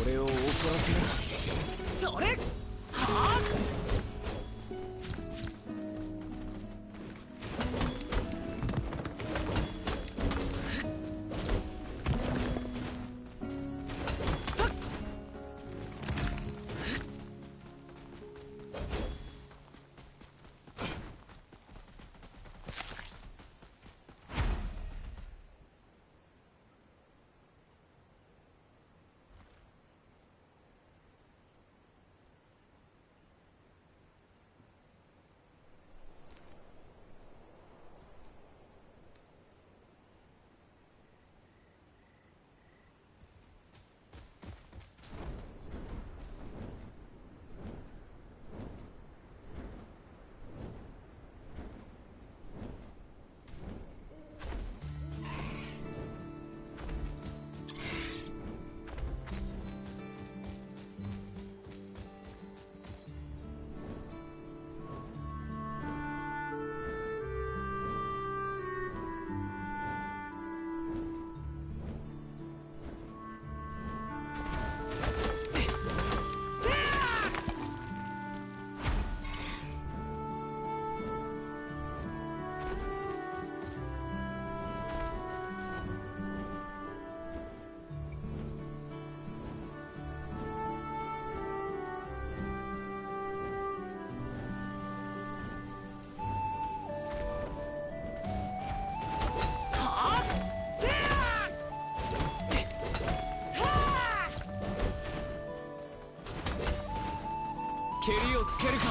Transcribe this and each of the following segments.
俺を怒らせな。それ。はあ。蹴りをつけるか。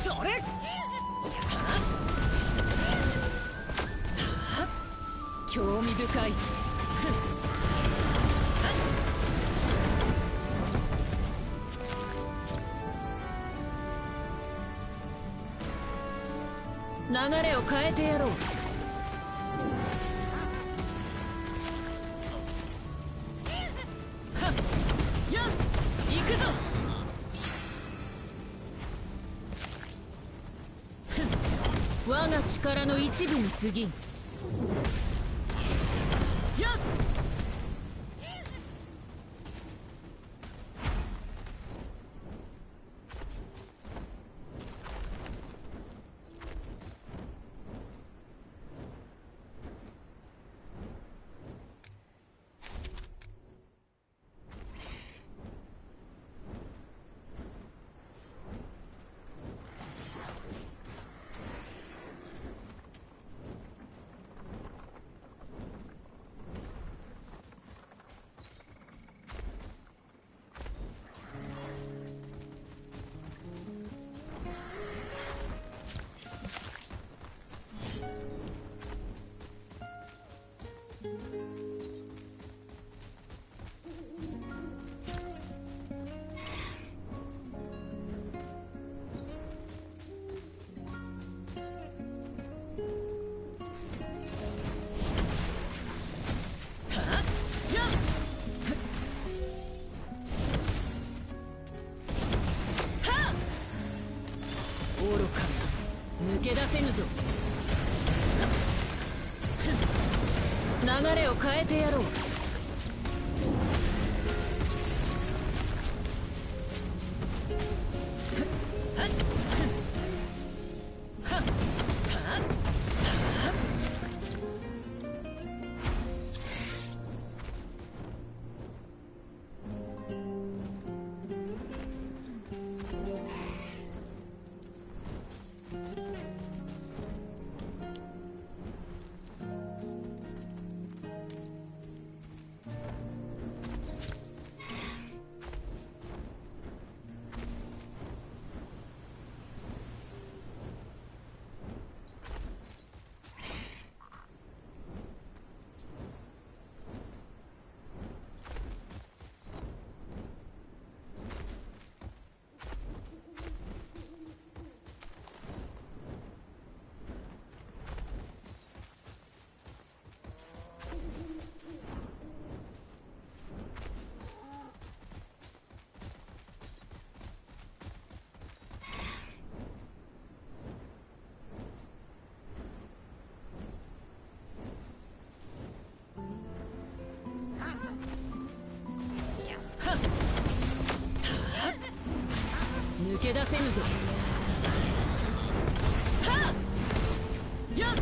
それ。興味深い。流れを変えてやろう。はっやん行くぞ。我が力の一部に過ぎん。やっ愚かな抜け出せぬぞ。流れを変えてやろう。け出せぬぞ。はっやっ。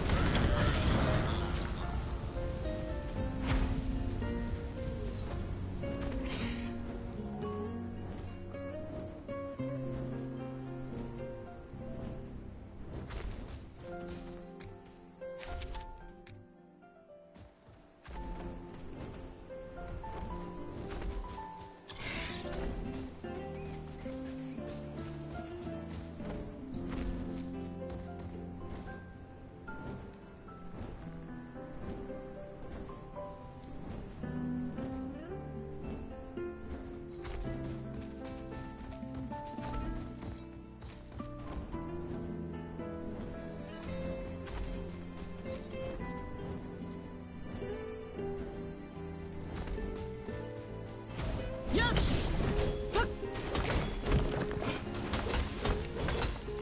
やっはっ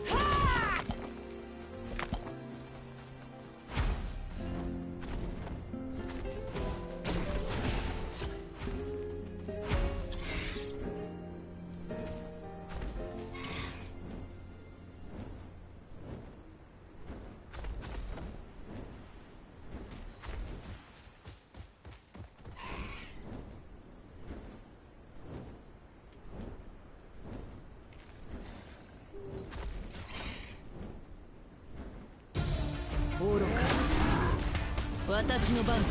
はあ。愚か。私の番、流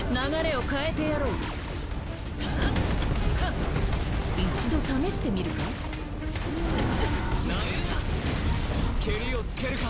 れを変えてやろう。一度試してみるか。なめるな。蹴りをつけるか。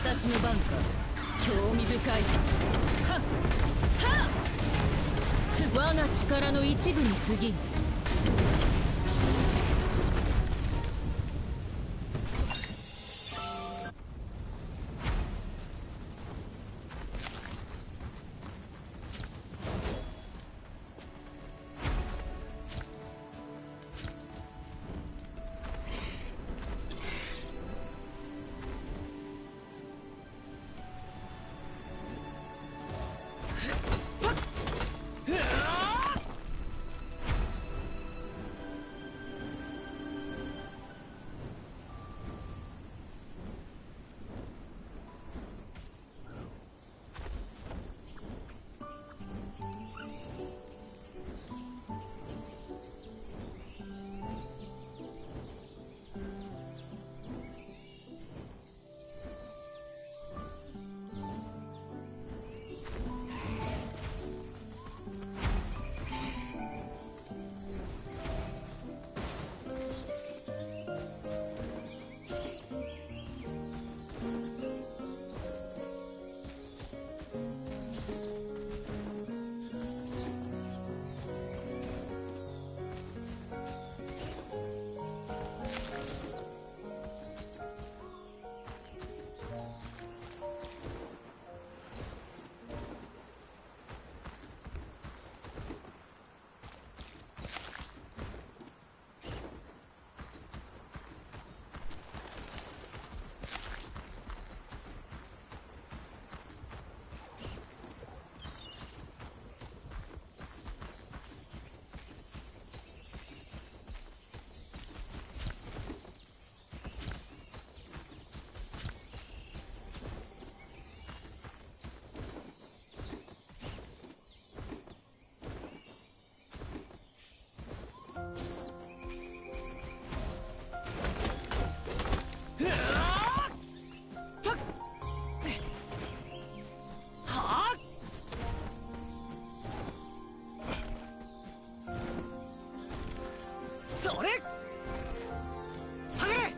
私の番か。興味深い。はっはっ、我が力の一部に過ぎん。それ下がれ。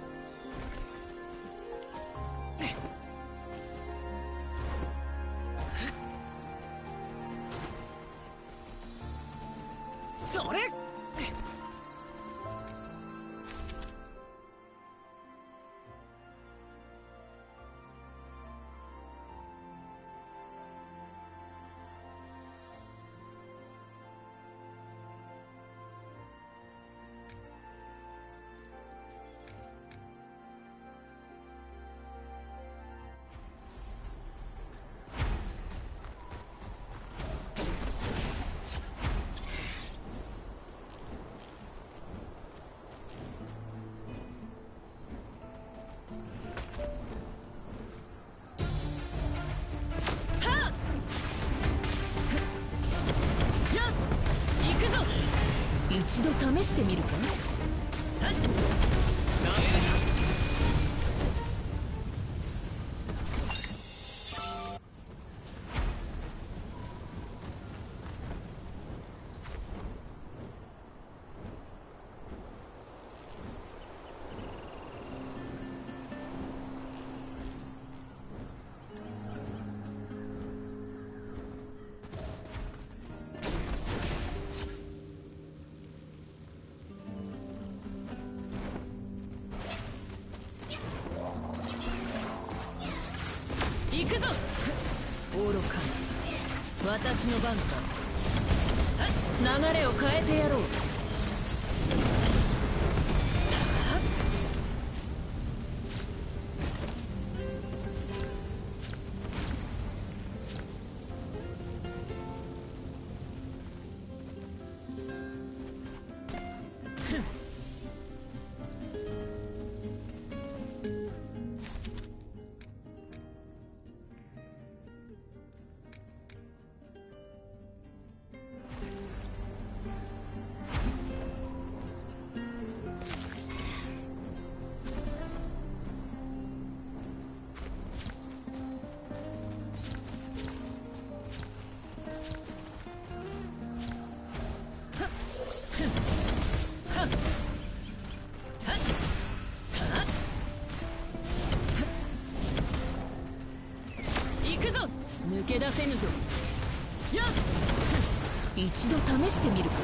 それ一度試してみるか。行くぞ。愚かな。私の番か。流れを変えてやろう。け出せぬぞ。やっ一度試してみるか。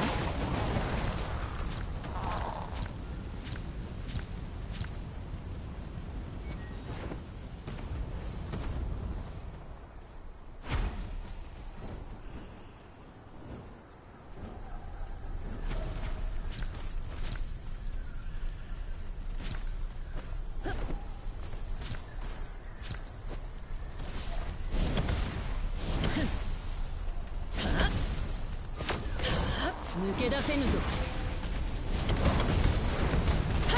抜け出せぬぞ。は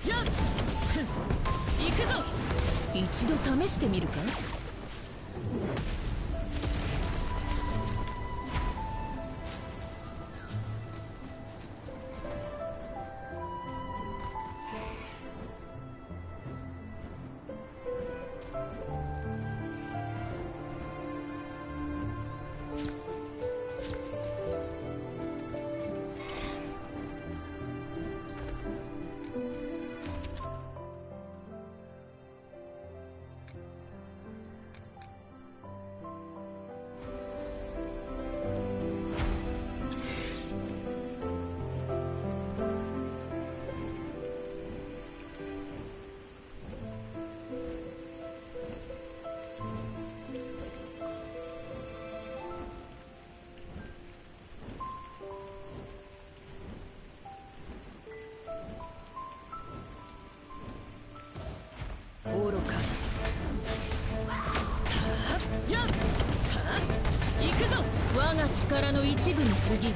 っやっ行くぞ。一度試してみるか。愚か。やっ行くぞ。我が力の一部に過ぎん。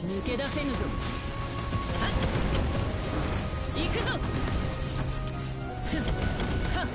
抜け出せぬぞ。行くぞ。はっ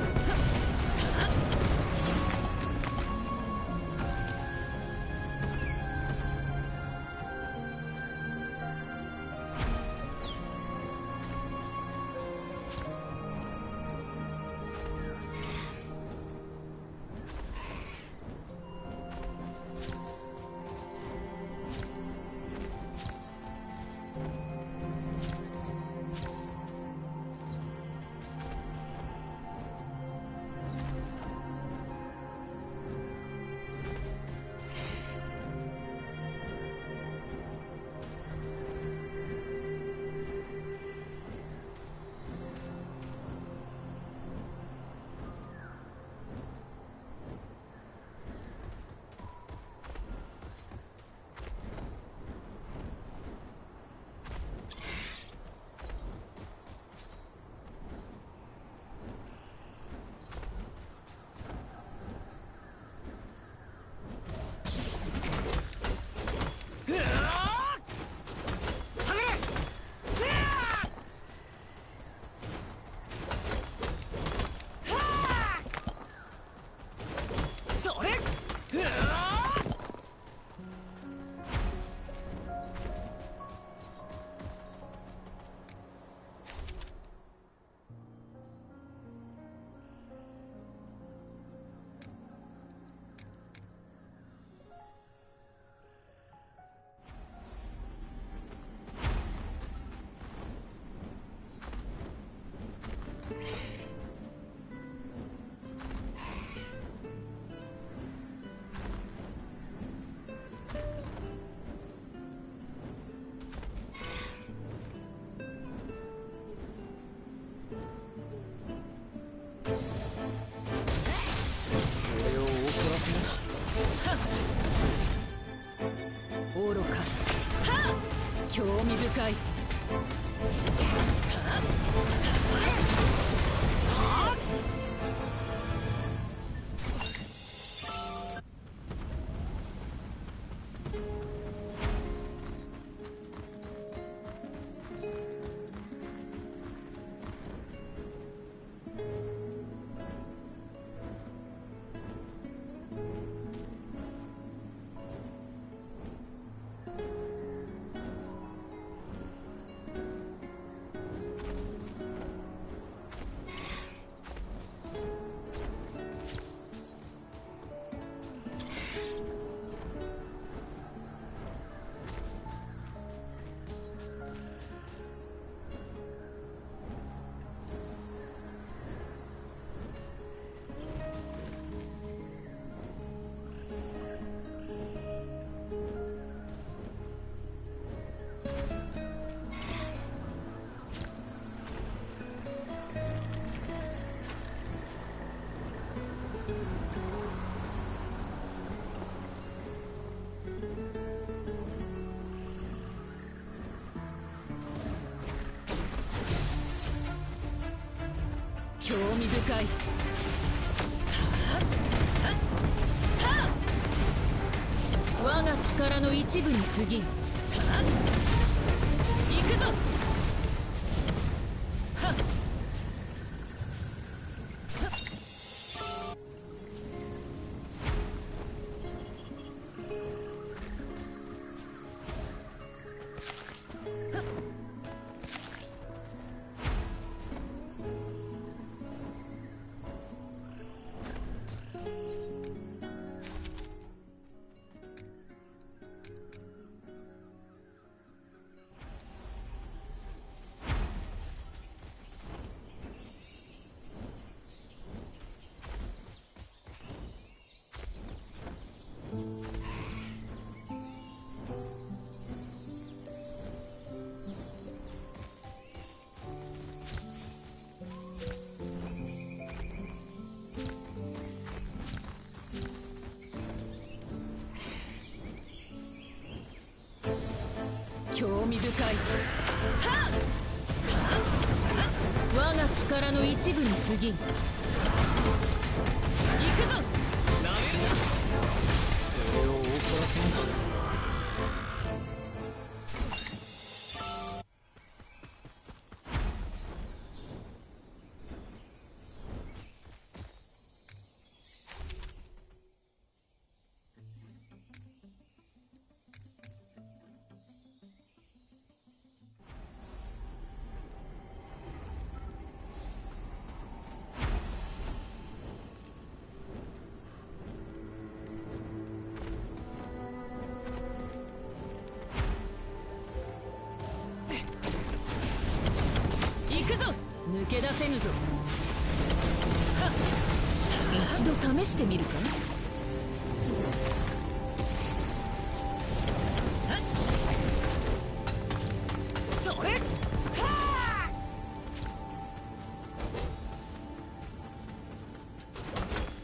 深い。興味深い。我が力の一部に過ぎん。行くぞ。はっ。興味深い。我が力の一部に過ぎん。行くぞ。なめるな。俺を怒らせました。抜け出せぬぞ。はっ。一度試してみるか。それ。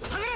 下がれ。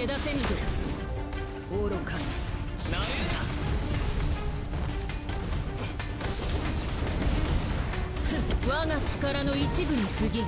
出せぬぞ愚かなめるな我が力の一部に過ぎん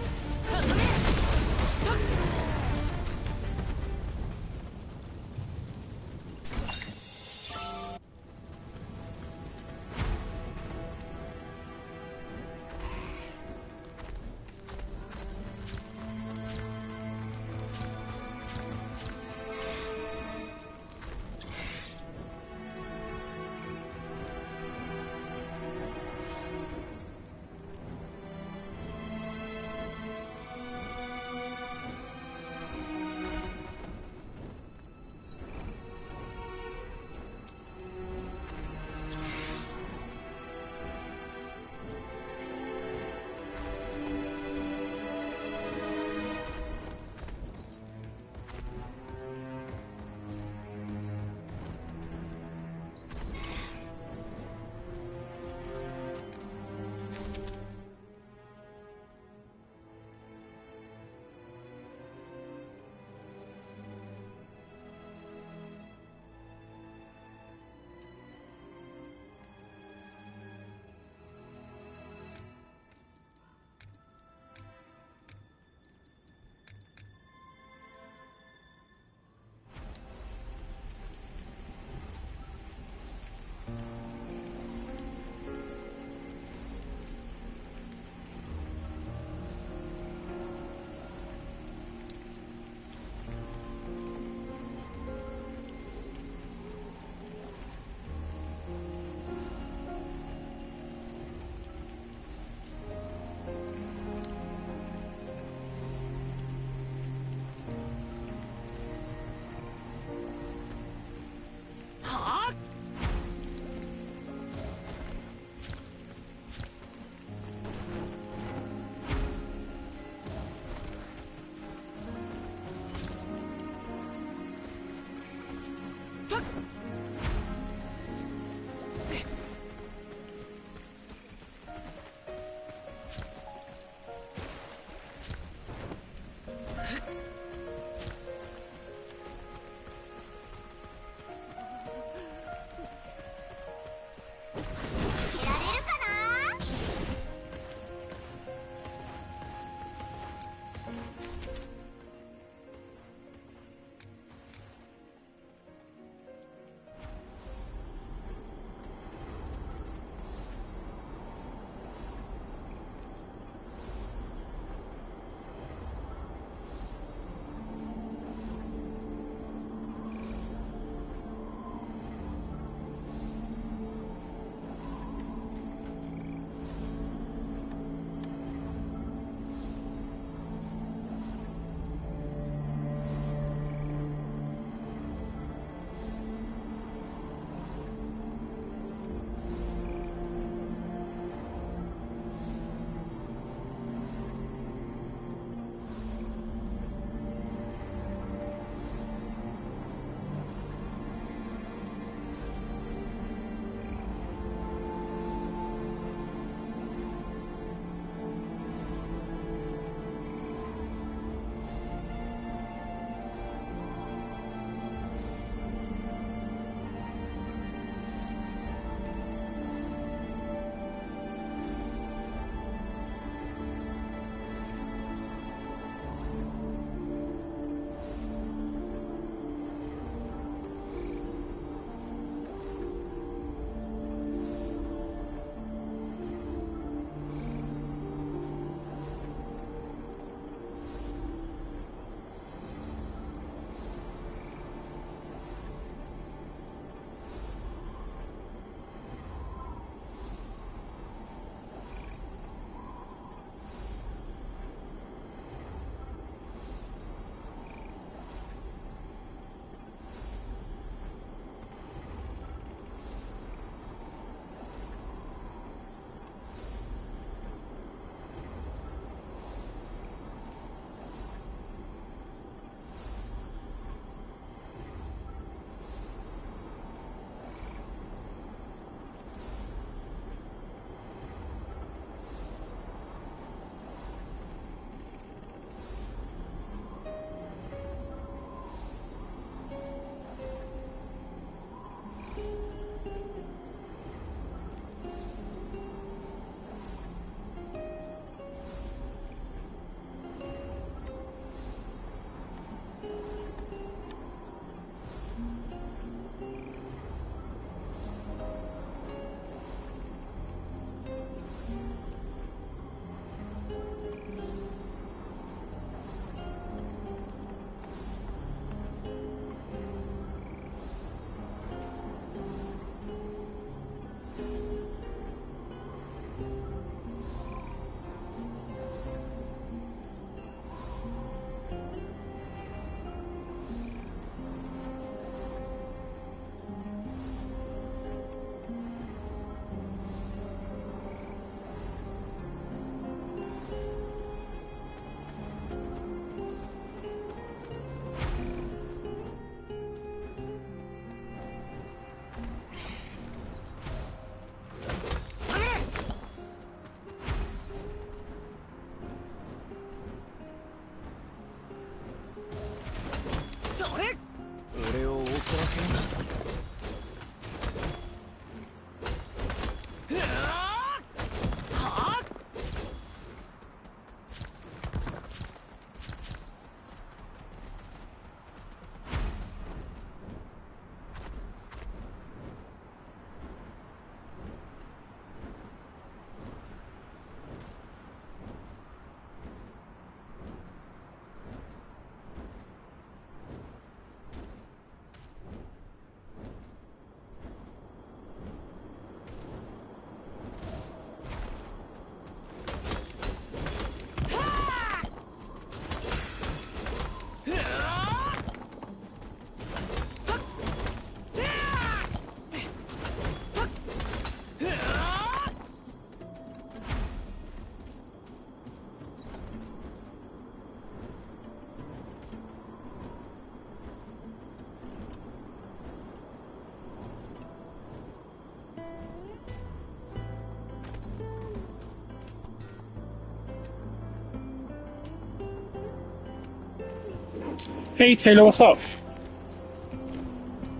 Hey Taylor, what's up?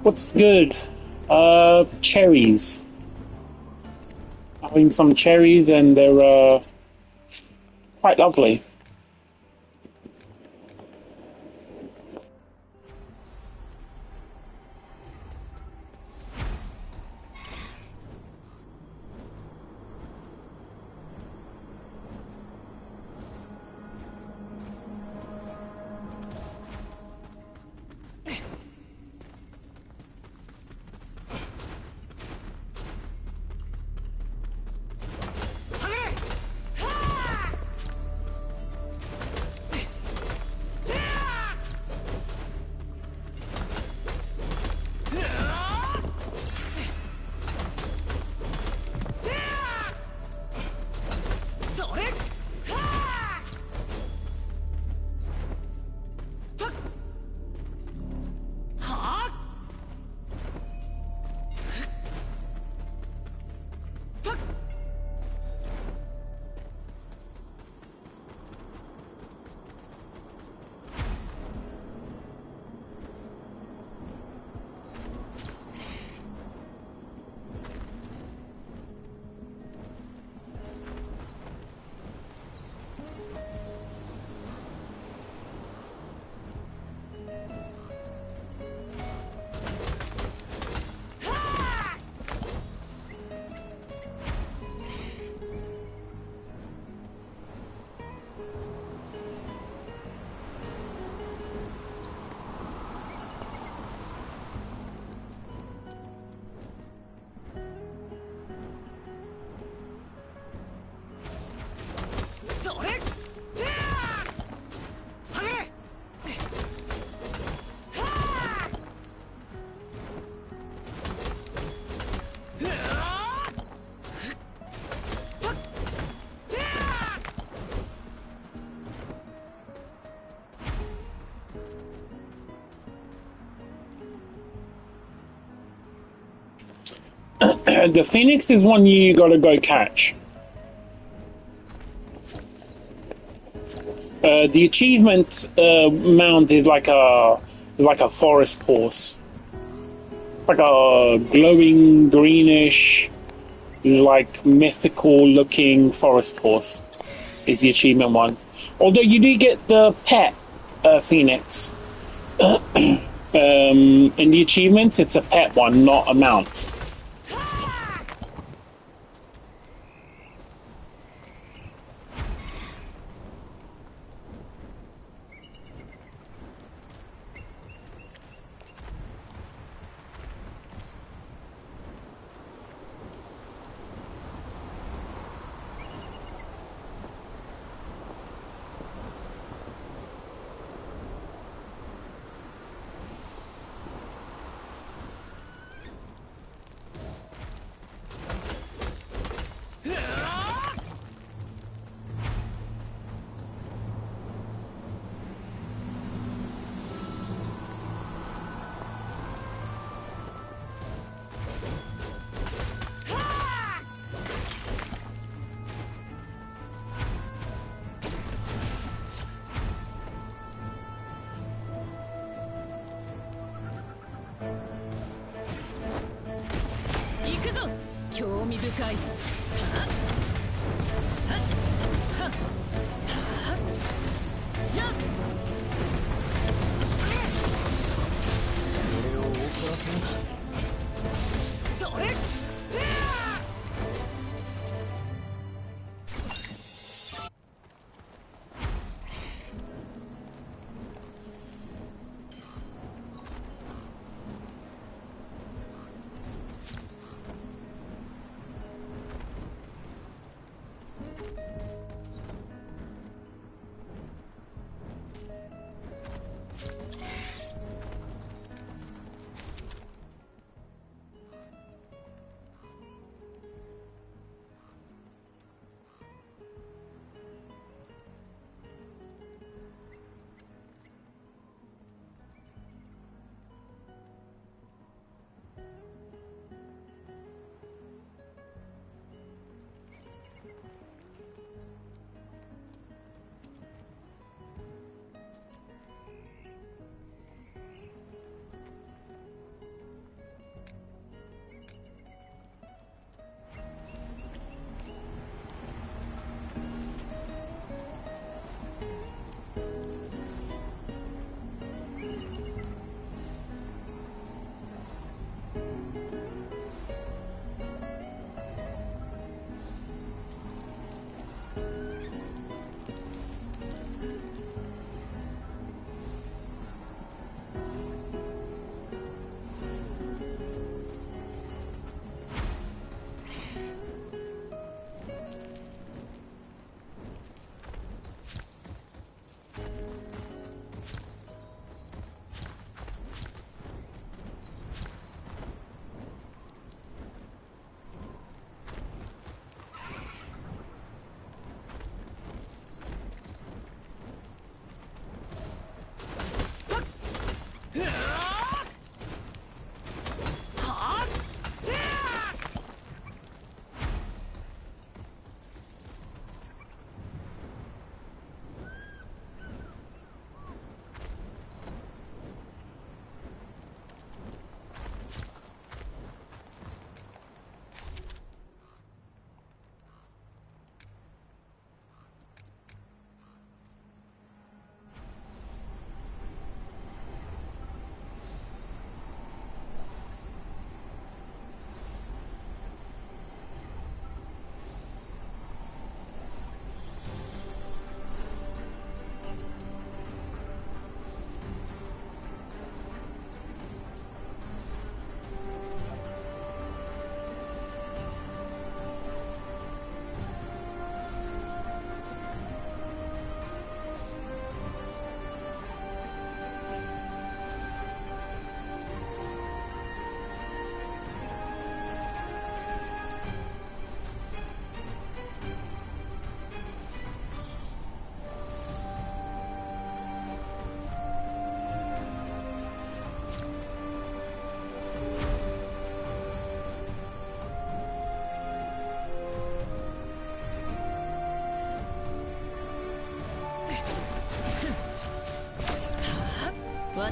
What's good? Cherries. Having some cherries and they're quite lovely. The Phoenix is one you gotta go catch. The achievement mount is like a forest horse, like a glowing greenish, like mythical looking forest horse. Is the achievement one. Although you do get the pet Phoenix. In the achievements, it's a pet one, not a mount.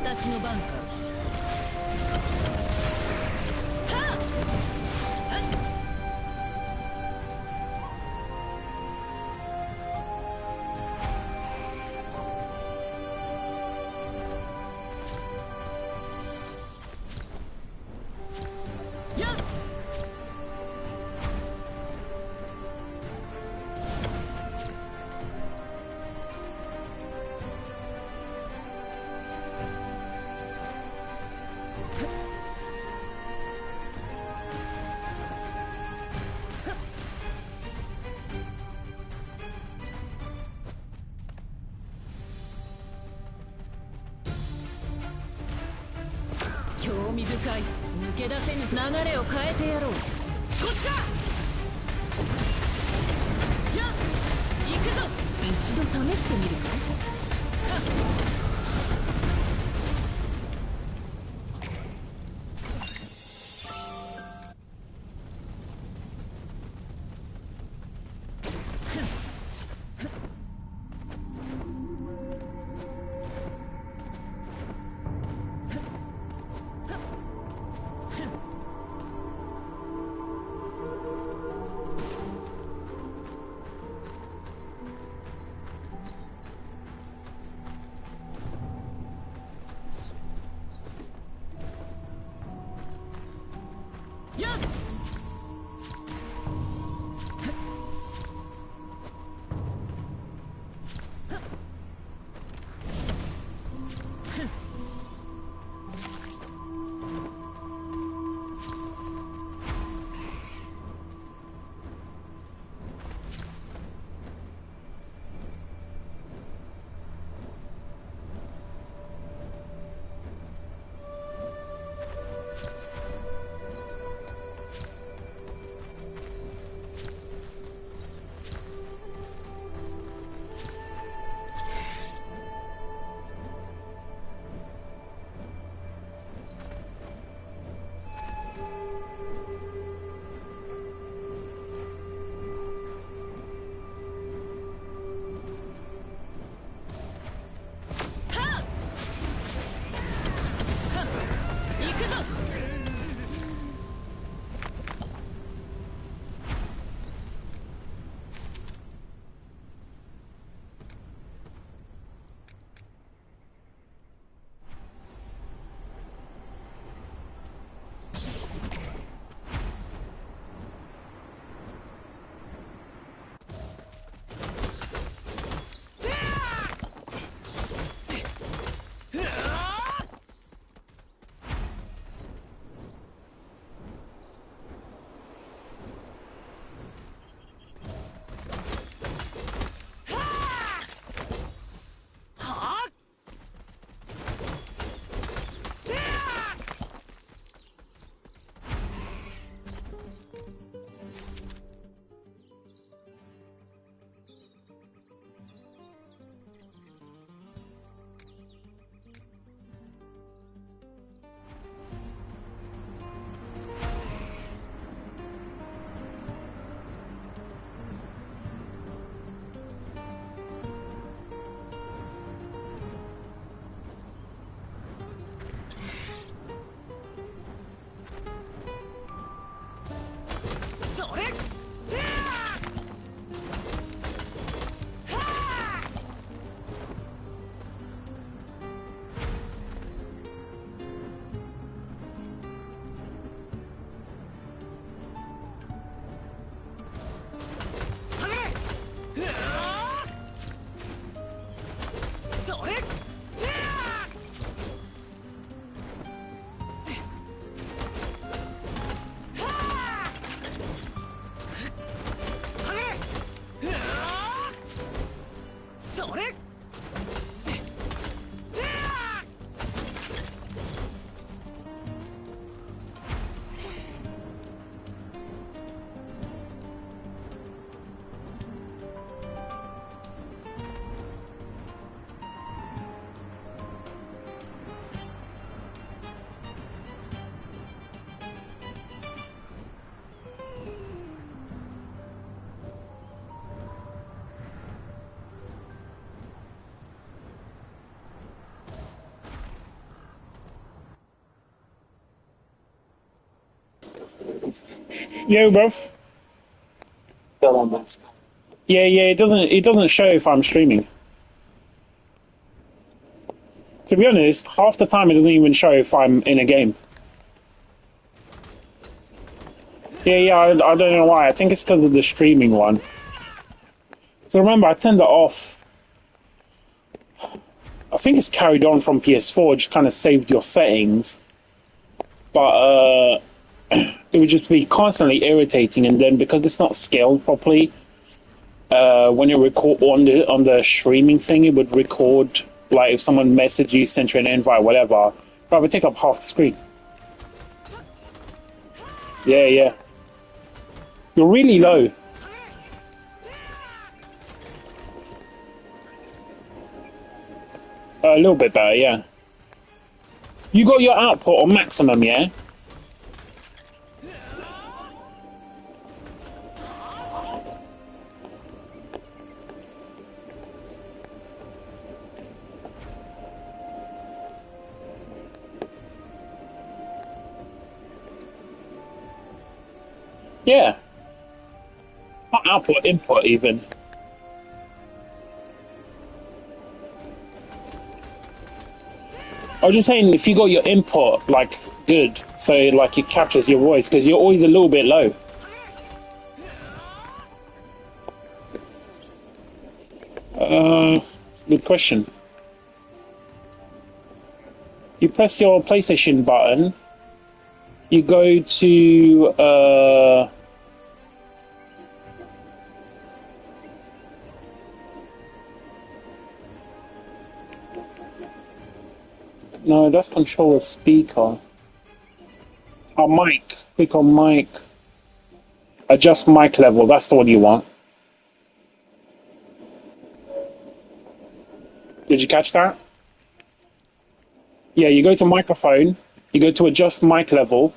私の番か。興味深い。抜け出せぬ。流れを変えてやろう。こっちだ。やっ行くぞ。一度試してみるか。やっ Yo, bruv. Yeah, yeah. It doesn't show if I'm streaming. To be honest, half the time it doesn't even show if I'm in a game. Yeah, yeah. I don't know why. I think it's because of the streaming one. So remember, I turned it off. I think it's carried on from PS4. Just kind of saved your settings, but it would just be constantly irritating. And then because it's not scaled properly, when you record on the streaming thing, it would record like if someone messaged you, sent you an invite, whatever. But it would take up half the screen. Yeah, yeah. You're really low. A little bit better, yeah. You got your output on maximum, yeah? Yeah. Not output, input even. I was just saying, if you got your input like good, so like it captures your voice, because you're always a little bit low. Good question. You press your PlayStation button. You go to no, that's control speaker. Oh, mic. Click on mic. Adjust mic level. That's the one you want. Did you catch that? Yeah, you go to microphone. You go to adjust mic level.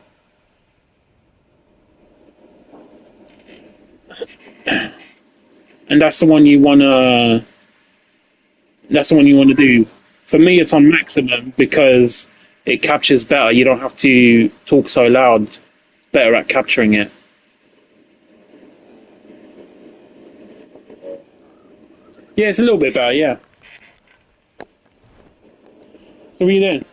And that's the one you wanna. That's the one you want to do. For me, it's on maximum because it captures better. You don't have to talk so loud. It's better at capturing it. Yeah, it's a little bit better. Yeah. What are you doing?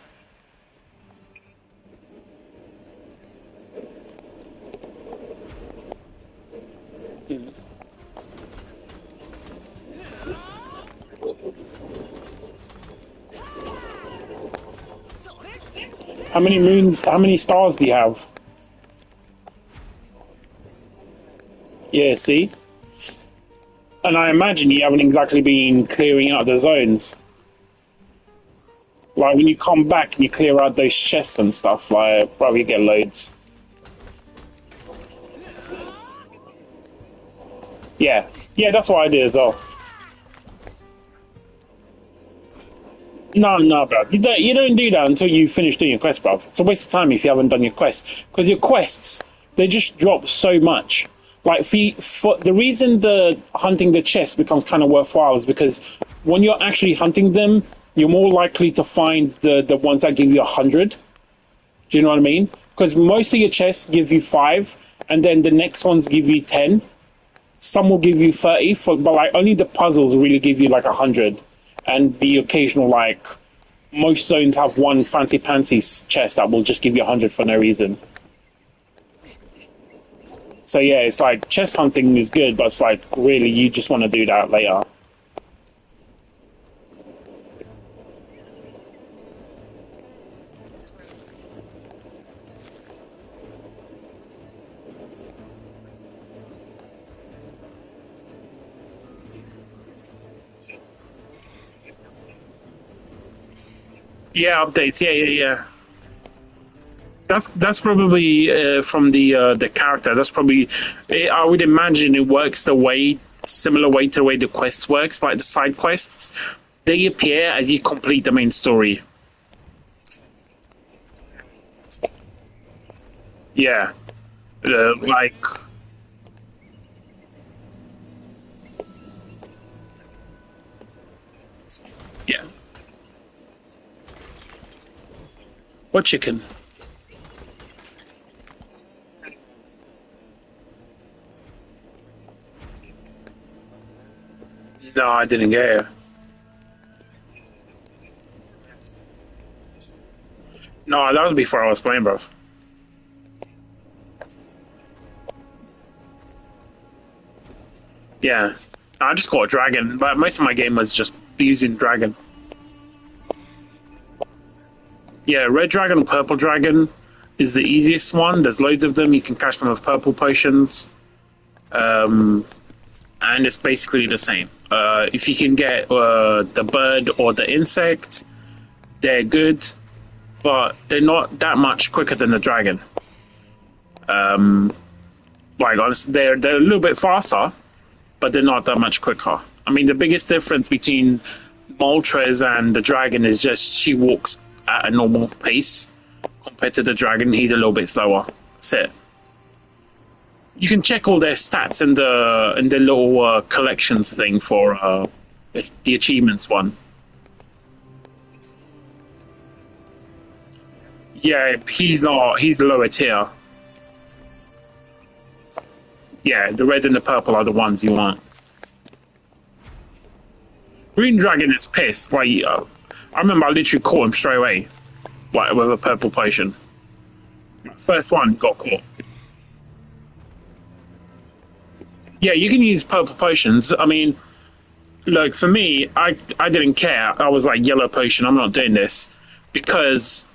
How many moons? How many stars do you have? Yeah, see? And I imagine you haven't exactly been clearing out the zones. Like when you come back and you clear out those chests and stuff, like probably get loads. Yeah, yeah, that's what I did as well. No, no, bro. You don't do that until you finish doing your quest, bro. It's a waste of time if you haven't done your quests. Because your quests, they just drop so much. Like, for the reason the hunting the chest becomes kind of worthwhile is because when you're actually hunting them, you're more likely to find the ones that give you 100. Do you know what I mean? Because most of your chests give you 5, and then the next ones give you 10. Some will give you 30, but like only the puzzles really give you like 100. And the occasional, like, most zones have one fancy pantsy chest that will just give you 100 for no reason. So yeah, it's like chest hunting is good, but it's like really you just want to do that later. Yeah, updates. Yeah, yeah, yeah. That's probably from the character. That's probably I would imagine it works the way similar way to the way the quest works, like the side quests. They appear as you complete the main story. Yeah, like yeah. What chicken? No, I didn't get it. No, that was before I was playing, bro. Yeah, I just got a dragon, but most of my game was just using dragon. Yeah, red dragon or purple dragon is the easiest one. There's loads of them. You can catch them with purple potions, and it's basically the same. If you can get the bird or the insect, they're good, but they're not that much quicker than the dragon. Like honestly, they're a little bit faster, but they're not that much quicker. I mean, the biggest difference between Moltres and the dragon is just she walks at a normal pace compared to the dragon. He's a little bit slower. That's it. You can check all their stats in the little collections thing for the achievements one. Yeah, he's not. He's lower tier. Yeah, the red and the purple are the ones you want. Green Dragon is pissed. Like, I remember I literally caught him straight away, like with a purple potion. First one got caught. Yeah, you can use purple potions. I mean, look, for me, I didn't care. I was like, yellow potion, I'm not doing this. Because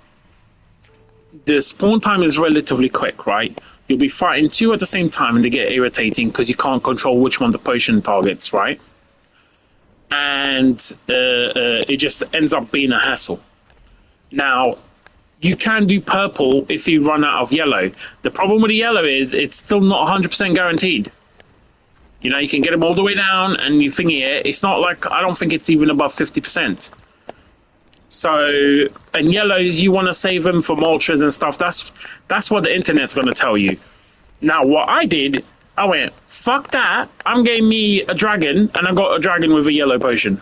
the spawn time is relatively quick, right? You'll be fighting two at the same time and they get irritating because you can't control which one the potion targets, right? And it just ends up being a hassle. Now, you can do purple if you run out of yellow. The problem with the yellow is it's still not 100% guaranteed. You know, you can get them all the way down and you thingy it. It's not like, I don't think it's even above 50%. So, and yellows, you want to save them for Moltres and stuff. That's what the internet's going to tell you. Now, what I did, I went, fuck that. I'm getting me a dragon, and I got a dragon with a yellow potion.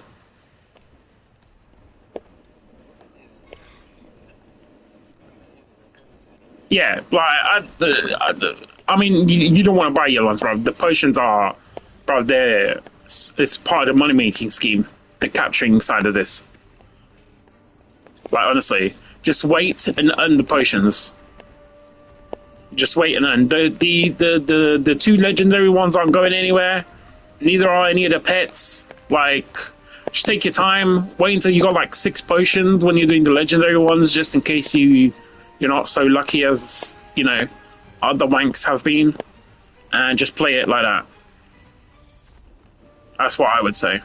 Yeah, like, I mean, you don't want to buy yellow ones, bro. The potions are, bro, it's part of the money-making scheme, the capturing side of this. Like, honestly, just wait and earn the potions. Just wait and earn. The two legendary ones aren't going anywhere. Neither are any of the pets. Like, just take your time. Wait until you got like 6 potions when you're doing the legendary ones, just in case you're not so lucky as, you know, other wanks have been. And just play it like that. That's what I would say.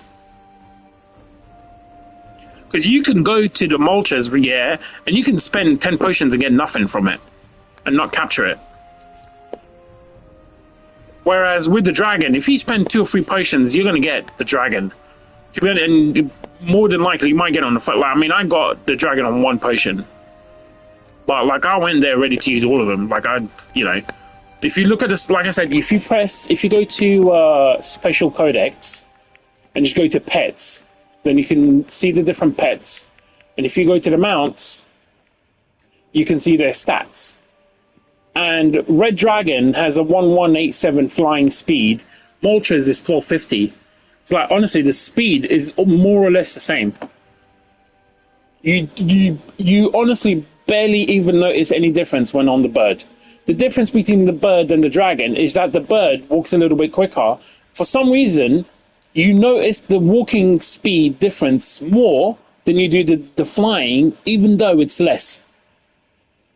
Because you can go to the Moltres, yeah, and you can spend 10 potions and get nothing from it. And not capture it. Whereas with the dragon, if you spend 2 or 3 potions, you're going to get the dragon. To be honest, and more than likely, you might get on the foot. Like, I mean, I got the dragon on 1 potion. But, like, I went there ready to use all of them. Like, you know, if you look at this, like I said, if you go to Special Codex, and just go to Pets, then you can see the different pets. And if you go to the mounts, you can see their stats. And Red Dragon has a 1187 flying speed. Moltres is 1250. So, like, honestly, the speed is more or less the same. You honestly barely even notice any difference when on the bird. The difference between the bird and the dragon is that the bird walks a little bit quicker. For some reason, you notice the walking speed difference more than you do the flying, even though it's less.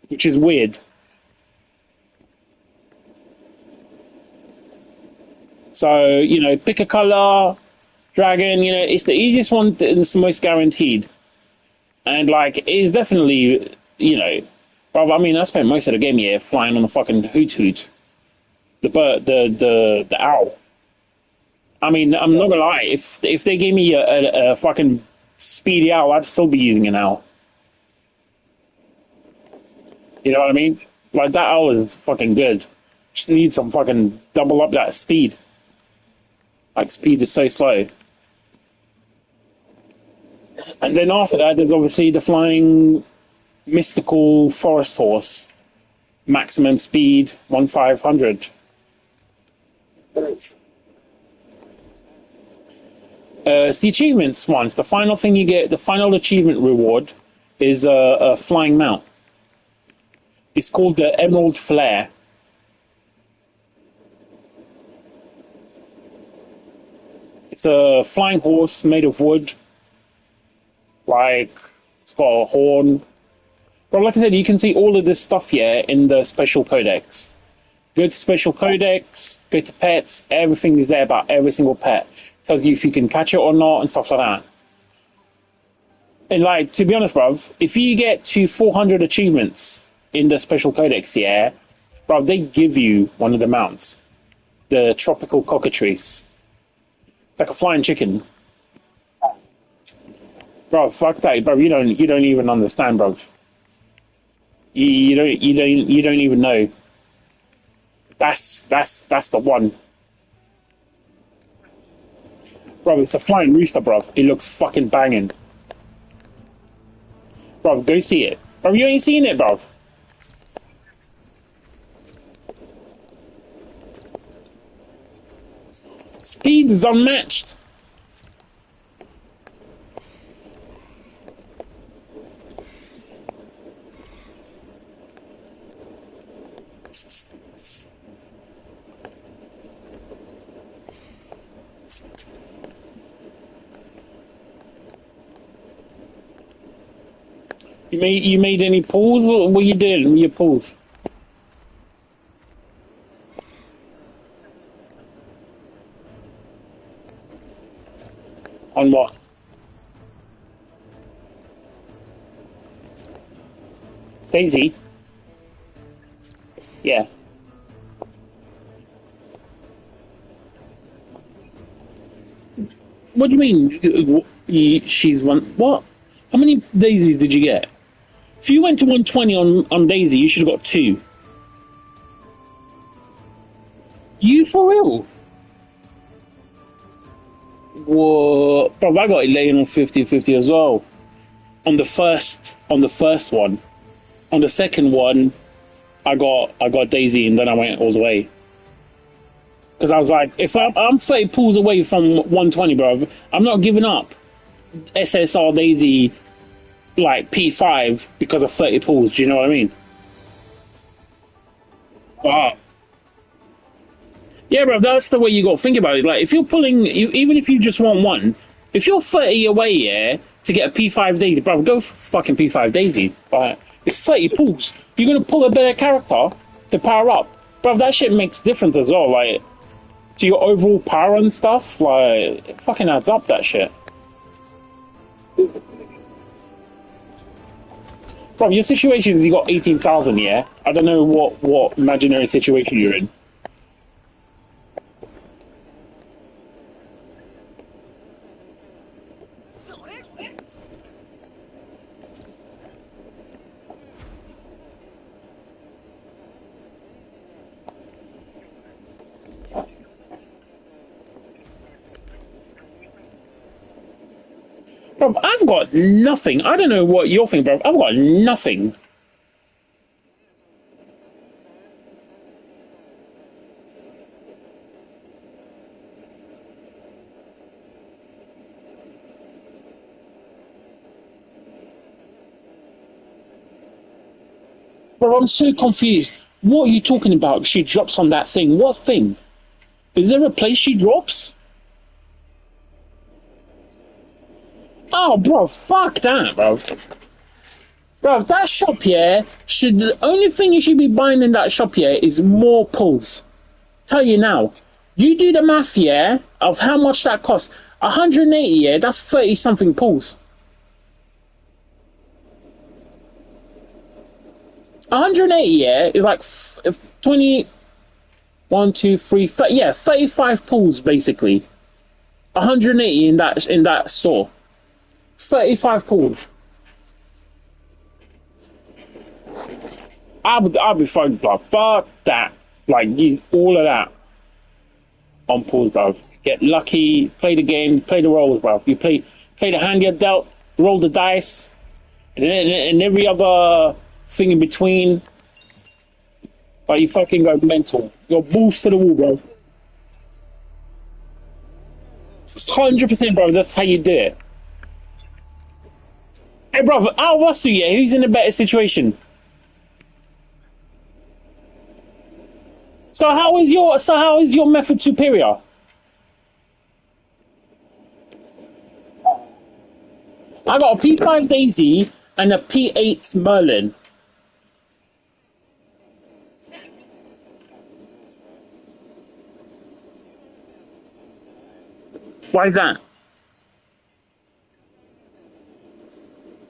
Which is weird. So, you know, pick a color, dragon, you know, it's the easiest one and it's the most guaranteed. And, like, it is definitely, you know, well, I mean, I spent most of the game here flying on a fucking hoot hoot. The bird, the owl. I mean, I'm not gonna lie, if they gave me a fucking speedy owl, I'd still be using an owl. You know what I mean? Like, that owl is fucking good. Just need some fucking double up that speed. Like, speed is so slow. And then after that, there's obviously the flying mystical forest horse. Maximum speed, 1500. It's the achievements ones. The final thing you get, the final achievement reward, is a flying mount. It's called the Emerald Flare. It's a flying horse made of wood. Like, it's got a horn. But like I said, you can see all of this stuff here in the special codex. Go to special codex, go to pets, everything is there about every single pet. Tells you if you can catch it or not and stuff like that. And like, to be honest, bruv, if you get to 400 achievements in the special codex, yeah, bruv, they give you one of the mounts. The tropical cockatrice. It's like a flying chicken. Bruv, fuck that, bruv, you don't even understand, bruv. You don't even know. That's the one. Bro, it's a flying rooster, bro. It looks fucking banging. Bro, go see it. Bro, you ain't seen it, bro. Speed is unmatched. You made any pulls, or what you did with your pulls? On what? Daisy? Yeah. What do you mean? She's one. What? How many daisies did you get? If you went to 120 on Daisy, you should have got 2. You for real? What? Bro, I got it laying on 50-50 as well. On the first one. On the second one, I got Daisy, and then I went all the way. Because I was like, if I'm 30 pulls away from 120, bro, I'm not giving up SSR Daisy like P5 because of 30 pulls. Do you know what I mean? Yeah, bro, that's the way you got to think about it. Like, if you're pulling, even if you just want one, if you're 30 away, yeah, to get a P5 Daisy, bro, go for fucking P5 Daisy. Like, it's 30 pulls. You're gonna pull a better character to power up, bro. That shit makes difference as well. Like, to your overall power and stuff. Like, it fucking adds up, that shit. Bro, your situation is you got 18,000, yeah? I don't know what imaginary situation you're in. Bro, I've got nothing. I don't know what you're thinking, bro. I've got nothing. Bro, I'm so confused. What are you talking about? She drops on that thing. What thing? Is there a place she drops? Oh, bro, fuck that, bro. Bro, that shop here should. The only thing you should be buying in that shop here is more pulls. Tell you now. You do the math, yeah, of how much that costs. 180, yeah, that's 30 something pulls. 180, yeah, is like 20. 1, 2, 3, 30, yeah, 35 pulls basically. 180 in that store. 35 pulls. I'll be fine, bro. Fuck that. Like, all of that on pulls, bro. Get lucky, play the game, play the roles, bro. You play the hand you're dealt, roll the dice, and every other thing in between. Like, you fucking go mental. You're balls to the wall, bro. 100%, bro. That's how you do it. Hey, bro, out of us two, yeah, who's in a better situation? So how is your method superior? I got a P5 Daisy and a P8 Merlin. Why is that?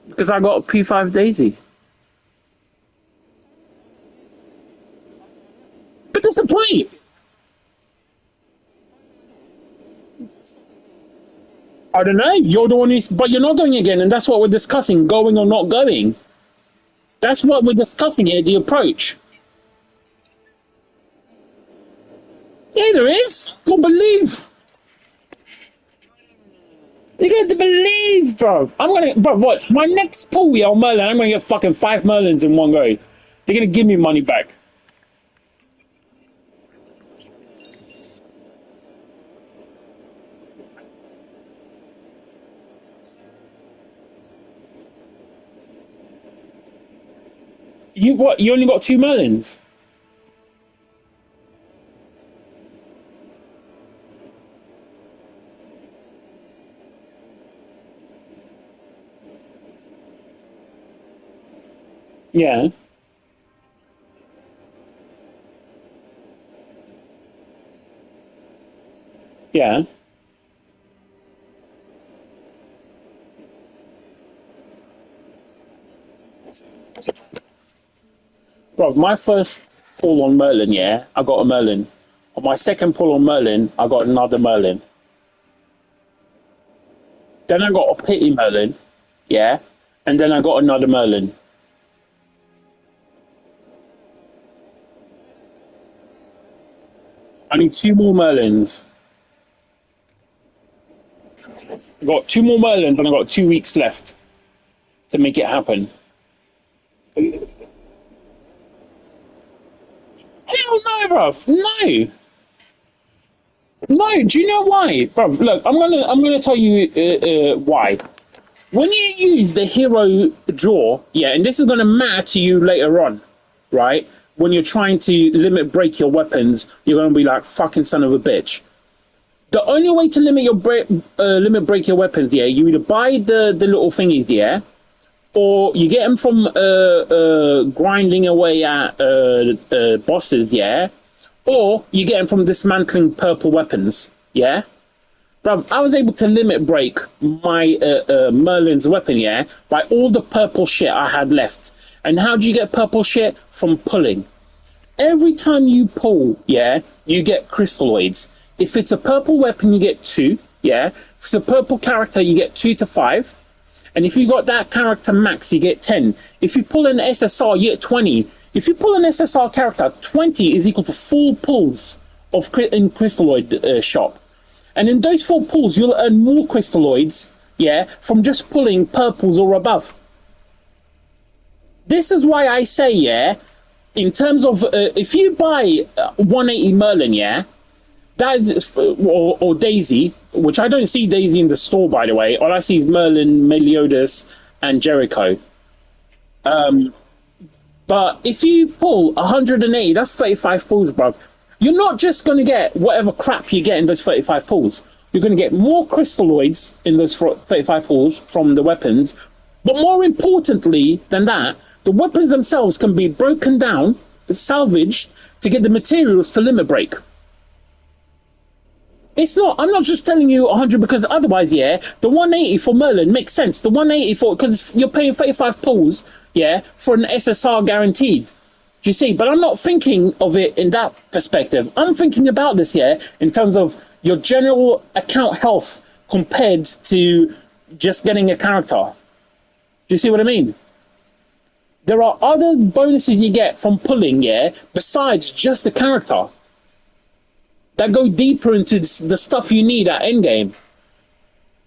Because I got a P5 Daisy. But that's the point. I don't know. You're the one who's, but you're not going again, and that's what we're discussing: going or not going. That's what we're discussing here. The approach. Yeah, there is. You gotta believe. You got to believe, bro. Bro, watch my next pull, yeah, on Merlin. I'm gonna get fucking 5 Merlins in one go. They're gonna give me money back. You what? You only got 2 Merlins. Yeah, yeah. Bro, my first pull on Merlin, yeah, I got a Merlin. On my second pull on Merlin, I got another Merlin. Then I got a pity Merlin, yeah, and then I got another Merlin. I need 2 more Merlins. I got 2 more Merlins, and I got 2 weeks left to make it happen. Hell no, bro. No, no. Do you know why, bro? Look, I'm gonna tell you why. When you use the hero draw, yeah, and this is gonna matter to you later on, right? When you're trying to limit break your weapons, you're gonna be like fucking son of a bitch. The only way to limit break your weapons, yeah, you either buy the little thingies, yeah, or you get them from grinding away at bosses, yeah, or you get them from dismantling purple weapons, yeah. Bruv, I was able to limit break my Merlin's weapon, yeah, by all the purple shit I had left. And how do you get purple shit? From pulling. Every time you pull, yeah, you get crystalloids. If it's a purple weapon, you get 2, yeah. If it's a purple character, you get 2 to 5. And if you got that character max, you get 10. If you pull an SSR, you get 20. If you pull an SSR character, 20 is equal to 4 pulls in crystalloid shop. And in those 4 pulls, you'll earn more crystalloids, yeah, from just pulling purples or above. This is why I say, yeah, in terms of if you buy 180 Merlin, yeah, that is, or Daisy, which I don't see Daisy in the store, by the way. All I see is Merlin, Meliodas, and Jericho. But if you pull 180, that's 35 pulls, bruv. You're not just going to get whatever crap you get in those 35 pulls. You're going to get more crystalloids in those 35 pulls from the weapons. But more importantly than that, the weapons themselves can be broken down, salvaged, to get the materials to limit break. It's not, I'm not just telling you 100 because otherwise, yeah, the 180 for Merlin makes sense. The 180 for, because you're paying 35 pulls, yeah, for an SSR guaranteed. Do you see? But I'm not thinking of it in that perspective. I'm thinking about this, yeah, in terms of your general account health compared to just getting a character. Do you see what I mean? There are other bonuses you get from pulling, yeah, besides just the character, that go deeper into the stuff you need at endgame.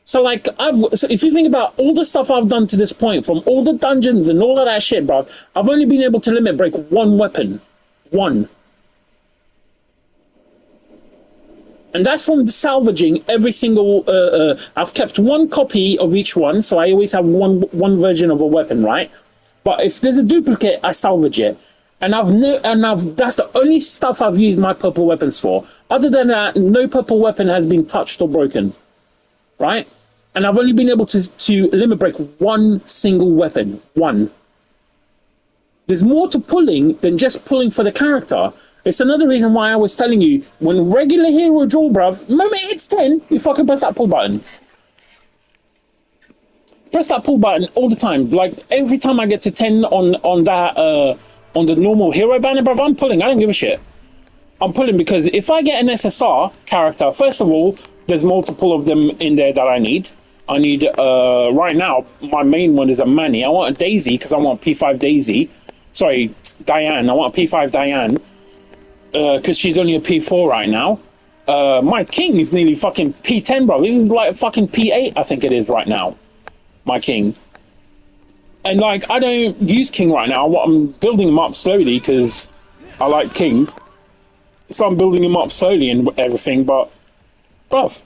So, like, so if you think about all the stuff I've done to this point, from all the dungeons and all of that shit, bro, I've only been able to limit break 1 weapon. 1. And that's from salvaging every single. I've kept one copy of each one, so I always have one version of a weapon, right? But if there's a duplicate, I salvage it, and that's the only stuff I've used my purple weapons for. Other than that, no purple weapon has been touched or broken, right? And I've only been able to limit break one single weapon. One. There's more to pulling than just pulling for the character. It's another reason why I was telling you, when regular hero draw, bruv, moment it's 10, you fucking press that pull button. Press that pull button all the time. Like, every time I get to 10 on the normal hero banner, bruv, I'm pulling. I don't give a shit. I'm pulling because if I get an SSR character, first of all, there's multiple of them in there that I need. I need, right now, my main one is a Manny. I want a Daisy because I want P5 Daisy. Sorry, Diane. I want a P5 Diane. Because she's only a P4 right now. My King is nearly fucking P10, bro. This is like fucking P8, I think it is right now. My King. And like, I don't use King right now. I'm building him up slowly because I like King. So I'm building him up slowly and everything, but bruv,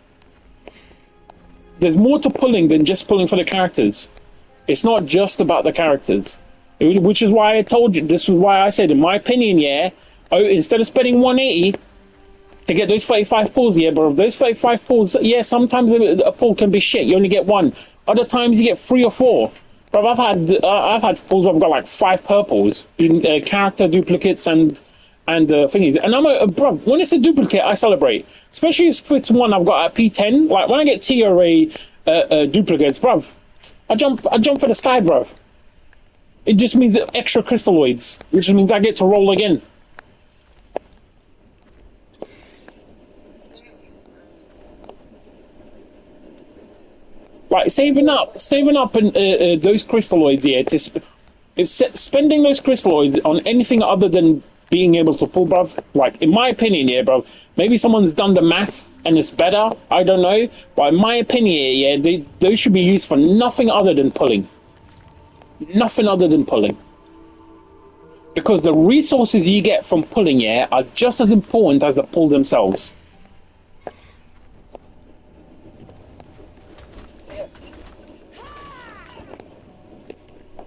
there's more to pulling than just pulling for the characters. It's not just about the characters. Which is why I told you, this is why I said, in my opinion, yeah, instead of spending 180 to get those 35 pulls, yeah, bro, those 35 pulls, yeah, sometimes a pull can be shit. You only get one. Other times you get 3 or 4. Bro, I've had pulls where I've got like 5 purples, character duplicates and thingies. And bro, when it's a duplicate, I celebrate. Especially if it's one I've got at P10. Like when I get TRA duplicates, bro, I jump for the sky, bro. It just means extra crystalloids, which means I get to roll again. Like saving up and those crystalloids, yeah. Spending those crystalloids on anything other than being able to pull, bruv. Like in my opinion, yeah, bruv. Maybe someone's done the math and it's better. I don't know, but in my opinion, yeah, those should be used for nothing other than pulling. Nothing other than pulling. Because the resources you get from pulling, yeah, are just as important as the pull themselves.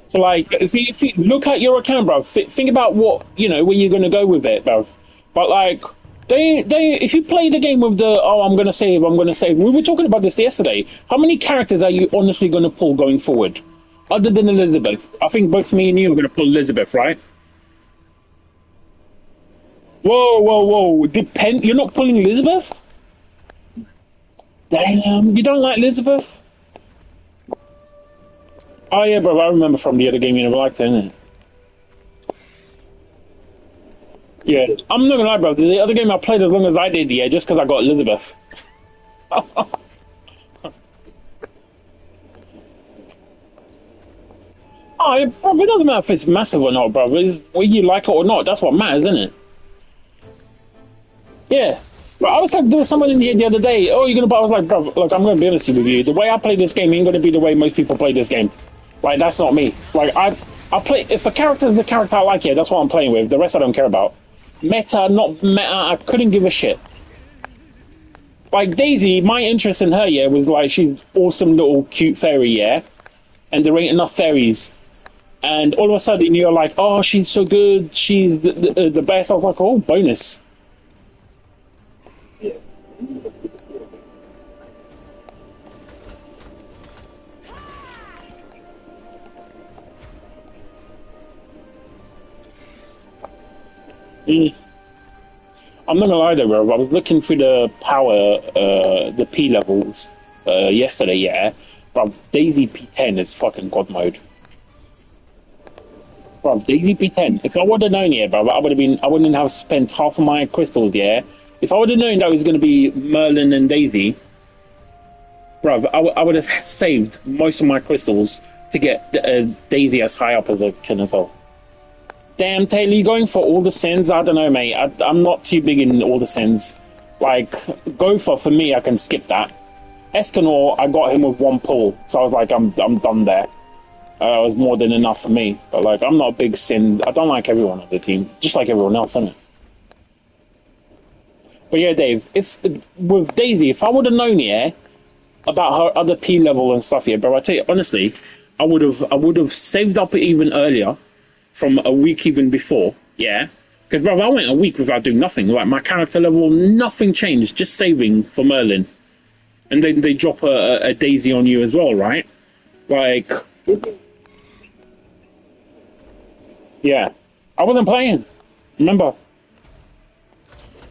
So, like, if you look at your account, bro, think about what, where you're going to go with it, bro. But, like, if you play the game with I'm going to save. We were talking about this yesterday. How many characters are you honestly going to pull going forward? Other than Elizabeth. I think both me and you are going to pull Elizabeth, right? Whoa. You're not pulling Elizabeth? Damn, you don't like Elizabeth? Oh yeah, bro, I remember from the other game you never liked it, innit? Yeah, I'm not gonna lie, bro. The other game I played as long as I did, yeah, just because I got Elizabeth. Oh, yeah, bro, it doesn't matter if it's massive or not, bro. It's whether you like it or not. That's what matters, isn't it? Yeah. But I was talking to someone in here the other day. Oh, you're gonna buy? I was like, bro, look, I'm gonna be honest with you. The way I play this game ain't gonna be the way most people play this game. Like, that's not me. Like, I play. If a character is the character I like, yeah, that's what I'm playing with. The rest I don't care about. Meta, not meta. I couldn't give a shit. Like Daisy, my interest in her, yeah, was like she's awesome little cute fairy, yeah, and there ain't enough fairies. And all of a sudden, you're like, oh, she's so good. She's the best. I was like, oh, bonus. I'm not gonna lie though, bro. I was looking through the power, the P levels yesterday, yeah. Bro, Daisy P10 is fucking god mode. Bro, Daisy P10. If I would have known, yeah, bro, I wouldn't have spent half of my crystals, yeah. If I would have known that it was gonna be Merlin and Daisy, bro, I would have saved most of my crystals to get Daisy as high up as I can as well. Damn, Taylor, you going for all the sins? I don't know, mate. I'm not too big in all the sins. Like, Gopher, for me, I can skip that. Escanor, I got him with one pull, so I was like, I'm done there. It was more than enough for me. But, like, I'm not a big sin. I don't like everyone on the team, just like everyone else, isn't it? But yeah, Dave, if with Daisy, if I would have known, yeah, about her other P level and stuff, yeah, bro, I tell you honestly, I would have saved up even earlier, from a week even before, yeah. Because bro, I went a week without doing nothing. Like my character level, nothing changed, just saving for Merlin, and then they drop a Daisy on you as well, right? Like, yeah, I wasn't playing. Remember,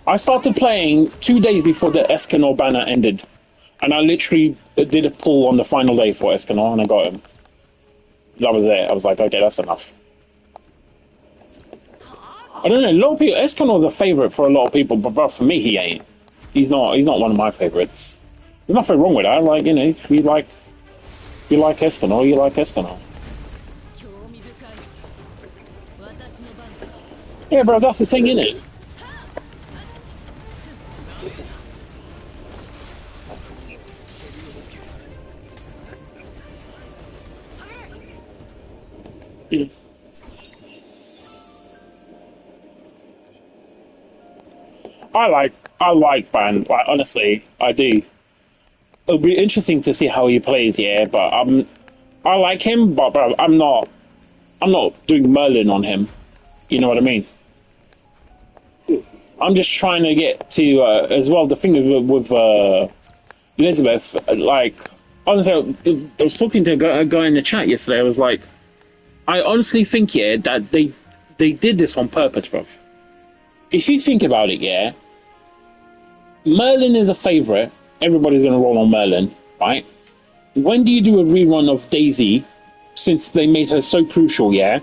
I started playing 2 days before the Escanor banner ended, and I literally did a pull on the final day for Escanor, and I got him. That was it. I was like, okay, that's enough. I don't know. A lot of people, Escanor's a favorite for a lot of people, but for me, he ain't. He's not. He's not one of my favorites. There's nothing wrong with that. Like, you know, if you like Escanor, you like Escanor. Yeah, bro, that's the thing, innit? Yeah. I like Ban. Like honestly, I do. It'll be interesting to see how he plays, yeah. But I like him, but bro, I'm not doing Merlin on him. You know what I mean? I'm just trying to get to as well. The thing is with Elizabeth, like honestly, I was talking to a guy in the chat yesterday. I was like, I honestly think, yeah, that they did this on purpose, bro. If you think about it, yeah, Merlin is a favorite. Everybody's gonna roll on Merlin, right? When do you do a rerun of Daisy, since they made her so crucial, yeah?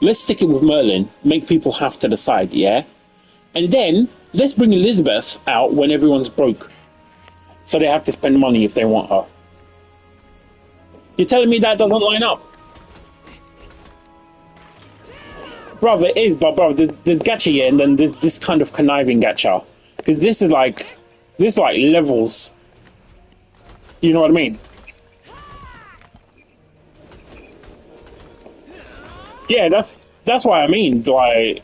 Let's stick it with Merlin. Make people have to decide, yeah? And then let's bring Elizabeth out when everyone's broke, so they have to spend money if they want her. You're telling me that doesn't line up? Bro, it is, but bro, there's gacha, yeah, and then there's this kind of conniving gacha. Because this is like levels. You know what I mean? Yeah, that's what I mean. Like,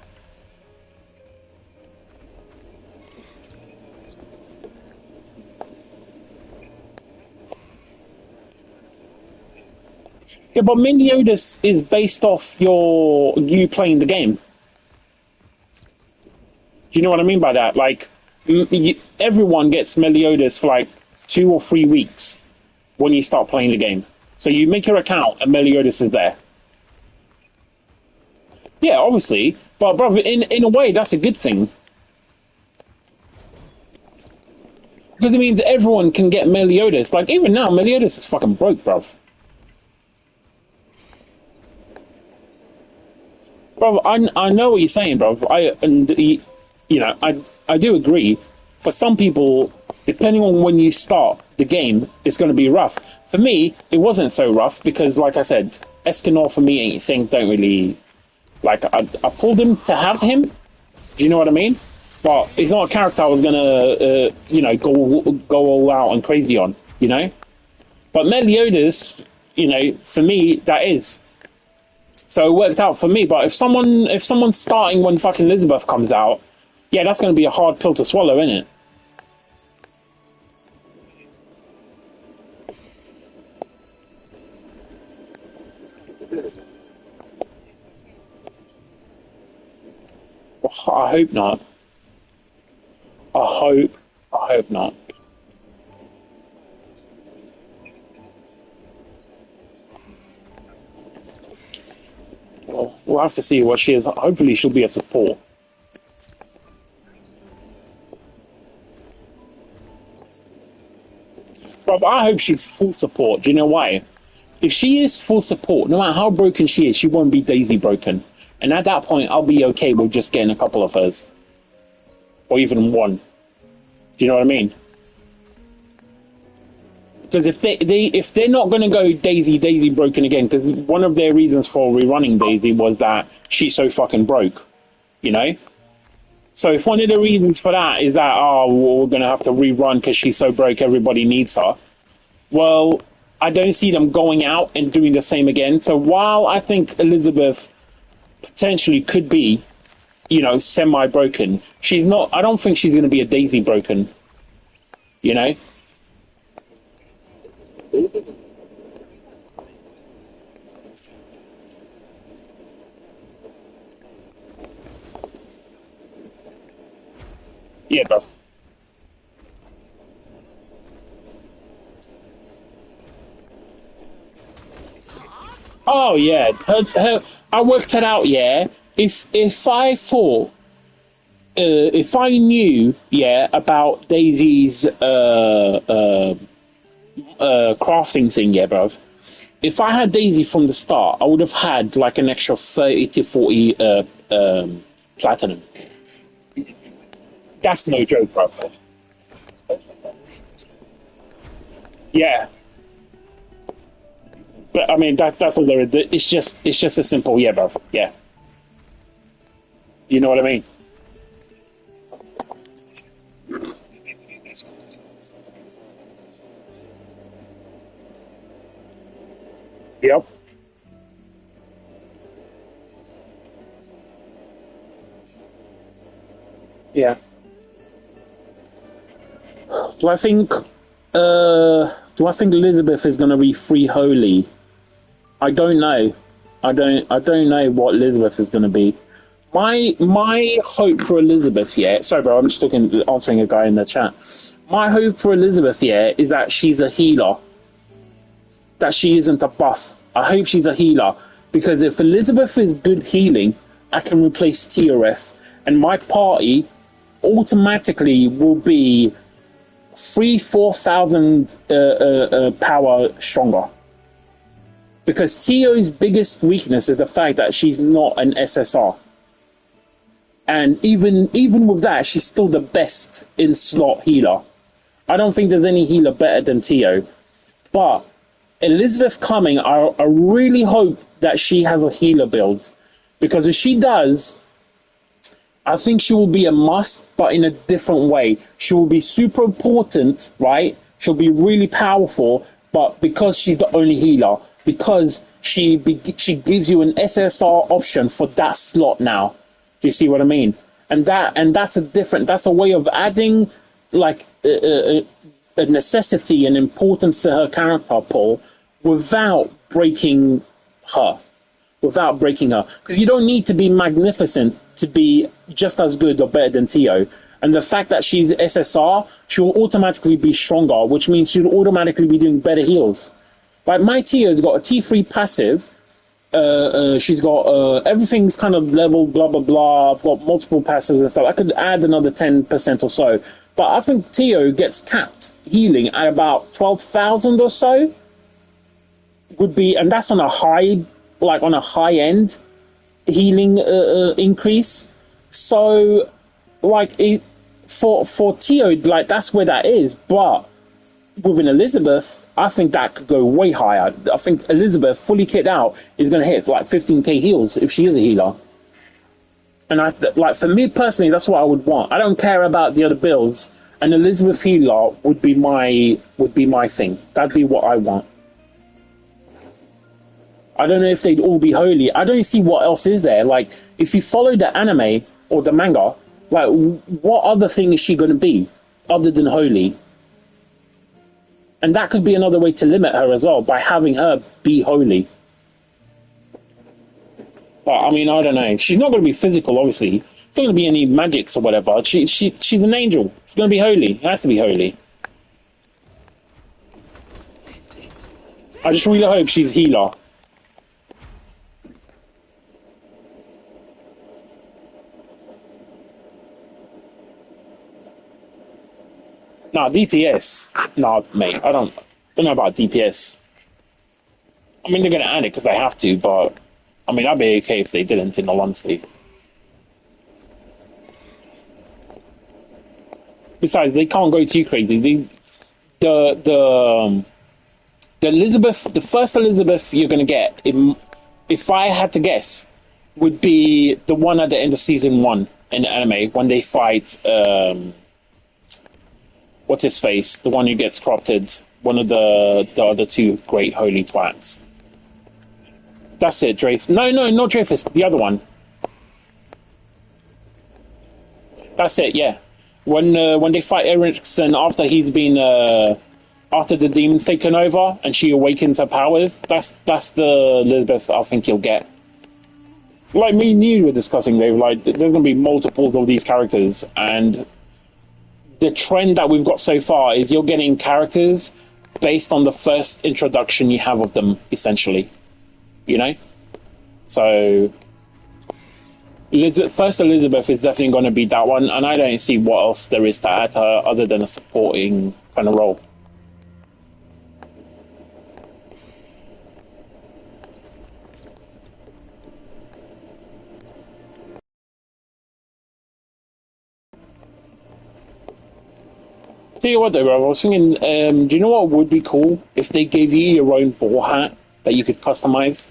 yeah, but Meliodas is based off you playing the game. Do you know what I mean by that? Like, everyone gets Meliodas for like 2 or 3 weeks when you start playing the game. So you make your account and Meliodas is there. Yeah, obviously, but brother, in a way, that's a good thing because it means everyone can get Meliodas. Like even now, Meliodas is fucking broke, bruv. Bro, I know what you're saying, bro. I do agree. For some people, depending on when you start the game, it's going to be rough. For me, it wasn't so rough because, like I said, Escanor for me ain't thing. Don't really like. I pulled him to have him. Do you know what I mean? But he's not a character I was gonna, go all out and crazy on. You know. But Meliodas, for me, that is. So it worked out for me. But if someone's starting when fucking Elizabeth comes out, yeah, that's going to be a hard pill to swallow, isn't it? I hope not. I hope not. Well, we'll have to see what she is. Hopefully she'll be a support. But I hope she's full support. Do you know why? If she is full support, no matter how broken she is, she won't be Daisy broken. And at that point, I'll be okay with just getting a couple of hers. Or even one. Do you know what I mean? Because if they're not going to go Daisy broken again, because one of their reasons for rerunning Daisy was that she's so fucking broke, you know? So if one of the reasons for that is that, we're going to have to rerun because she's so broke, everybody needs her, well, I don't see them going out and doing the same again. So while I think Elizabeth potentially could be you know, semi-broken. She's not. I don't think she's going to be a Daisy broken. You know. Yeah, bro. Oh yeah, I worked it out. Yeah, if I thought, if I knew, yeah, about Daisy's crafting thing, yeah, bruv. If I had Daisy from the start, I would have had like an extra 30 to 40 platinum. That's no joke, bruv. Yeah, but I mean that's all there is. It's just a simple yeah, bruv. Yeah, you know what I mean. Yep. Yeah. Do I think do I think Elizabeth is gonna be free holy? I don't know. I don't know what Elizabeth is gonna be. My hope for Elizabeth, yeah. Sorry, bro, I'm just looking answering a guy in the chat. My hope for Elizabeth, yeah, is that she's a healer. That she isn't a buff. I hope she's a healer. Because if Elizabeth is good healing, I can replace TRF. And my party automatically will be 4,000 power stronger. Because Tio's biggest weakness is the fact that she's not an SSR. And even with that, she's still the best in slot healer. I don't think there's any healer better than Tio. But Elizabeth coming, I really hope that she has a healer build. Because if she does, I think she will be a must, but in a different way. She will be super important, right? She'll be really powerful, but because she's the only healer, because she gives you an SSR option for that slot now. Do you see what I mean? And that's a way of adding like a necessity and importance to her character, Paul, without breaking her. Without breaking her. Because you don't need to be magnificent to be just as good or better than Tio. And the fact that she's SSR, she'll automatically be stronger, which means she'll automatically be doing better heals. Like my Tio's got a T3 passive. She's got everything's kind of level, blah blah blah. I've got multiple passives and stuff. I could add another 10% or so, but I think Tio gets capped healing at about 12,000 or so. Would be, and that's on a high, like on a high end healing increase. So, like for Tio, like that's where that is. But with an Elizabeth, I think that could go way higher. I think Elizabeth, fully kitted out, is going to hit like 15k heals if she is a healer. And like for me personally, that's what I would want. I don't care about the other builds. An Elizabeth healer would be my thing. That'd be what I want. I don't know if they'd all be holy. I don't see what else is there. Like, if you follow the anime or the manga, like, what other thing is she going to be other than holy? And that could be another way to limit her as well, by having her be holy. But, I mean, I don't know. She's not going to be physical, obviously. She's not going to be any magics or whatever. She's an angel. She's going to be holy. It has to be holy. I just really hope she's healer. Nah, DPS. Nah, mate, I don't know about DPS. I mean, they're going to add it because they have to, but I mean, I'd be okay if they didn't, in all honesty. Besides, they can't go too crazy. The Elizabeth, the first Elizabeth you're going to get, if I had to guess, would be the one at the end of season 1 in the anime when they fight. What's his face? The one who gets corrupted. One of the other two great holy twats. That's it, Dreyfus. No, not Dreyfus. The other one. That's it. Yeah. When they fight Erickson after he's been after the demon's taken over and she awakens her powers, that's the Elizabeth I think you'll get. Like me and you were discussing, Dave, like there's going to be multiples of these characters, and the trend that we've got so far is you're getting characters based on the first introduction you have of them, essentially. You know? So, first Elizabeth is definitely going to be that one, and I don't see what else there is to add to her other than a supporting kind of role. Tell you what though, bro, I was thinking, do you know what would be cool if they gave you your own ball hat that you could customize?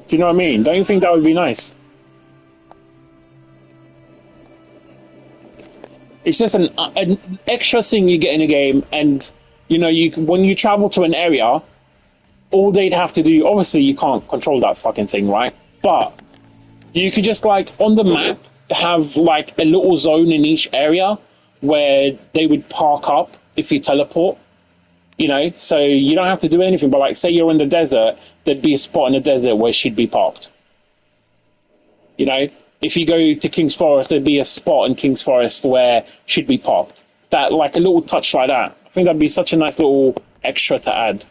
Do you know what I mean? Don't you think that would be nice? It's just an extra thing you get in a game, and you know, when you travel to an area, all they'd have to do. Obviously, you can't control that fucking thing, right? But you could just like on the map have like a little zone in each area where they would park up if you teleport. You know, so you don't have to do anything. But like, say you're in the desert, there'd be a spot in the desert where she'd be parked. You know, if you go to King's Forest, there'd be a spot in King's Forest where she'd be parked. That like a little touch like that. I think that'd be such a nice little extra to add.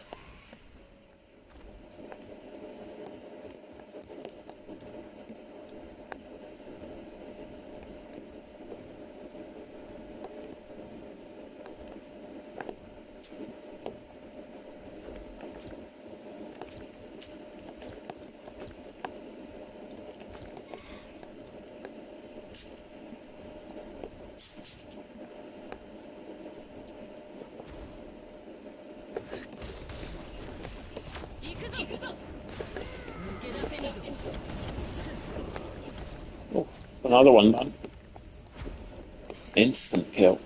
Oh, another one done. Instant kill.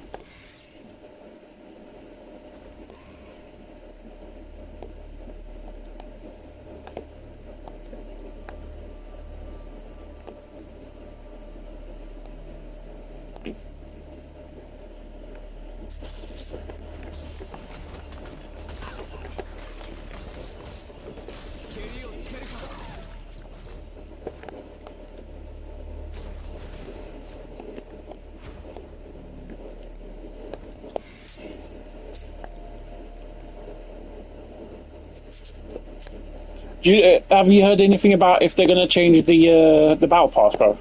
Have you heard anything about if they're going to change the battle pass, bro?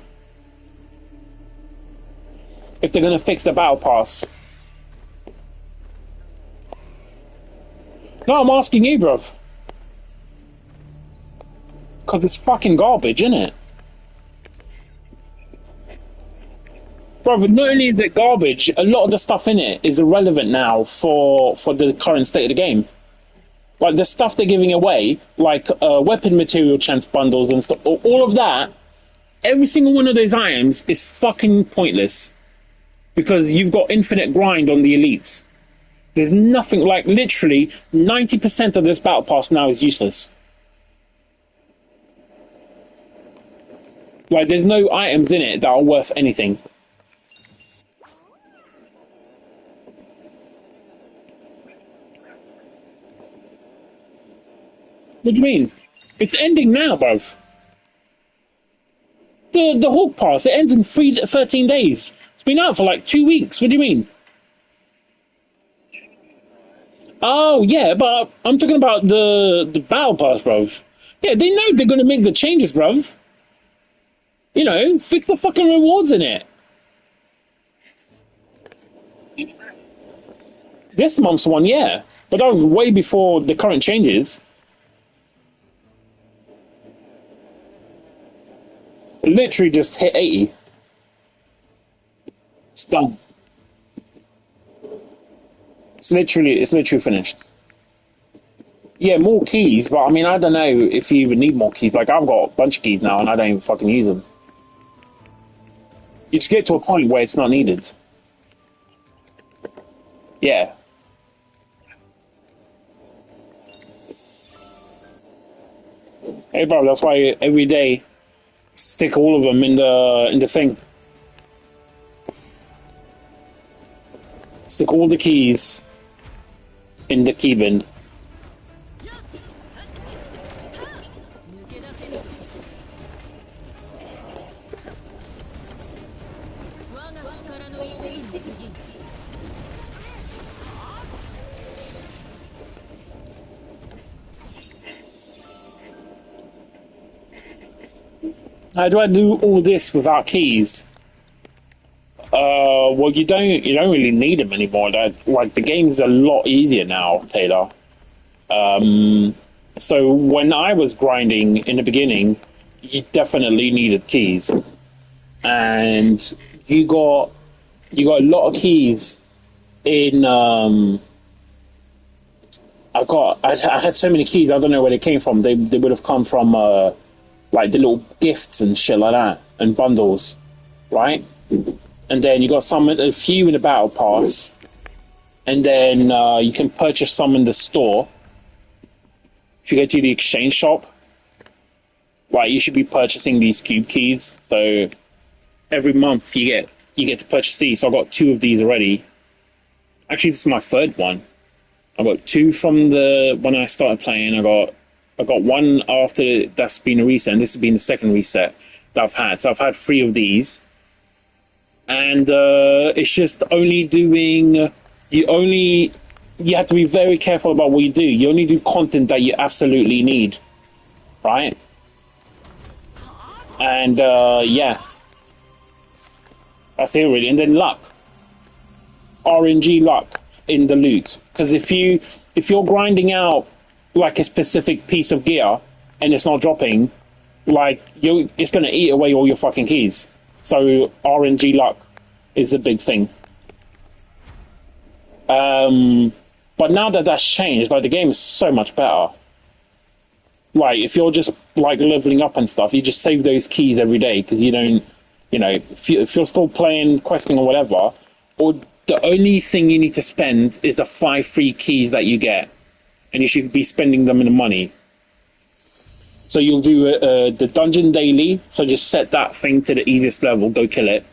If they're going to fix the battle pass? No, I'm asking you, bro. Because it's fucking garbage, isn't it? Bro, not only is it garbage, a lot of the stuff in it is irrelevant now for the current state of the game. Like the stuff they're giving away, like weapon material chance bundles and stuff, all of that, every single one of those items is fucking pointless. Because you've got infinite grind on the elites. There's nothing, like literally 90% of this battle pass now is useless. Like there's no items in it that are worth anything. What do you mean? It's ending now, bruv. The Hawk Pass, it ends in 13 days. It's been out for like 2 weeks. What do you mean? Oh, yeah, but I'm talking about the Battle Pass, bruv. Yeah, they know they're going to make the changes, bruv. You know, fix the fucking rewards in it. This month's one, yeah. But that was way before the current changes. Literally just hit 80. It's done. It's literally finished. Yeah, more keys, but I mean, I don't know if you even need more keys. Like, I've got a bunch of keys now, and I don't even fucking use them. You just get to a point where it's not needed. Yeah. Hey, bro, that's why every day Stick all of them in the thing. Stick all the keys in the key bin. 抜け出せぬぞ。我が力の一部に過ぎん。 How do I do all this without keys? Well, you don't really need them anymore. Like the game's a lot easier now, Taylor. So when I was grinding in the beginning, you definitely needed keys, and you got a lot of keys in. I had so many keys. I don't know where they came from. They would have come from like the little gifts and shit like that, and bundles, right? And then you got a few in the battle pass, and then you can purchase some in the store. If you go to the exchange shop, like you should be purchasing these cube keys. So every month you get to purchase these. So I got 2 of these already. Actually, this is my 3rd one. I got 2 from when I started playing. I got 1 after that's been a reset, and this has been the 2nd reset that I've had. So I've had 3 of these. And it's just only doing... You have to be very careful about what you do. You only do content that you absolutely need. Right? And yeah. That's it really. And then luck. RNG luck in the loot. Because if you're grinding out like a specific piece of gear and it's not dropping, like it's gonna eat away all your fucking keys. So RNG luck is a big thing. But now that that's changed, like the game is so much better. Like if you're just like leveling up and stuff, you just save those keys every day because you don't, if you're still playing, questing or whatever, or the only thing you need to spend is the 5 free keys that you get, and you should be spending them in the money. So you'll do the dungeon daily. So just set that thing to the easiest level. Go kill it.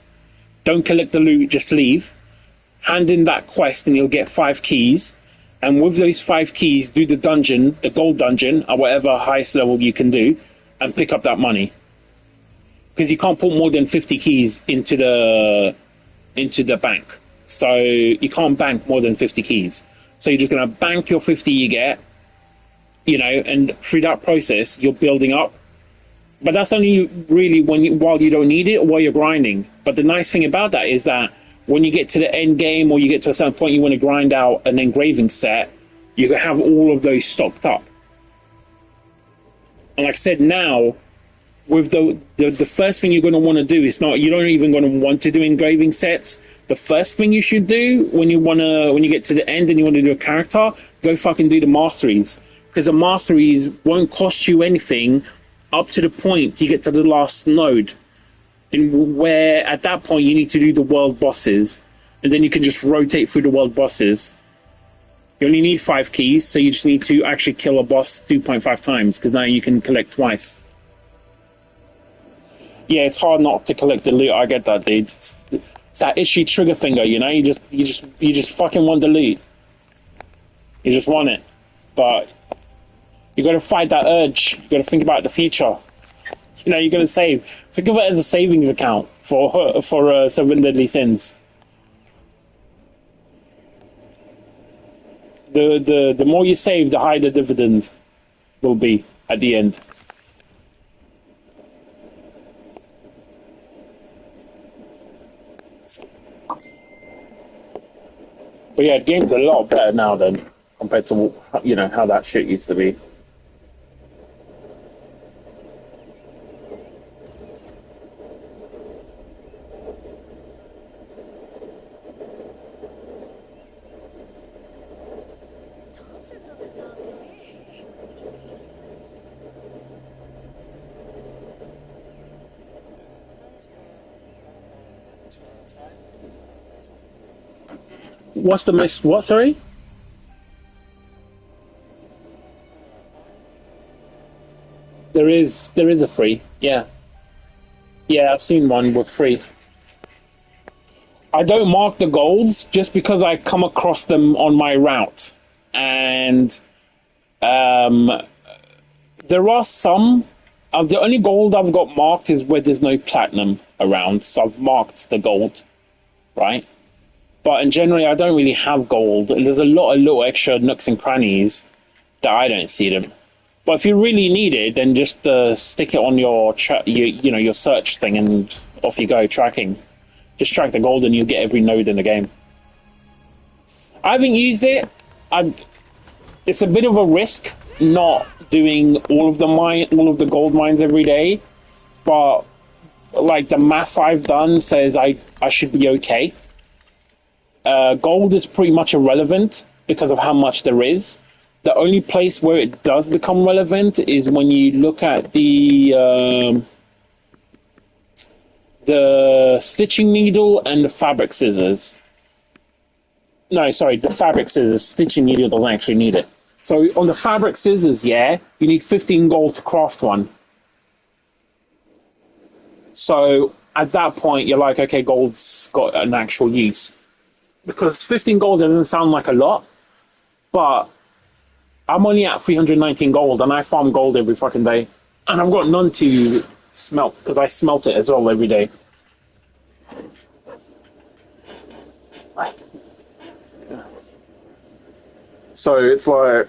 Don't collect the loot. Just leave. Hand in that quest, and you'll get 5 keys. And with those 5 keys, do the dungeon, the gold dungeon, at whatever highest level you can do, and pick up that money. Because you can't put more than 50 keys into the bank. So you can't bank more than 50 keys. So you're just going to bank your 50 you get, and through that process, you're building up. But that's only really while you don't need it or while you're grinding. But the nice thing about that is that when you get to the end game or you get to a certain point you want to grind out an engraving set, you can have all of those stocked up. And like I said, now, with the first thing you're going to want to do is you're not even going to want to do engraving sets. The first thing you should do when you get to the end and you want to do a character, go fucking do the masteries. Because the masteries won't cost you anything up to the point you get to the last node. And where at that point you need to do the world bosses. And then you can just rotate through the world bosses. You only need 5 keys, so you just need to actually kill a boss 2.5 times, because now you can collect twice. Yeah, it's hard not to collect the loot. I get that, dude. It's that itchy trigger finger, you just fucking want the loot. You just want it. But you gotta fight that urge. You gotta think about the future. You gotta save. Think of it as a savings account for 7 Deadly Sins. The more you save, the higher the dividend will be at the end. But yeah, the game's a lot better now than compared to how that shit used to be. What's the most? What? Sorry. There is a free. Yeah. Yeah, I've seen one with three. I don't mark the golds just because I come across them on my route, and um, there are some. The only gold I've got marked is where there's no platinum around, so I've marked the gold, right? But in general, I don't really have gold. There's a lot of little extra nooks and crannies that I don't see them. But if you really need it, then just stick it on your your search thing, and off you go tracking. Just track the gold, and you get every node in the game. I haven't used it. It's a bit of a risk not doing all of the gold mines every day, but like the math I've done says I should be okay. Gold is pretty much irrelevant because of how much there is. The only place where it does become relevant is when you look at the stitching needle and the fabric scissors. No, sorry, the fabric scissors. Stitching needle doesn't actually need it. So on the fabric scissors, yeah, you need 15 gold to craft one. So at that point, you're like, okay, gold's got an actual use. Because 15 gold doesn't sound like a lot, but I'm only at 319 gold, and I farm gold every fucking day. And I've got none to smelt, because I smelt it as well every day. So it's like,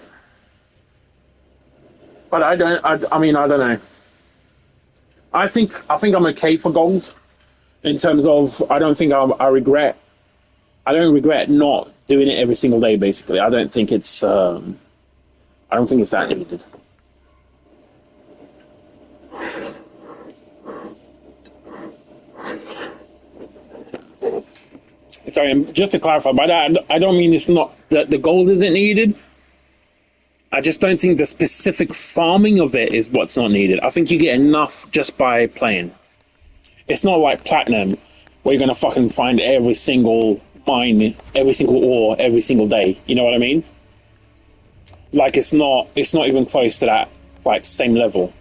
but I don't know. I think I'm okay for gold in terms of I don't regret not doing it every single day. Basically, I don't think it's that needed. Sorry, just to clarify, by that I don't mean it's not that the gold isn't needed. I just don't think the specific farming of it is what's not needed. I think you get enough just by playing. It's not like platinum, where you're gonna fucking find every single mine, every single ore, every single day. You know what I mean? Like it's not even close to that like same level.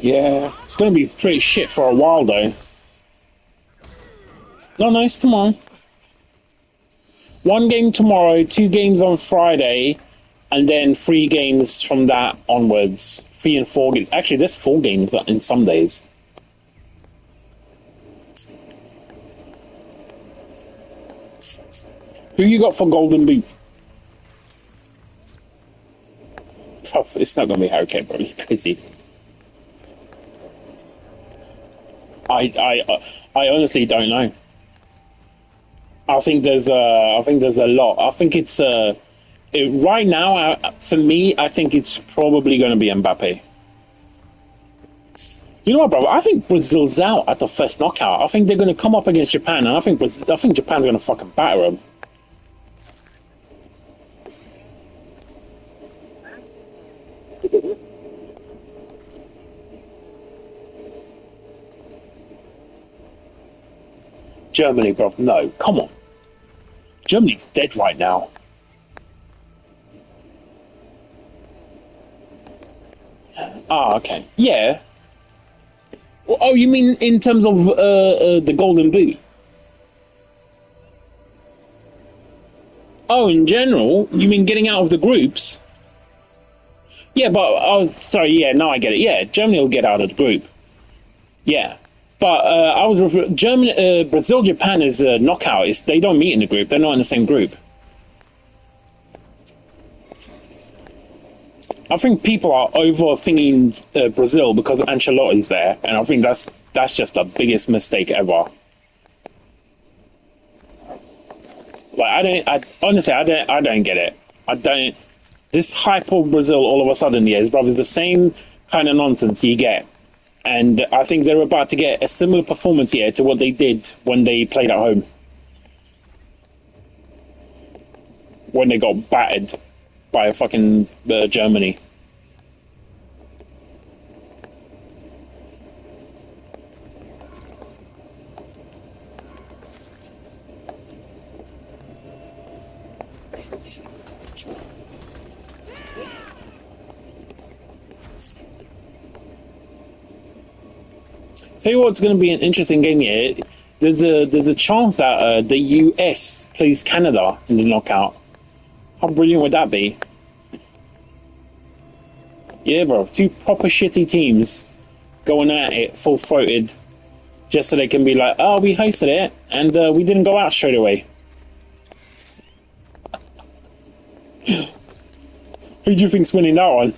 Yeah, it's going to be pretty shit for a while, though. No, it's tomorrow. 1 game tomorrow, 2 games on Friday, and then 3 games from that onwards. 3 and 4 games. Actually, there's 4 games in some days. Who you got for Golden Boot? It's not going to be Harry Kane, bro. You're crazy. I honestly don't know. I think there's a lot. I think it's right now for me. I think it's probably going to be Mbappe. You know what, bro? I think Brazil's out at the first knockout. I think they're going to come up against Japan, and I think Japan's going to fucking batter them. Germany, bro. No, come on. Germany's dead right now. Ah, okay. Yeah. Oh, you mean in terms of the Golden Boot? Oh, in general? You mean getting out of the groups? Yeah, but I was sorry. Yeah, now I get it. Yeah, Germany will get out of the group. Yeah. But I was Germany, Brazil, Japan is a knockout. They don't meet in the group. They're not in the same group. I think people are overthinking Brazil because Ancelotti's there, and I think that's just the biggest mistake ever. Like I honestly don't get it. I don't. This hype of Brazil all of a sudden, is the same kind of nonsense you get And I think they're about to get a similar performance here to what they did when they played at home. When they got battered by fucking Germany. Tell you what's going to be an interesting game here. There's a chance that the US plays Canada in the knockout. How brilliant would that be? Yeah, bro. Two proper shitty teams going at it full-throated just so they can be like, oh, we hosted it and we didn't go out straight away. Who do you think's winning that one?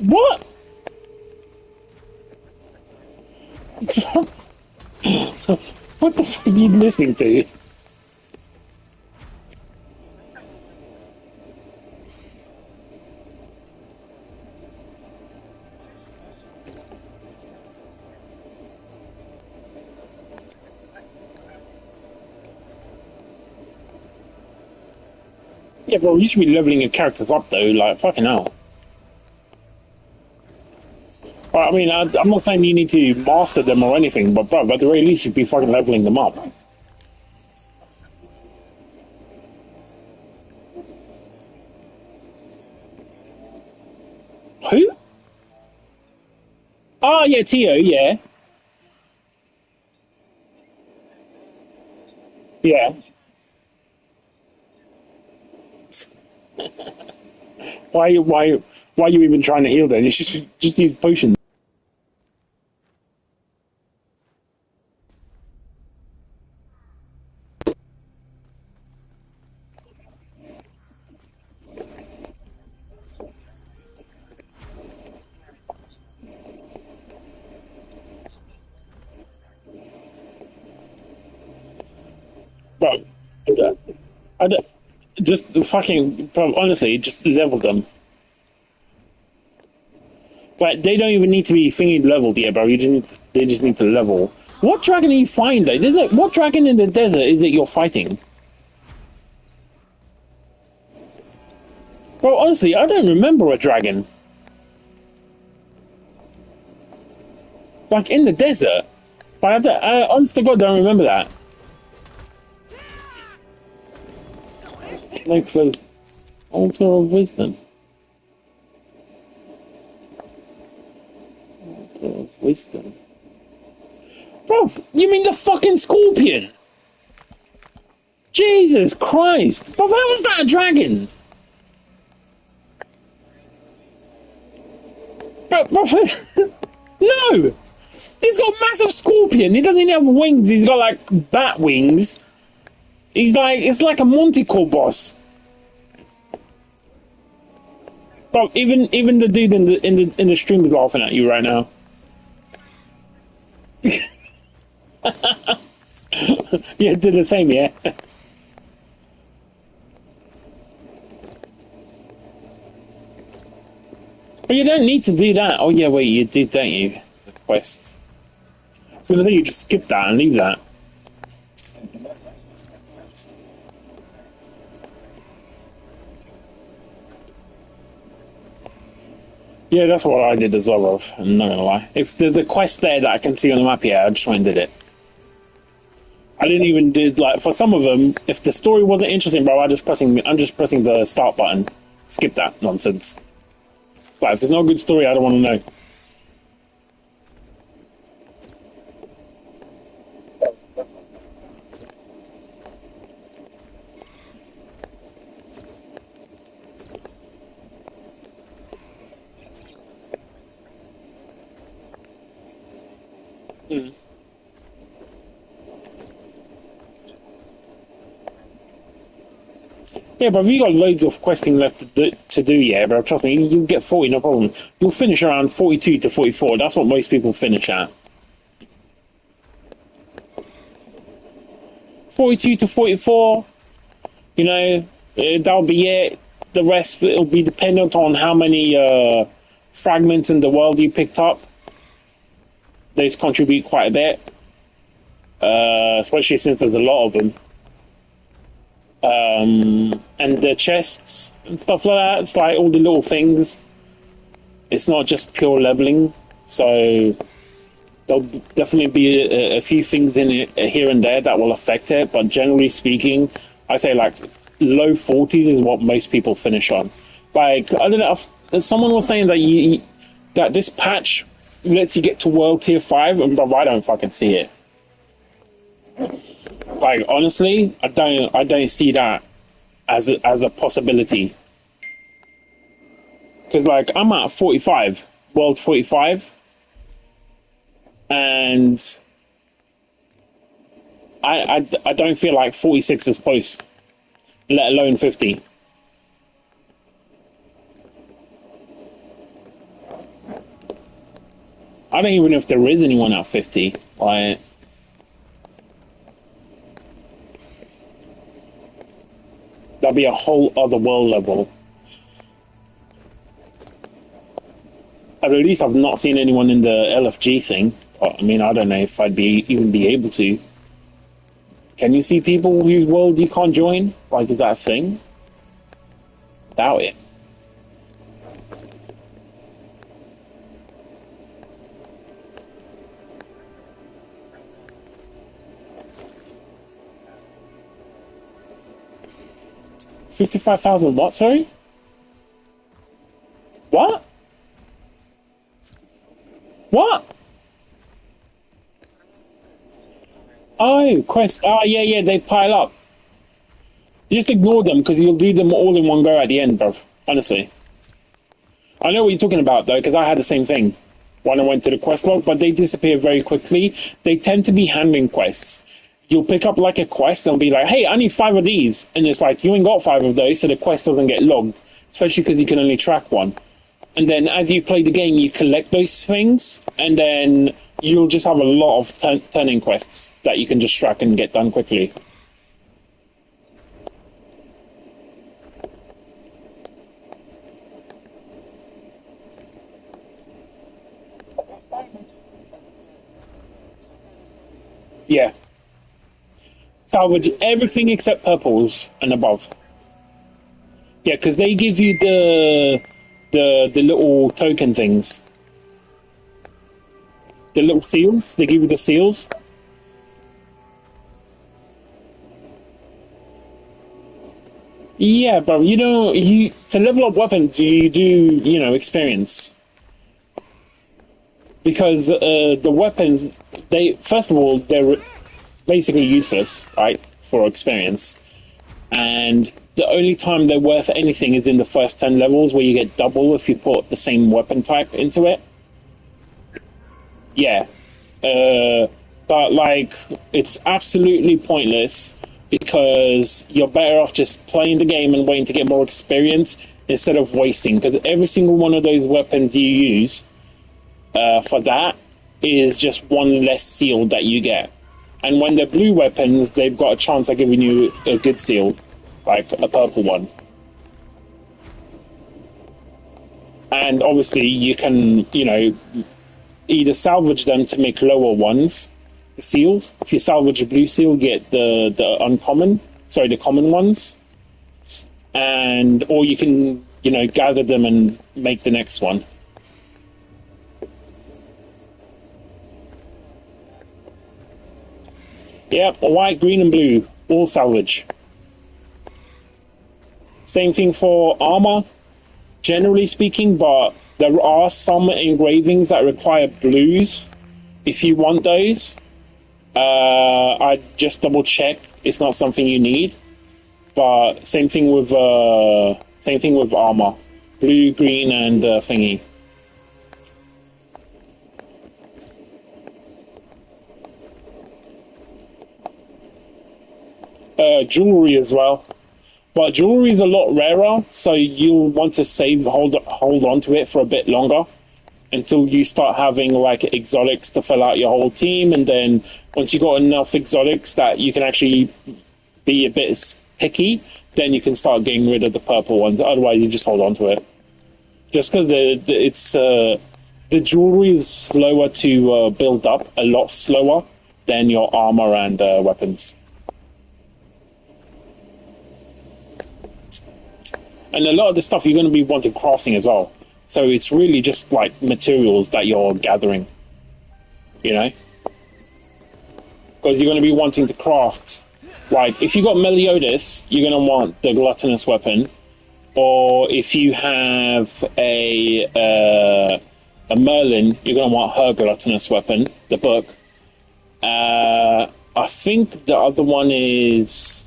What? What the fuck are you listening to? Yeah, bro, you should be leveling your characters up though, like, fucking hell. I mean, I'm not saying you need to master them or anything, but bro, at the very least, you'd be fucking leveling them up. Who? Oh, yeah, Tio, yeah. Yeah. Why are you even trying to heal then? You just use potions. Bro, I don't, just fucking, bro, honestly, just level them. But they don't even need to be thingy leveled yet, bro. They just need to level. What dragon are you fighting though? What dragon in the desert is it you're fighting? Bro, honestly, I don't remember a dragon. Like in the desert. But I honest to God don't remember that. No clue. Altar of Wisdom. Altar of Wisdom. Bro, you mean the fucking scorpion? Jesus Christ. Bro, how was that a dragon? Bro, no! He's got a massive scorpion. He doesn't even have wings. He's got like bat wings. He's like, it's like a Monticore boss. But even the dude in the stream is laughing at you right now. Yeah, did the same, yeah. But you don't need to do that. Oh yeah, wait, you did, don't you? The quest. So I think you just skip that and leave that. Yeah, that's what I did as well, Rolf. I'm not gonna lie. If there's a quest there that I can see on the map, yeah, I just went and did it. I didn't even do like for some of them. If the story wasn't interesting, bro, I'm just pressing the start button. Skip that nonsense. But if it's not a good story, I don't want to know. Mm. Yeah, but you got loads of questing left to do, yeah, bro. Trust me, you'll get 40, no problem. You'll finish around 42 to 44. That's what most people finish at. 42 to 44, you know, that'll be it. The rest, it'll be dependent on how many fragments in the world you picked up. Those contribute quite a bit, especially since there's a lot of them. And the chests and stuff like that, it's like all the little things. It's not just pure leveling, so there'll definitely be a few things in it here and there that will affect it, but generally speaking, I say like low 40s is what most people finish on. Like, I don't know, someone was saying that that this patch lets you get to world tier 5, and I don't fucking see it. Like, honestly, I don't see that as a possibility. Because, like, I'm at 45, world 45, and I don't feel like 46 is close, let alone 50. I don't even know if there is anyone at 50. Like, that'd be a whole other world level. At least I've not seen anyone in the LFG thing. I mean, I don't know if I'd even be able to. Can you see people whose world you can't join? Like, is that a thing? Doubt it. $55,000 what, sorry? What? What? Oh, quest. Oh, yeah, they pile up. You just ignore them because you'll do them all in one go at the end, bruv. Honestly. I know what you're talking about, though, because I had the same thing when I went to the quest log, but they disappear very quickly. They tend to be handling quests. You'll pick up like a quest and be like, hey, I need 5 of these. And it's like, you ain't got 5 of those, so the quest doesn't get logged, especially because you can only track one. And then as you play the game, you collect those things, and then you'll just have a lot of turning quests that you can just track and get done quickly. Yeah. Salvage everything except purples and above. Yeah, because they give you the little token things. The little seals. They give you the seals. Yeah, bro. To level up weapons, you do experience. Because the weapons, first of all, they're basically useless, right, for experience. And the only time they're worth anything is in the first 10 levels, where you get double if you put the same weapon type into it. Yeah. But, like, it's absolutely pointless because you're better off just playing the game and waiting to get more experience instead of wasting. Because every single one of those weapons you use for that is just one less seal that you get. And when they're blue weapons, they've got a chance of giving you a good seal, like a purple one. And obviously, you can, either salvage them to make lower ones, the seals. If you salvage a blue seal, get the common ones. Or you can, gather them and make the next one. Yeah, white, green, and blue, all salvage. Same thing for armor, generally speaking, but there are some engravings that require blues. If you want those, I just double check. It's not something you need. But same thing with armor, blue, green, and thingy. Jewelry as well, but jewelry is a lot rarer, so you'll want to hold on to it for a bit longer until you start having like exotics to fill out your whole team, and then once you got enough exotics that you can actually be a bit picky, then you can start getting rid of the purple ones. Otherwise, you just hold on to it. Just because the jewelry is slower to build up, a lot slower than your armor and weapons. And a lot of the stuff you're going to be wanting crafting as well. So it's really just like materials that you're gathering. Because you're going to be wanting to craft. Like, if you got Meliodas, you're going to want the gluttonous weapon. Or if you have a Merlin, you're going to want her gluttonous weapon, the book. I think the other one is...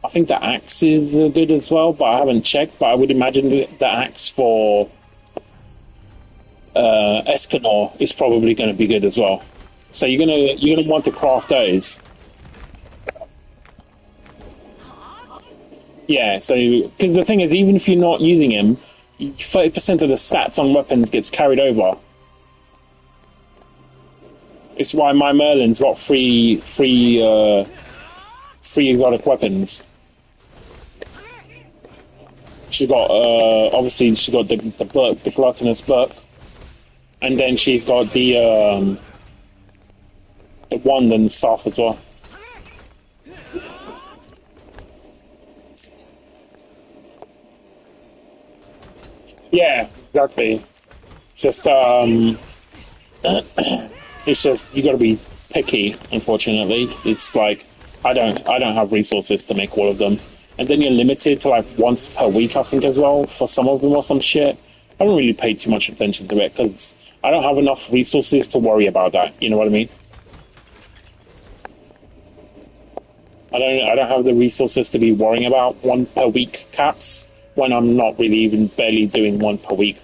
I think the axe is good as well, but I haven't checked. But I would imagine the axe for Escanor is probably going to be good as well. So you're gonna want to craft those. Yeah. So because the thing is, even if you're not using him, 30% of the stats on weapons gets carried over. It's why my Merlin's got free exotic weapons. She's got obviously she's got the book, the gluttonous book, and then she's got the wand and stuff as well. Yeah, exactly. Just it's just you got to be picky. Unfortunately, it's like I don't have resources to make all of them. And then you're limited to like once per week, I think, as well, for some of them or some shit. I don't really pay too much attention to it because I don't have enough resources to worry about that. You know what I mean? I don't have the resources to be worrying about one per week caps when I'm not really even barely doing one per week.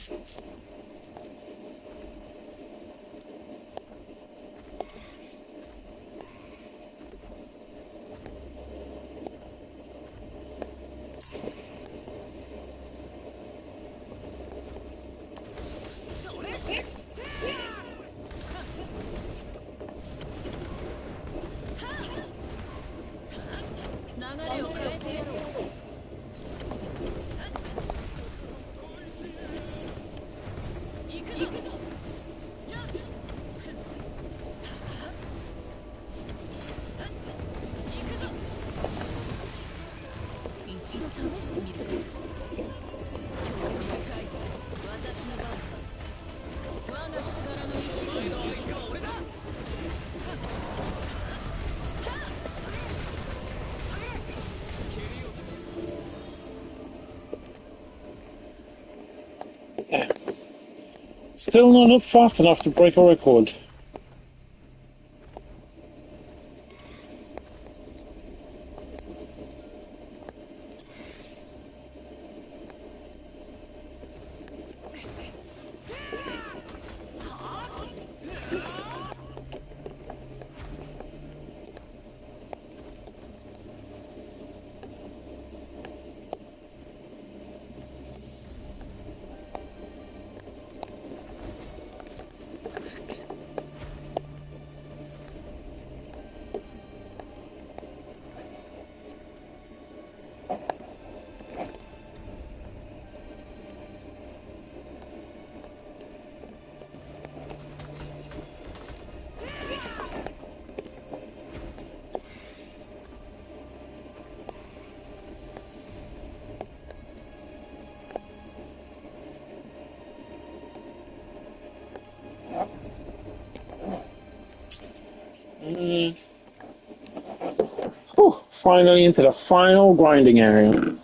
流れを変えてやろう。行くぞ。一度試してみて。私の番さ。我が力の一部にする。俺だ。Still not up fast enough to break a record. Whew, finally into the final grinding area.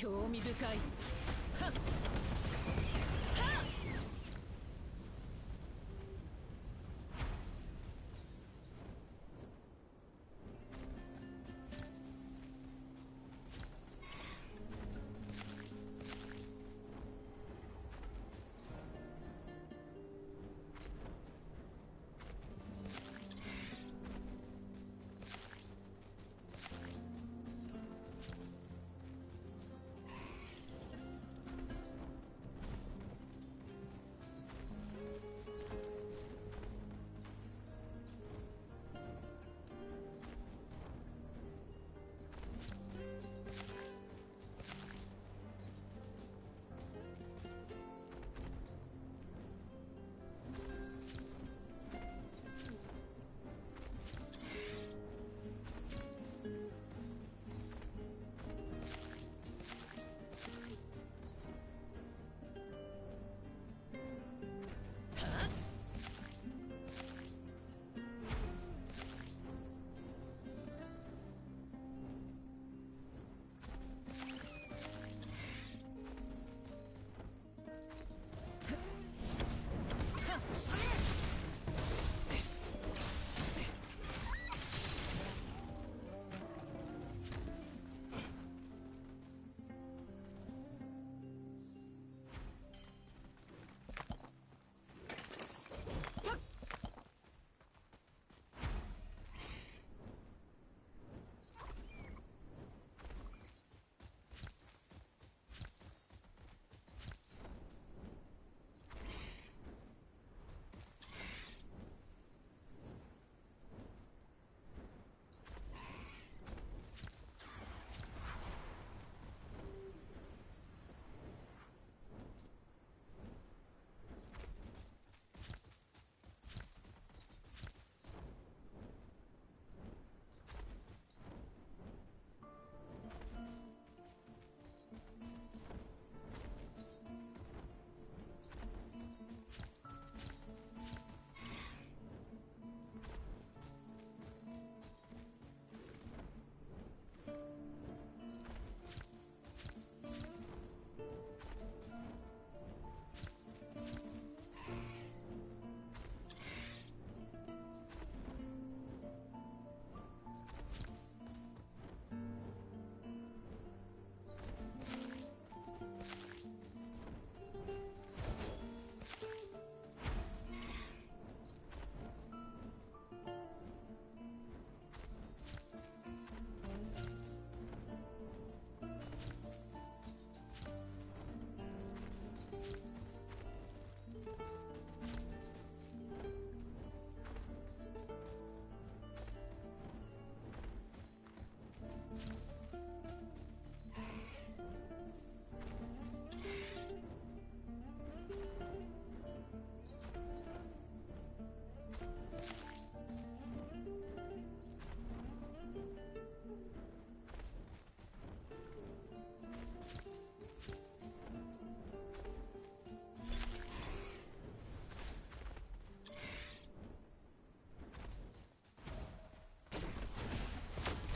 興味深い。はっはっ。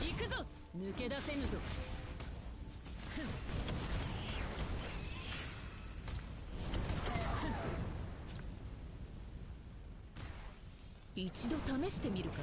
行くぞ。抜け出せぬぞ。一度試してみるか。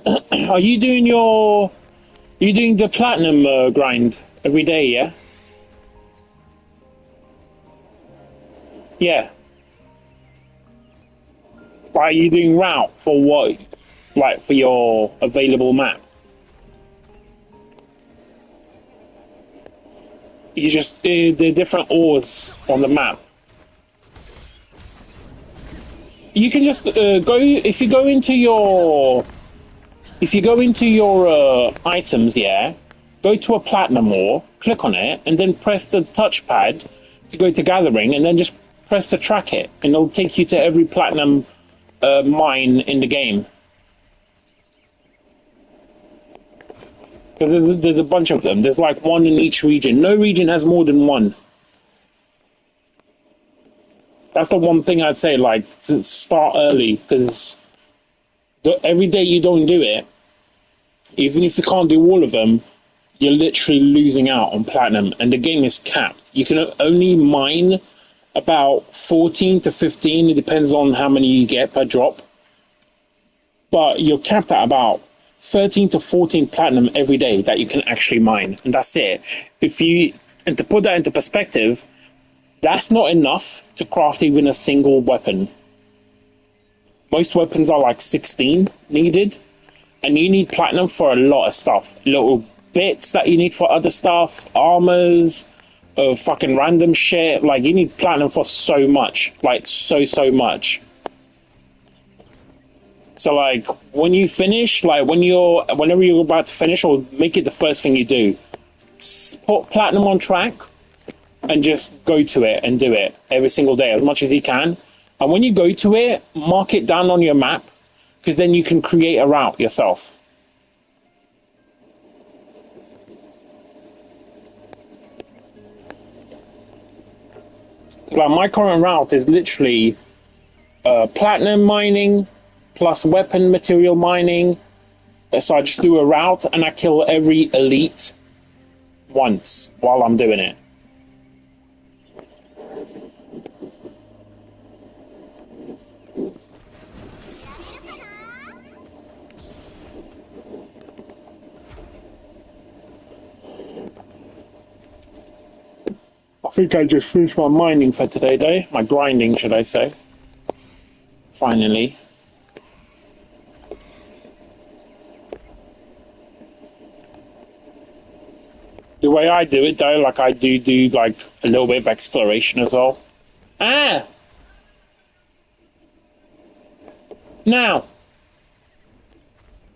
Are you doing you doing the platinum grind every day? Yeah. Yeah. Are you doing route for what? Like for your available map? You just the different ores on the map. You can just go if you go into your items, yeah. Go to a platinum ore, click on it, and then press the touchpad to go to gathering, and then just press to track it, and it'll take you to every platinum mine in the game. Because there's a bunch of them. There's like one in each region. No region has more than one. That's the one thing I'd say, like, to start early, because every day you don't do it, even if you can't do all of them, you're literally losing out on platinum, and the game is capped. You can only mine about 14 to 15, it depends on how many you get per drop, but you're capped at about 13 to 14 platinum every day that you can actually mine, and that's it. And to put that into perspective, that's not enough to craft even a single weapon. Most weapons are like 16 needed, and you need platinum for a lot of stuff. Little bits that you need for other stuff, armors, fucking random shit. Like, you need platinum for so much, like so much. So like when you finish, like whenever you're about to finish, or make it the first thing you do, put platinum on track and just go to it and do it every single day as much as you can. And when you go to it, mark it down on your map, because then you can create a route yourself. Like my current route is literally platinum mining plus weapon material mining. So I just do a route and I kill every elite once while I'm doing it. I think I just finished my mining for today, though. My grinding, should I say. Finally. The way I do it, though, like I do like a little bit of exploration as well. Ah! Now!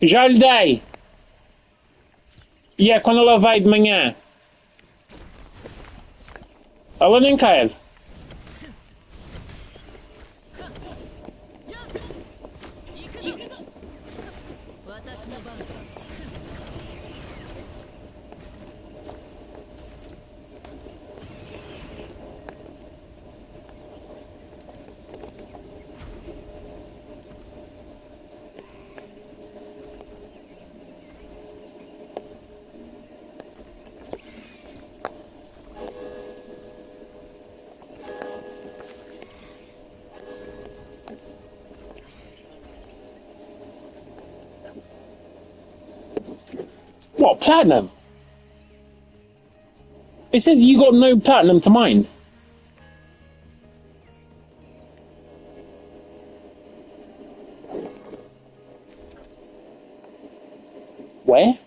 Já lhe dei! E é quando ela vai de manhã. Ela nem quer. What, platinum? It says you got no platinum to mine. Where?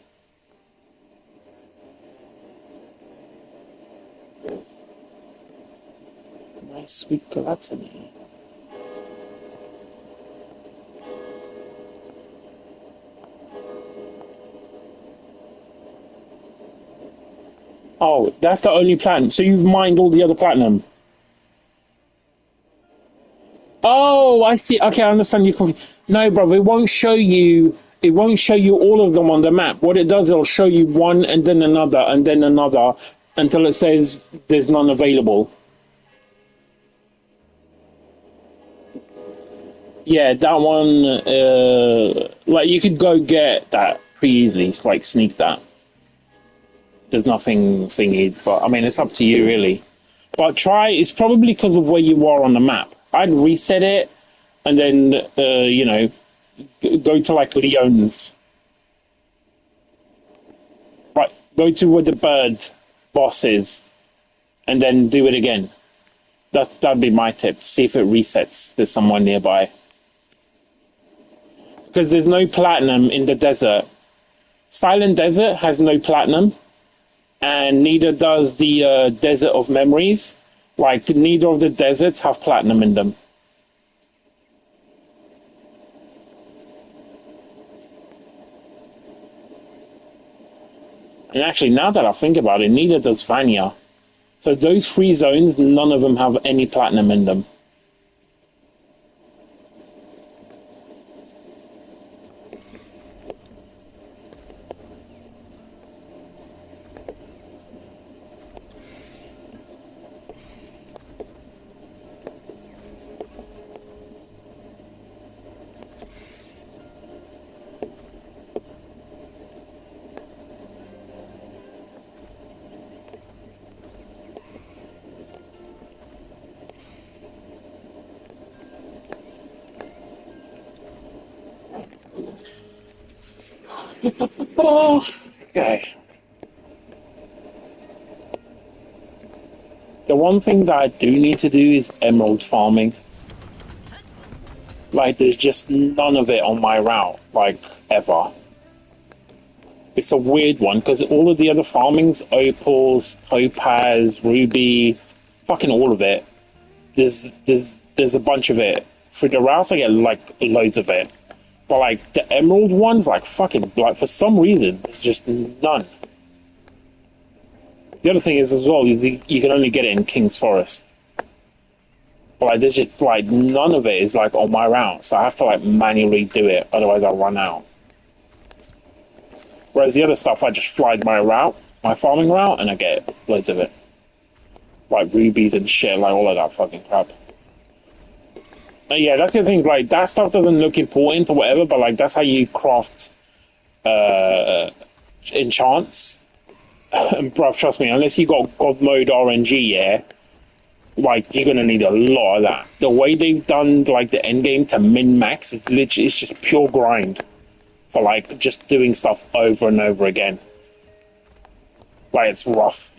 My sweet gluttony. Oh, that's the only platinum. So you've mined all the other platinum. Oh, I see. Okay, I understand you. No, bro, it won't show you. It won't show you all of them on the map. What it does, it'll show you one and then another until it says there's none available. Yeah, that one. Like you could go get that pretty easily. It's like sneak that. There's nothing thingy, but I mean, it's up to you really. But try, it's probably because of where you are on the map. I'd reset it and then, you know, go to like Leon's. Go to where the bird boss is, and then do it again. That'd be my tip. See if it resets to someone nearby. Because there's no platinum in the desert. Silent Desert has no platinum, and neither does the Desert of Memories. Like, neither of the deserts have platinum in them. And actually, now that I think about it, neither does Vanya. So those 3 zones, none of them have any platinum in them. Oh, okay. The one thing that I do need to do is emerald farming. Like, there's just none of it on my route, like, ever. It's a weird one, because all of the other farmings, opals, topaz, ruby, fucking all of it, there's a bunch of it. For the routes, I get, like, loads of it. But, like, the emerald ones, like, fucking, like, for some reason, there's just none. The other thing is, as well, you can only get it in King's Forest. But, like, there's just, like, none of it is, like, on my route. So I have to, like, manually do it, otherwise I'll run out. Whereas the other stuff, I just fly my route, my farming route, and I get loads of it. Like, rubies and shit, like, all of that fucking crap. Yeah, that's the thing, like, that stuff doesn't look important or whatever, but, like, that's how you craft enchants. And, bruv, trust me, unless you got God Mode RNG, yeah, like, you're gonna need a lot of that. The way they've done, like, the endgame to min-max, is literally, it's just pure grind. For, like, just doing stuff over and over again. Like, it's rough.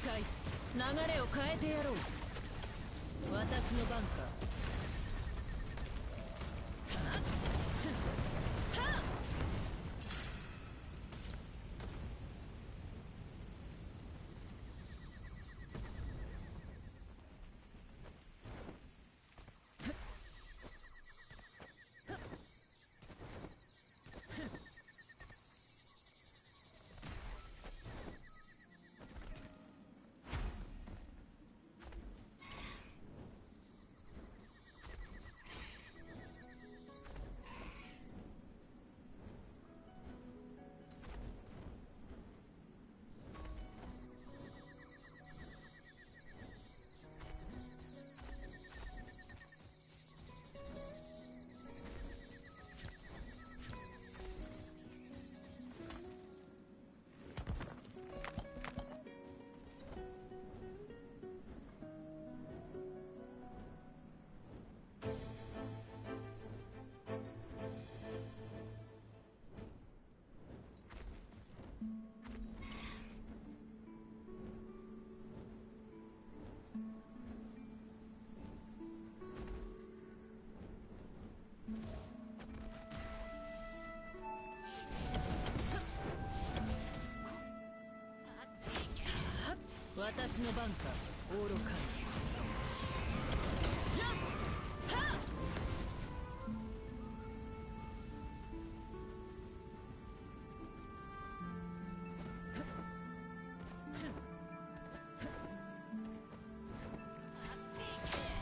深い。流れを変えてやろう。私の番か。私の番か、愚かに。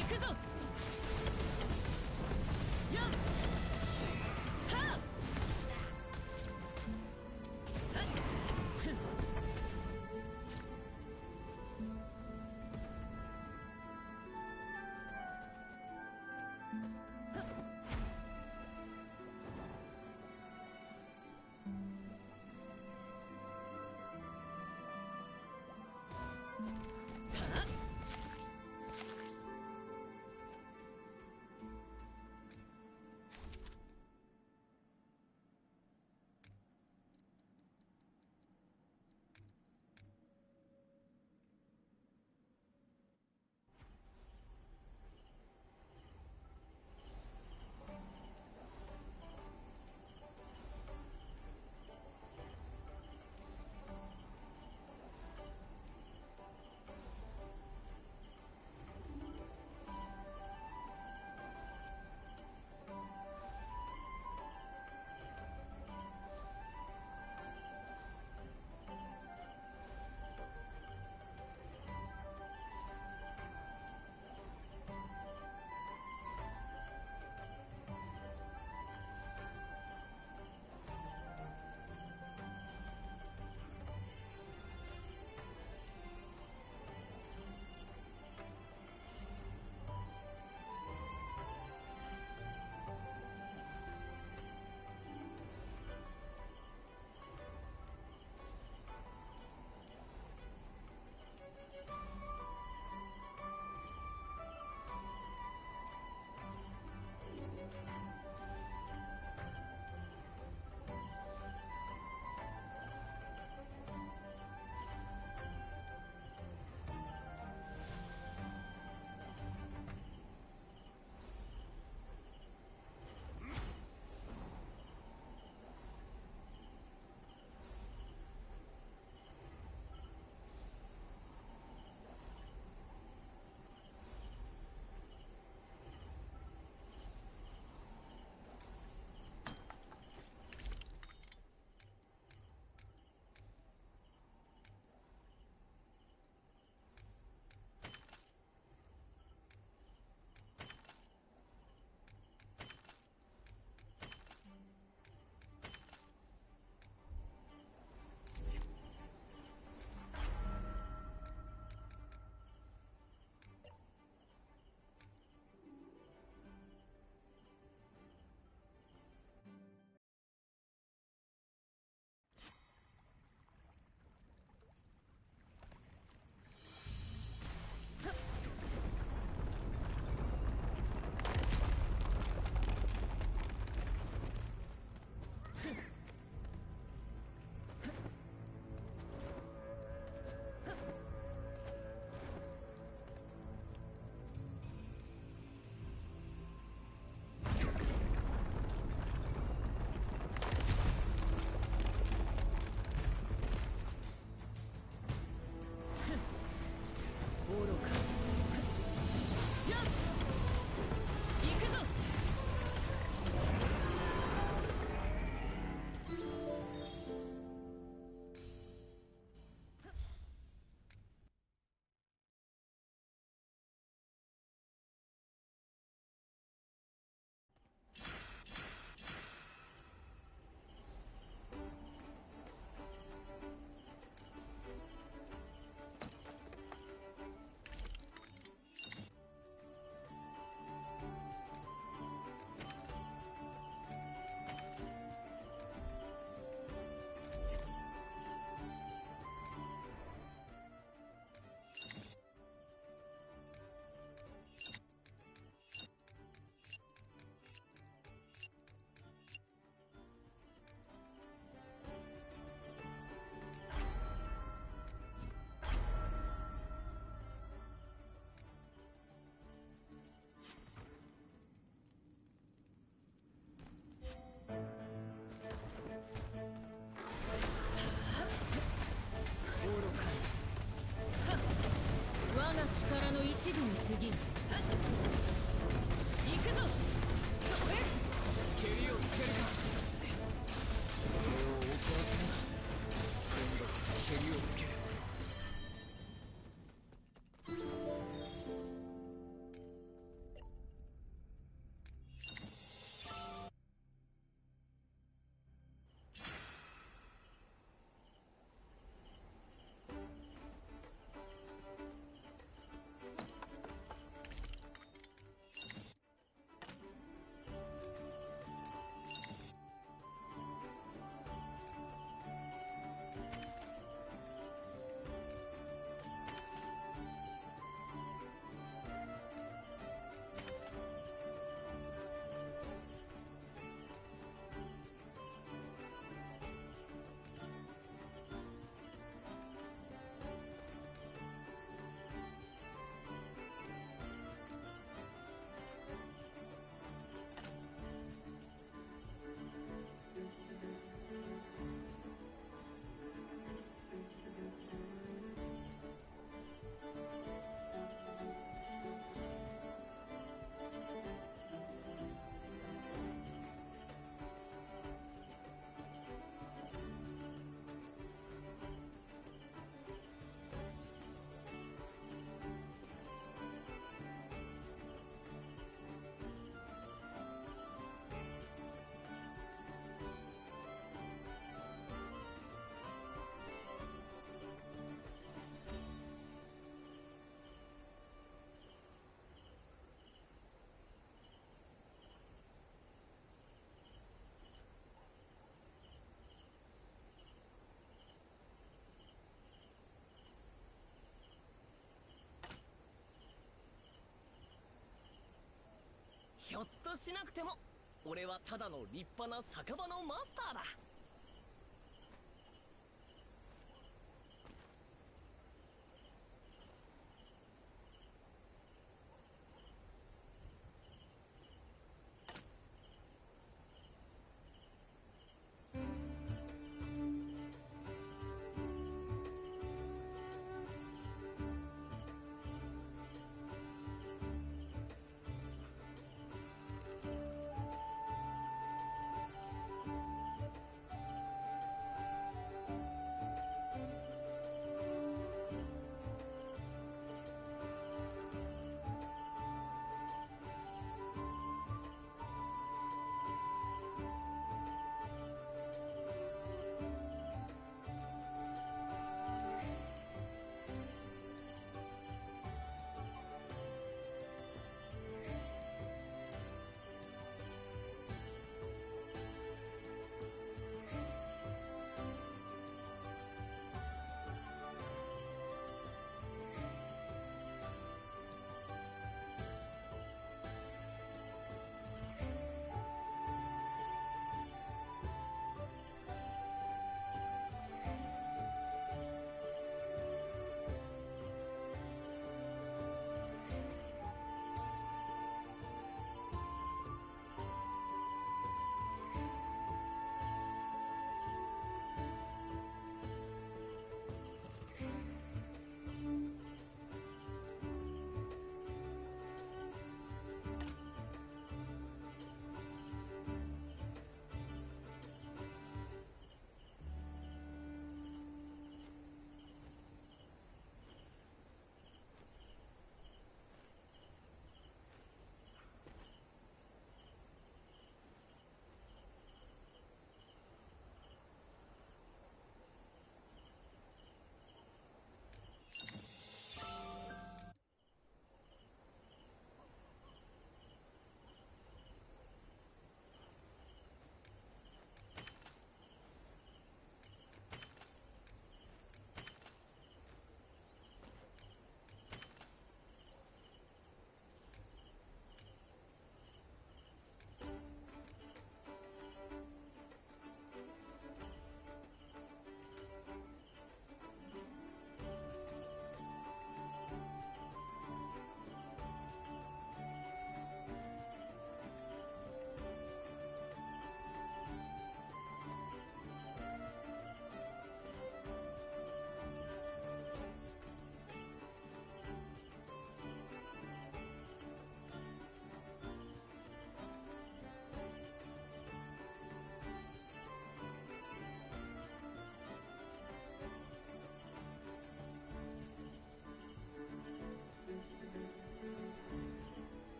行くぞ。やっはっ一部に過ぎん。行くぞ。それ蹴りをつけるか。俺を怒らせな。今度こそ蹴りをつける。ひょっとしなくても俺はただの立派な酒場のマスターだ。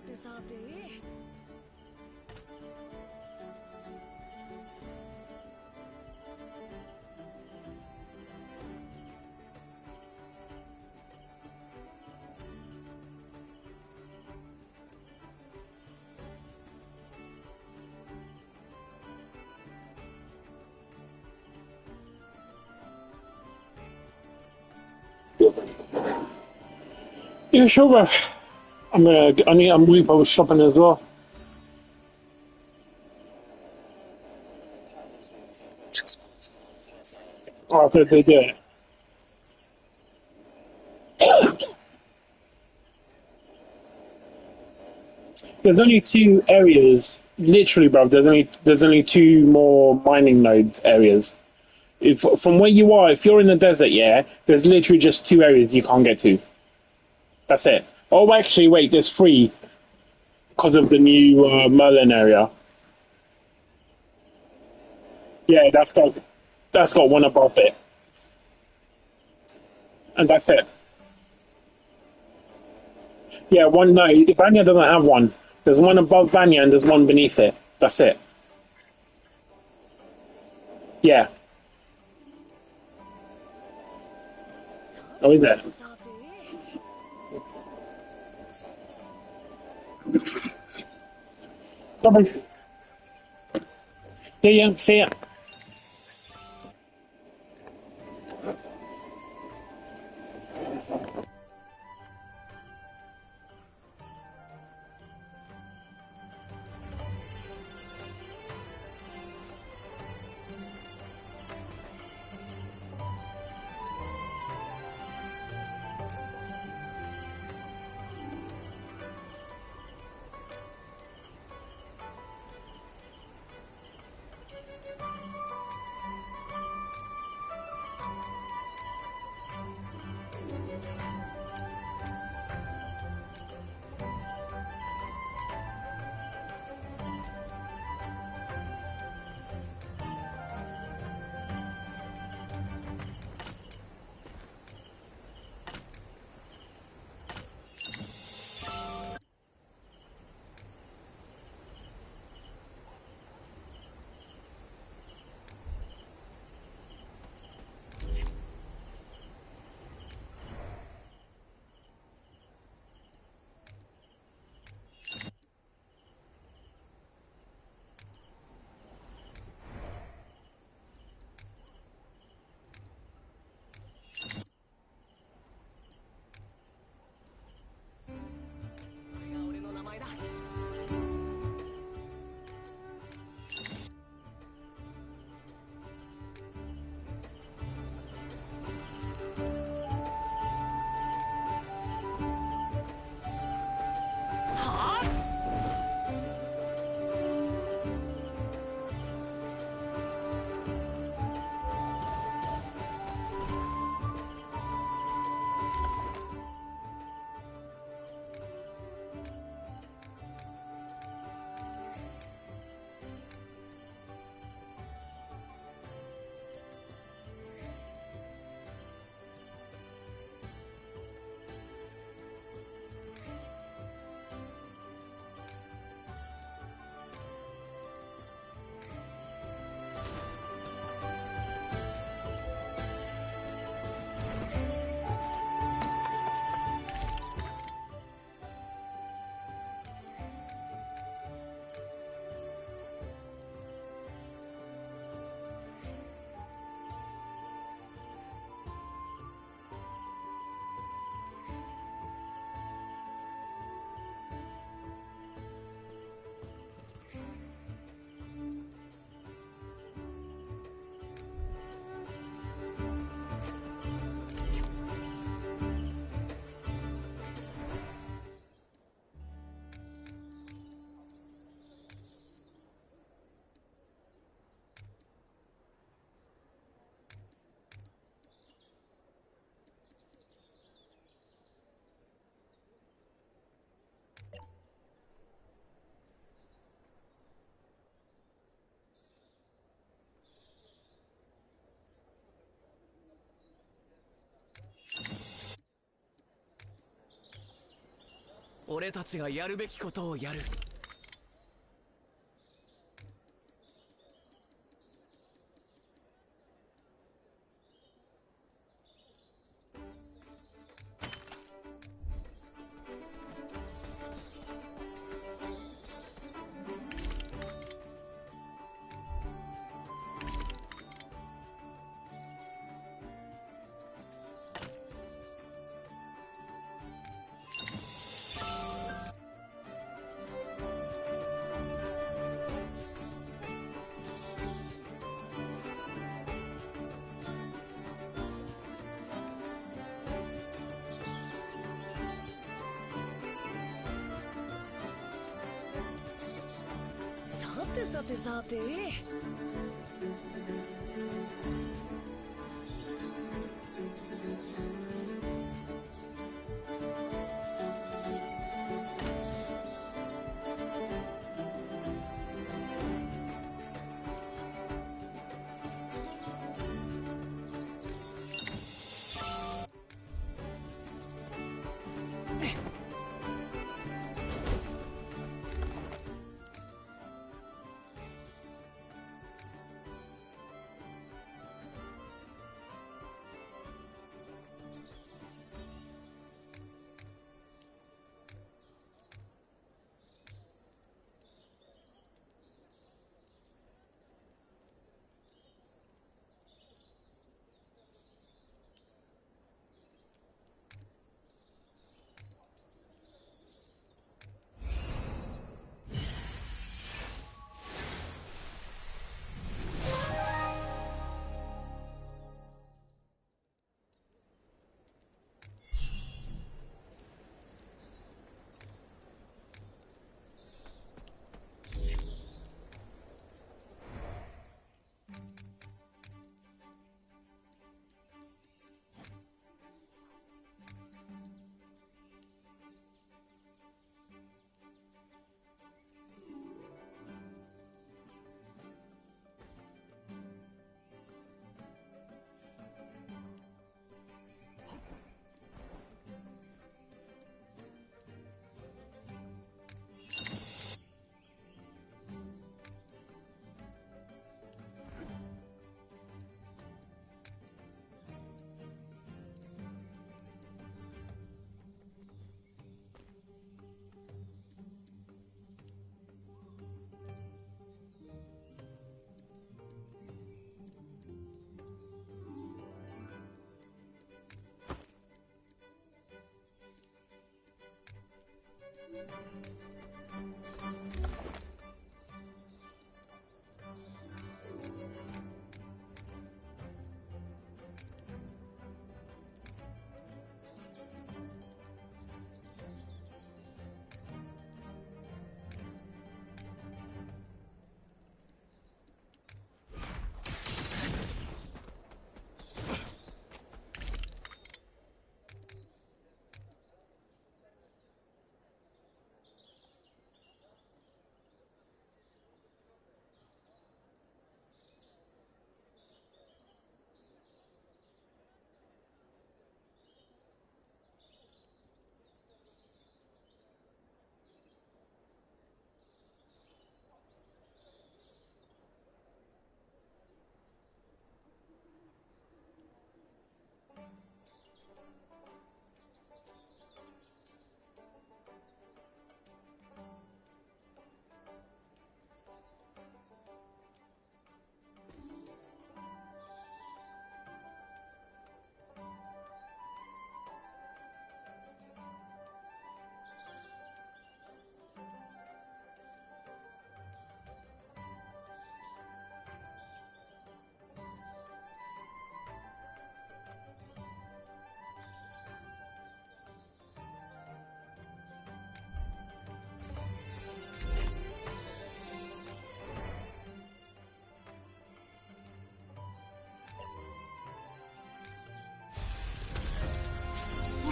てさて。Yeah, sure, bro. I'm going to shopping as well. Oh, they do it. There's only two areas, literally, bro. There's only two more mining nodes areas. If from where you are, if you're in the desert, yeah, there's literally just two areas you can't get to. That's it. Oh, actually, wait, there's three because of the new Merlin area. Yeah, that's got one above it, and that's it. Yeah, one. No, Vanya doesn't have one. There's one above Vanya and there's one beneath it. That's it. Yeah. Oh, is it? さて。Bye-bye. Yeah, yeah. See ya. 俺たちがやるべきことをやる。さてさてさて、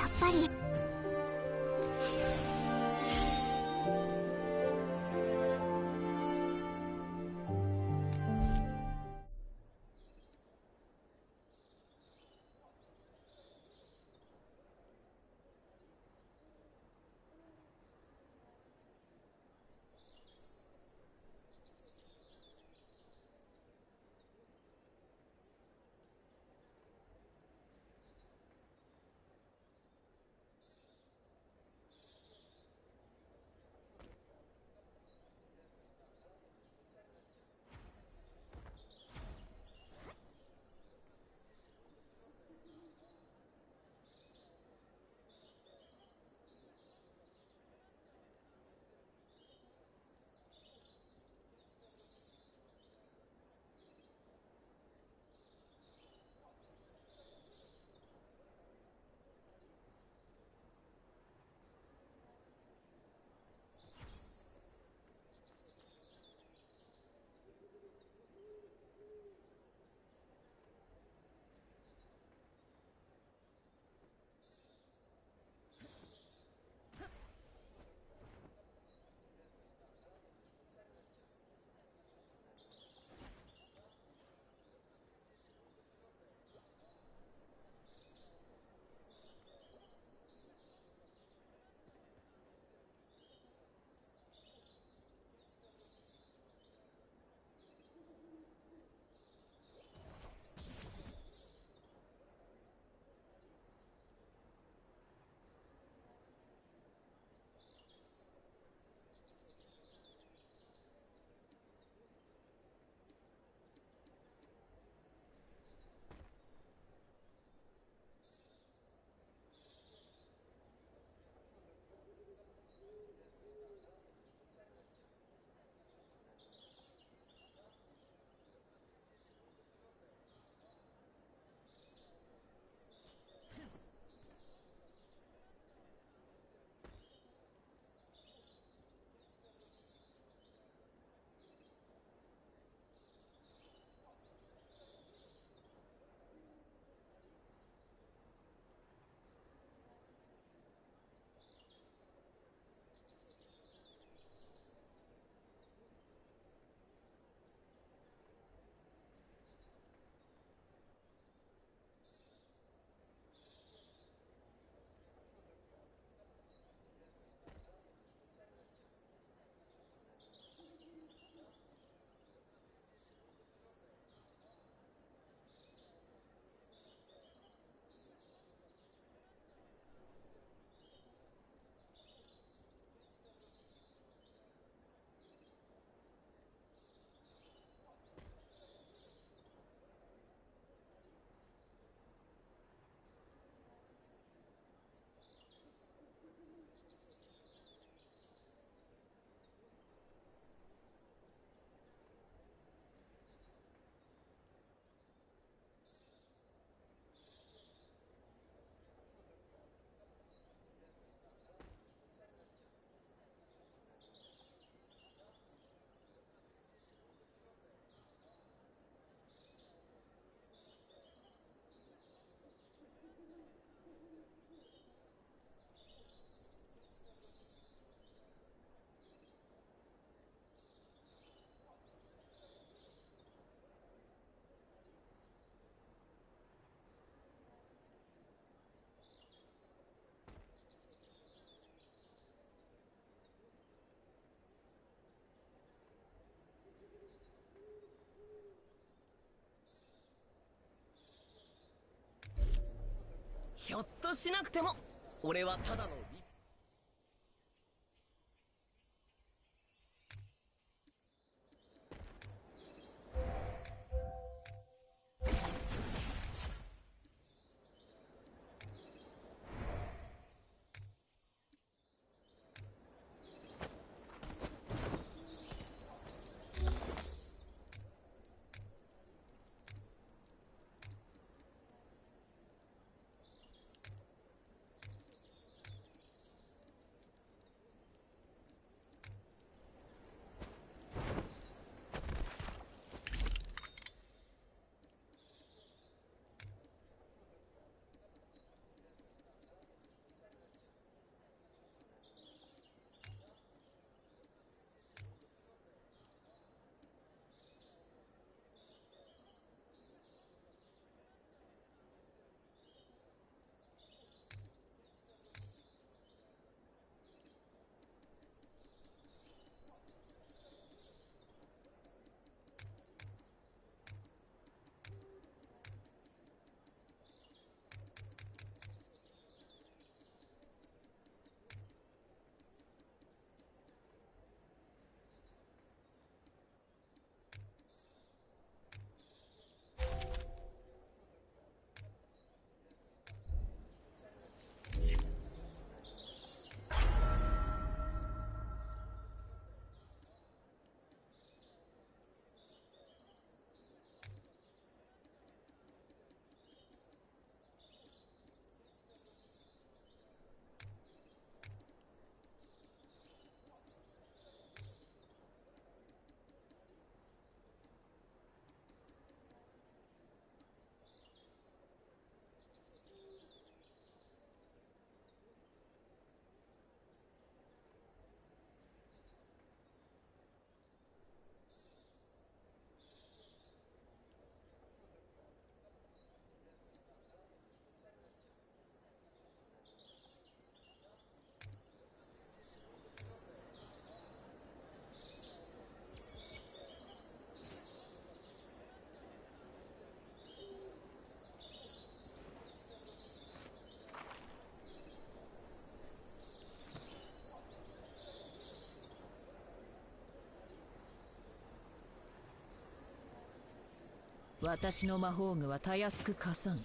やっぱりひょっとしなくても俺はただの私の魔法具はたやすく貸さん。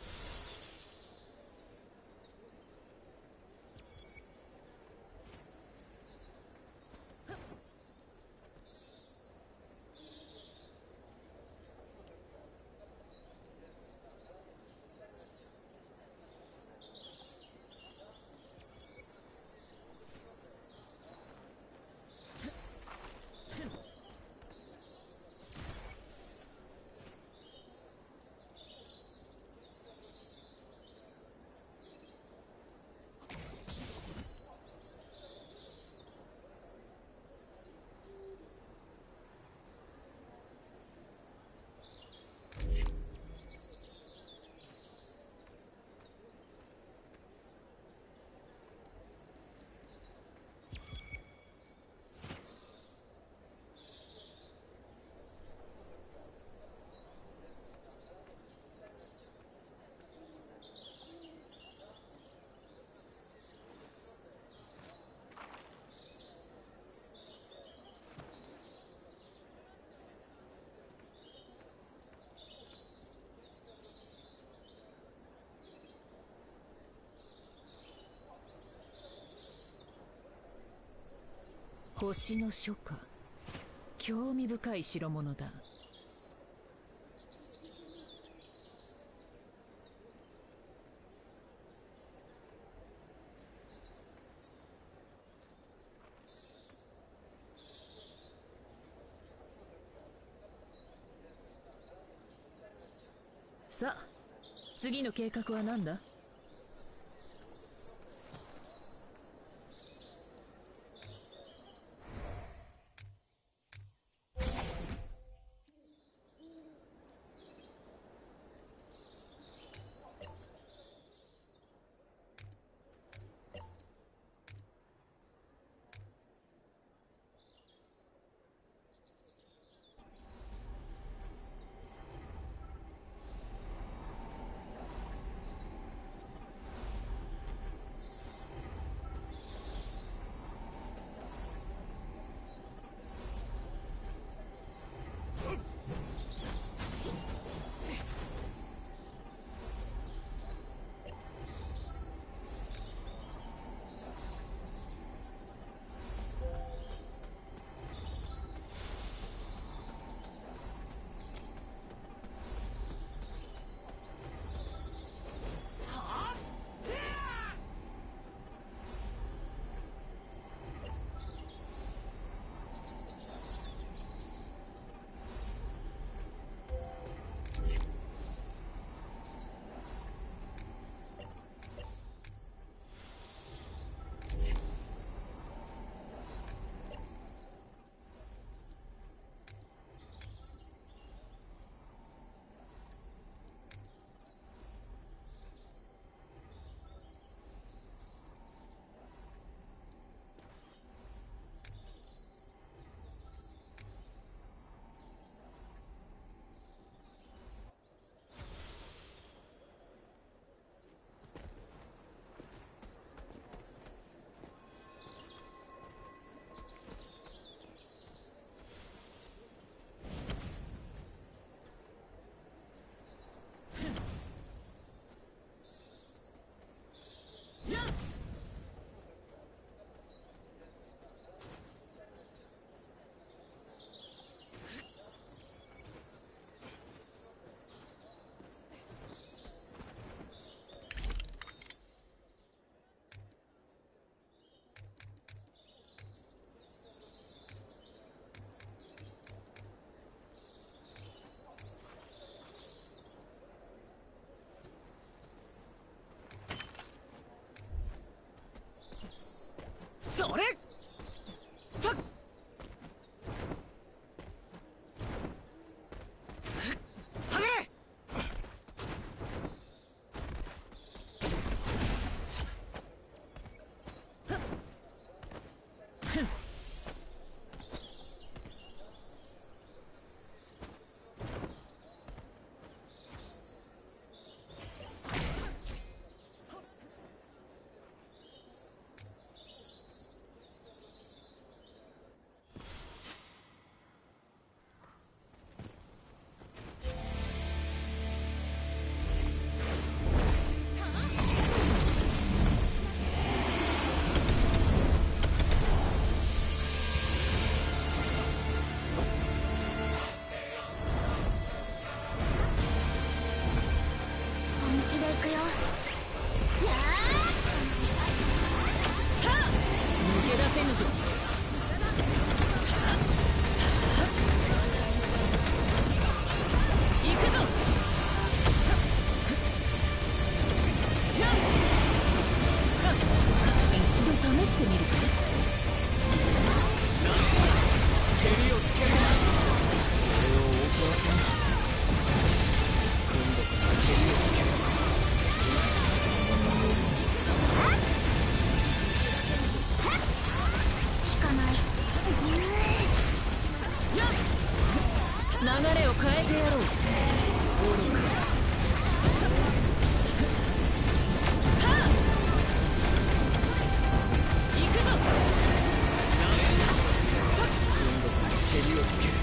星の書か。興味深い代物だ。さあ、次の計画は何だ？それたっ下がれ本気で行くよ。抜け出せぬぞ。行くぞ。一度試してみるか。蹴りをつけるな。俺を怒らせんな。今度こそ蹴りをつける。効かない。流れを変えてやろう。行くぞ。今度こそ蹴りをつける。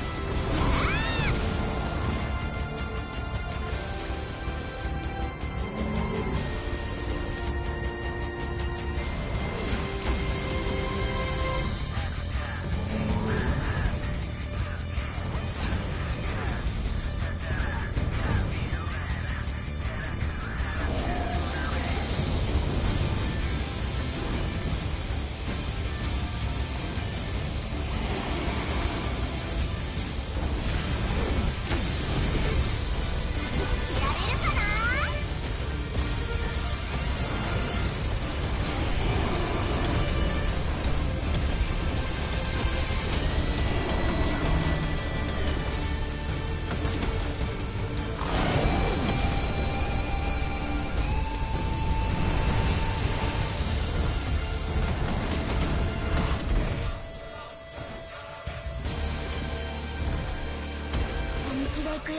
本気で行くよ。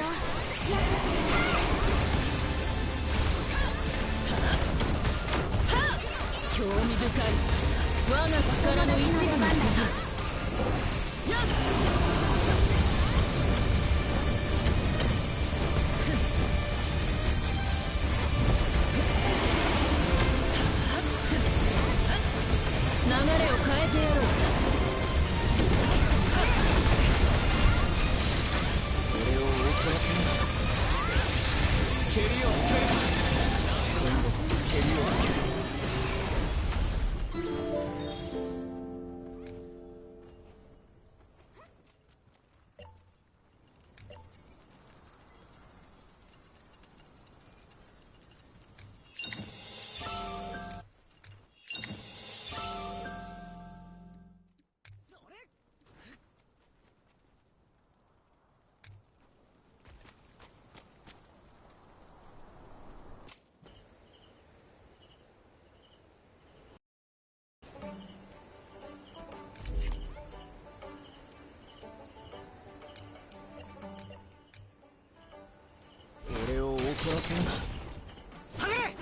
興味深い。我が力の一部に過ぎず。流れを変えてやろう。俺を怒らせんな。蹴りをつける。今度こそ蹴りをつける。俺を怒らせんな。下がれ。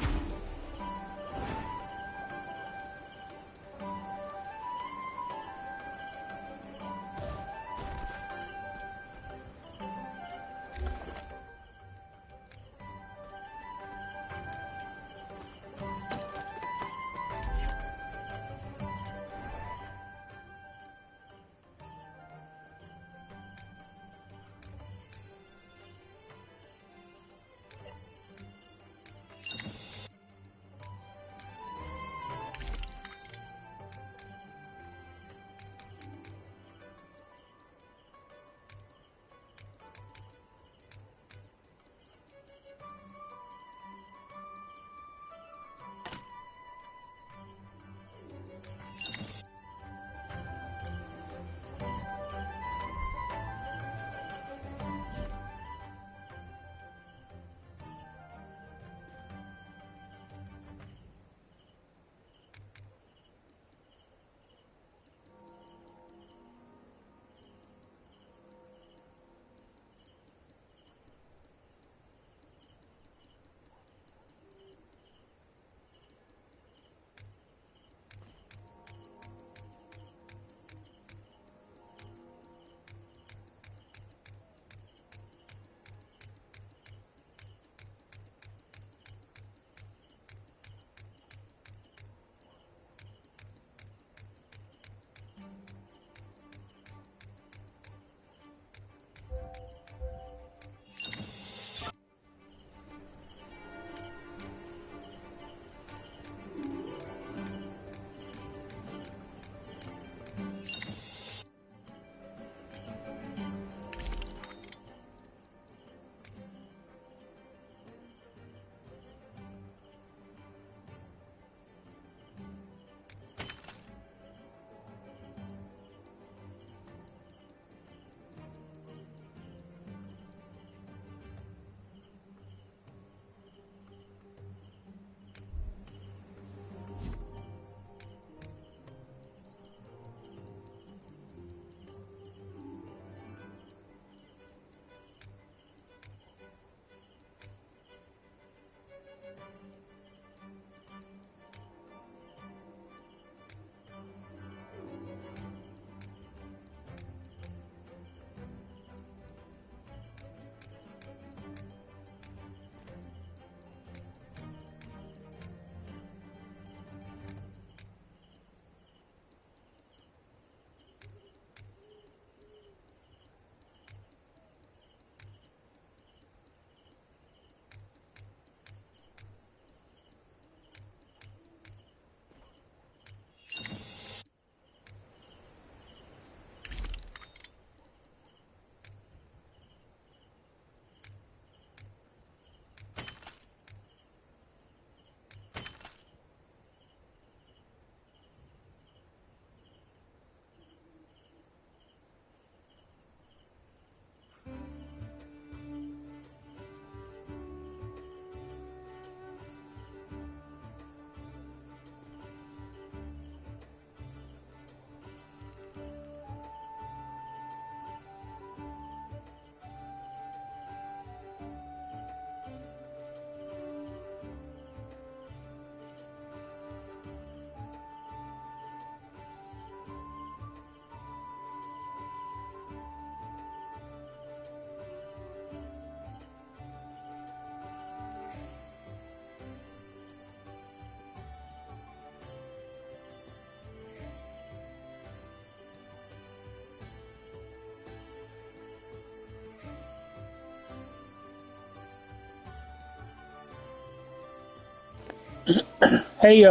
Hey,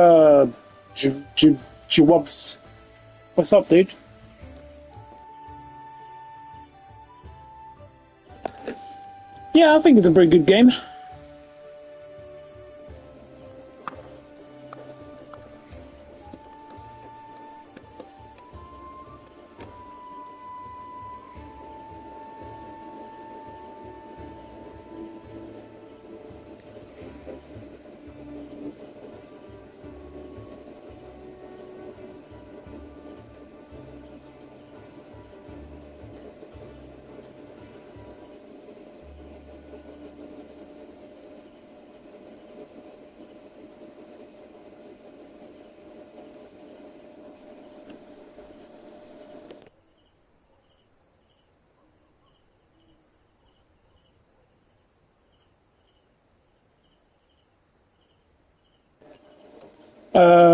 Jwubs. What's up, dude? Yeah, I think it's a pretty good game.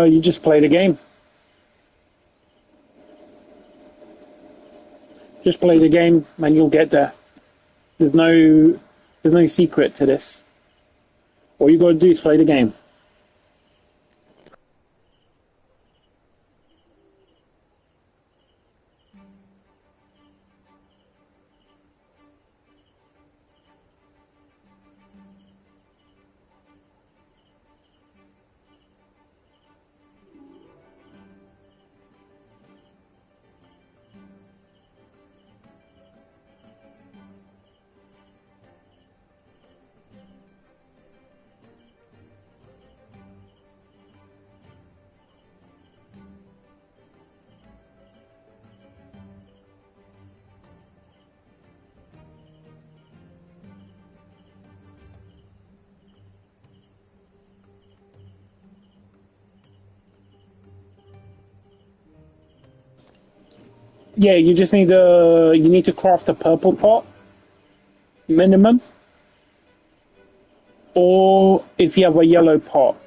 You just play the game. Just play the game, and you'll get there. There's no secret to this. All you got to do is play the game. Yeah, you need to craft a purple pot minimum, or if you have a yellow pot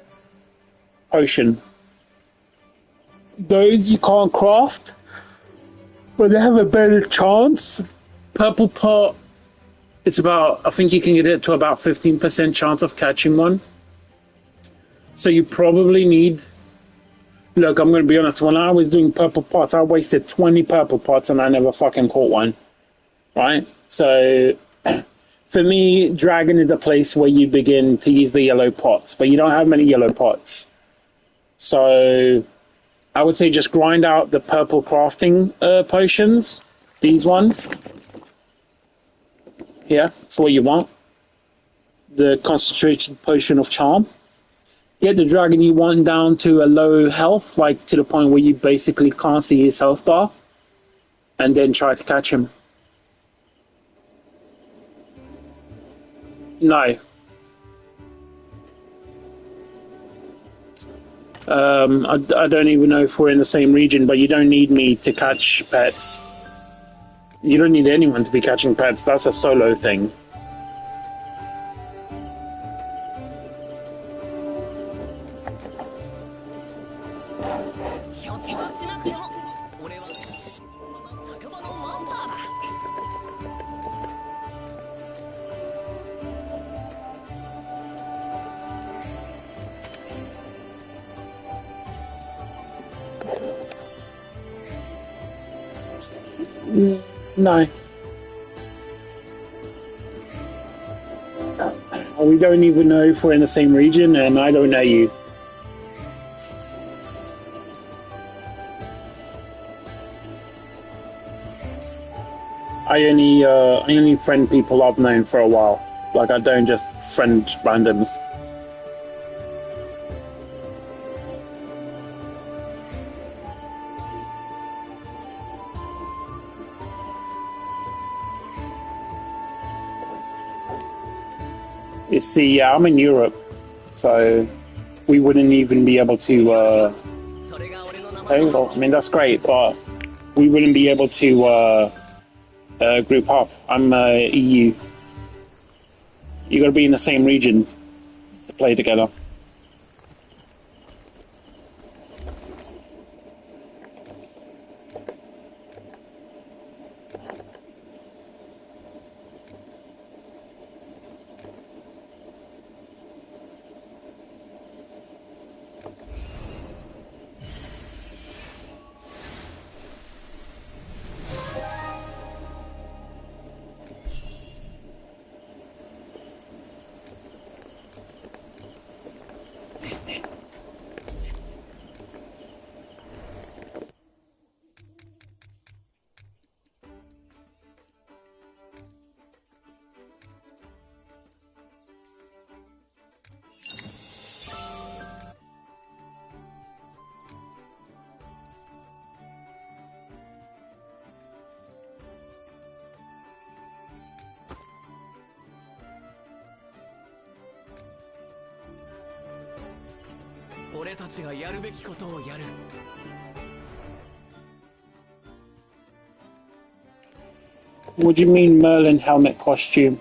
potion, those you can't craft, but they have a better chance. Purple pot, it's about, I think you can get it to about 15% chance of catching one. So you probably need. Look, I'm going to be honest. When I was doing purple pots, I wasted 20 purple pots and I never fucking caught one. Right? So, for me, Dragon is a place where you begin to use the yellow pots, but you don't have many yellow pots. So, I would say just grind out the purple crafting potions. These ones. Yeah, that's what you want. The concentrated potion of charm. Get the dragon you want down to a low health, like to the point where you basically can't see his health bar, and then try to catch him. No. I don't even know if we're in the same region, but you don't need me to catch pets. You don't need anyone to be catching pets. That's a solo thing. No. We don't even know if we're in the same region, and I don't know you. I only friend people I've known for a while. Like, I don't just friend randoms. You see, yeah, I'm in Europe, so we wouldn't even be able to. Okay, well, I mean that's great, but we wouldn't be able to group up. I'm EU. You got to be in the same region to play together. 俺たちがやるべきことをやる。What do you mean Merlin helmet costume?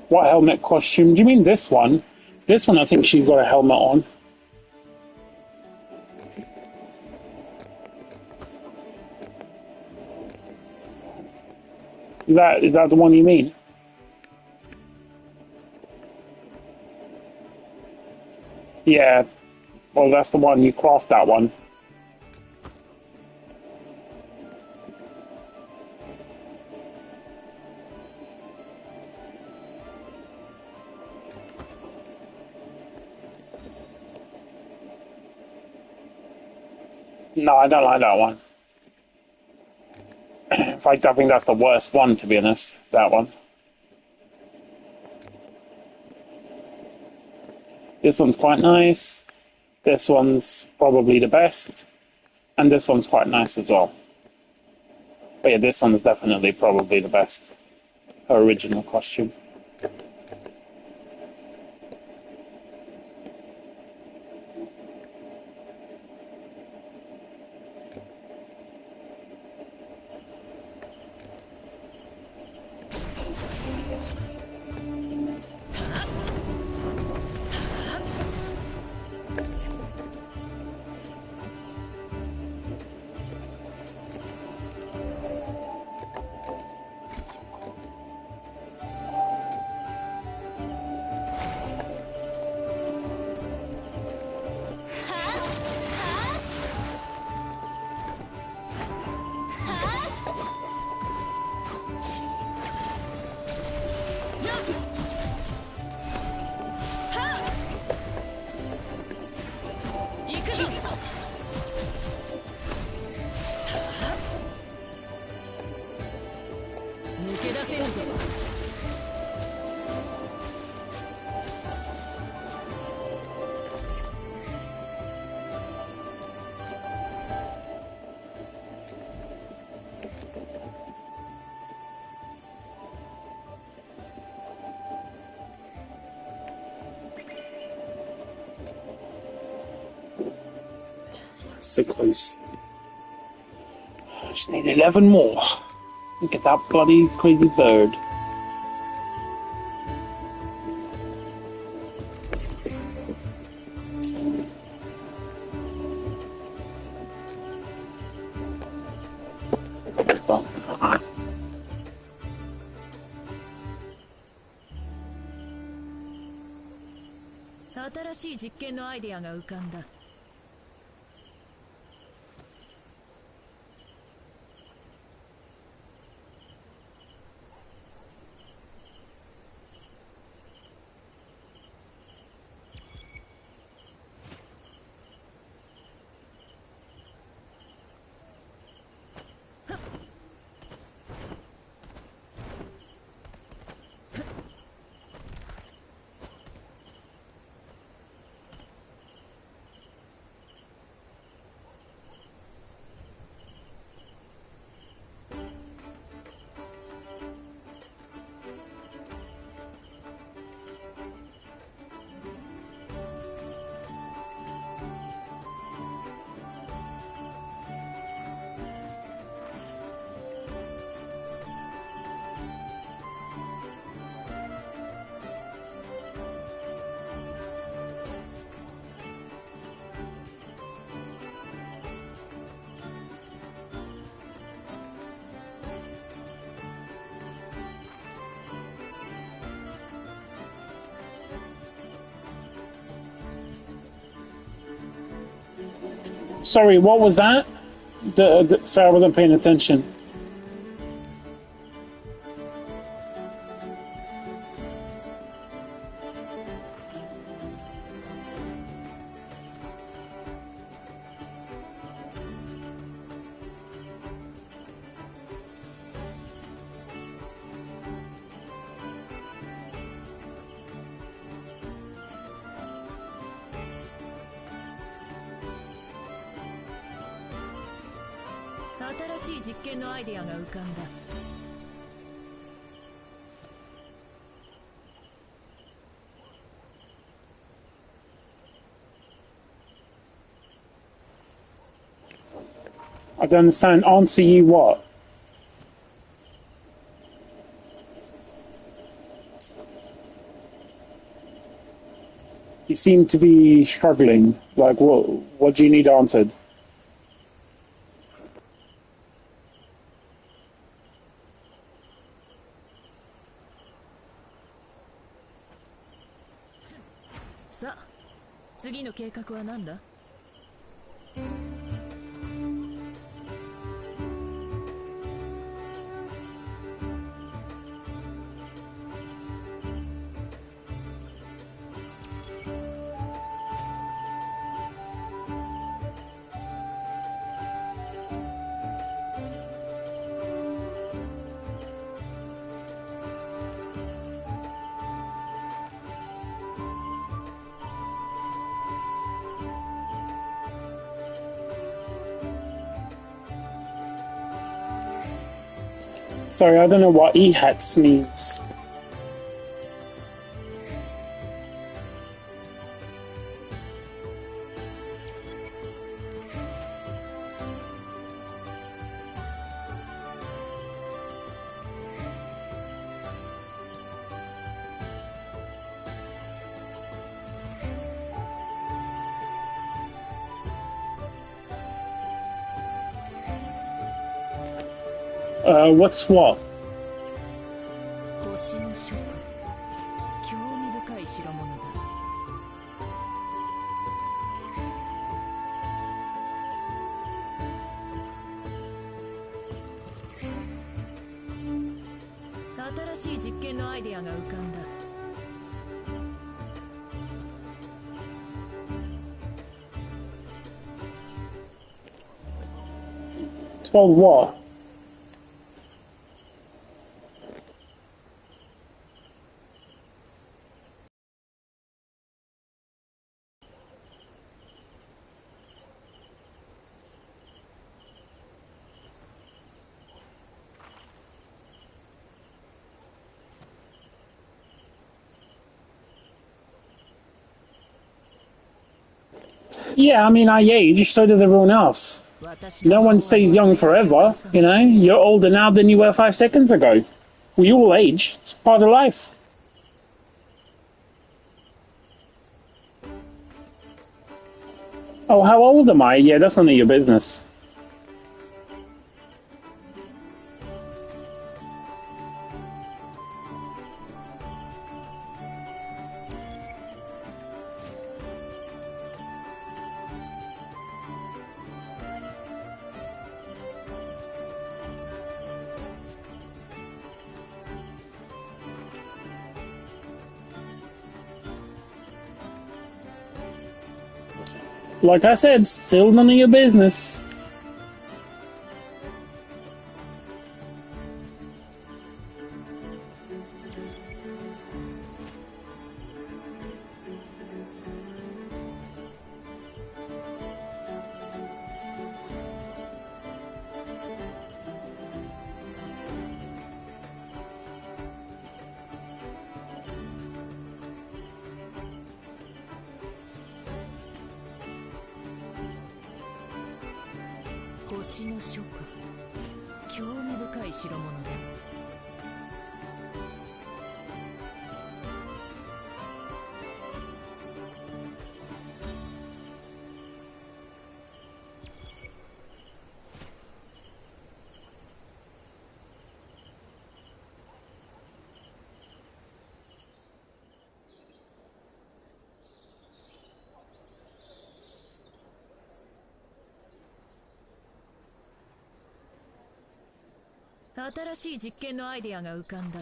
What helmet costume? Do you mean this one? This one, I think she's got a helmet on. Is that the one you mean? Yeah. Well, that's the one. You craft that one. No, I don't like that one. In fact, I think that's the worst one, to be honest. That one. This one's quite nice. This one's probably the best. And this one's quite nice as well. But yeah, this one's definitely probably the best. Her original costume. So close. I just need 11 more. Look at that bloody crazy bird. Stop. 新しい実験のアイデアが浮かんだ。Sorry, what was that? Sorry, I wasn't paying attention. I don't understand. Answer you what? You seem to be struggling. Like, what do you need answered?さあ次の計画は何だ。Sorry, I don't know what EHATS means. What's what? 星の諸君、興味深い代物だ。新しい実験のアイデアが浮かんだ。Well, what? Yeah, I mean, I age, so does everyone else. No one stays young forever, you know? You're older now than you were 5 seconds ago. We all age. It's part of life. Oh, how old am I? Yeah, that's none of your business. Like I said, still none of your business.「星の諸君、興味深い代物だ。新しい実験のアイデアが浮かんだ。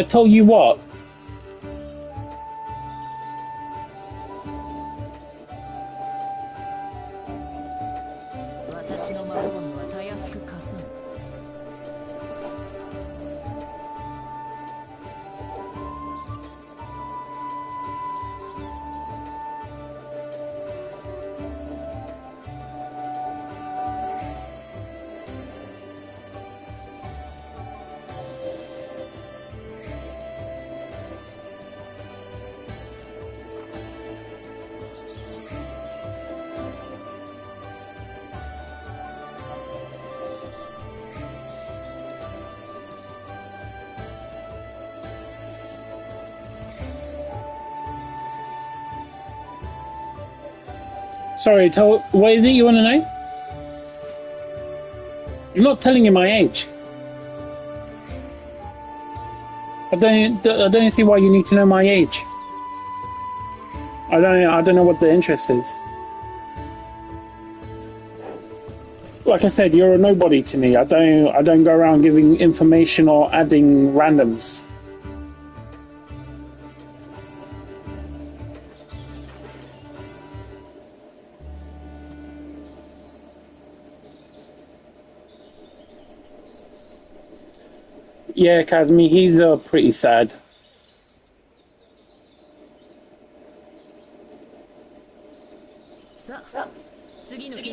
Tell you what. Sorry, what is it you want to know? I'm not telling you my age. I don't see why you need to know my age. I don't know what the interest is. Like I said, you're a nobody to me. I don't go around giving information or adding randoms. Yeah, Kazmi, he's pretty sad.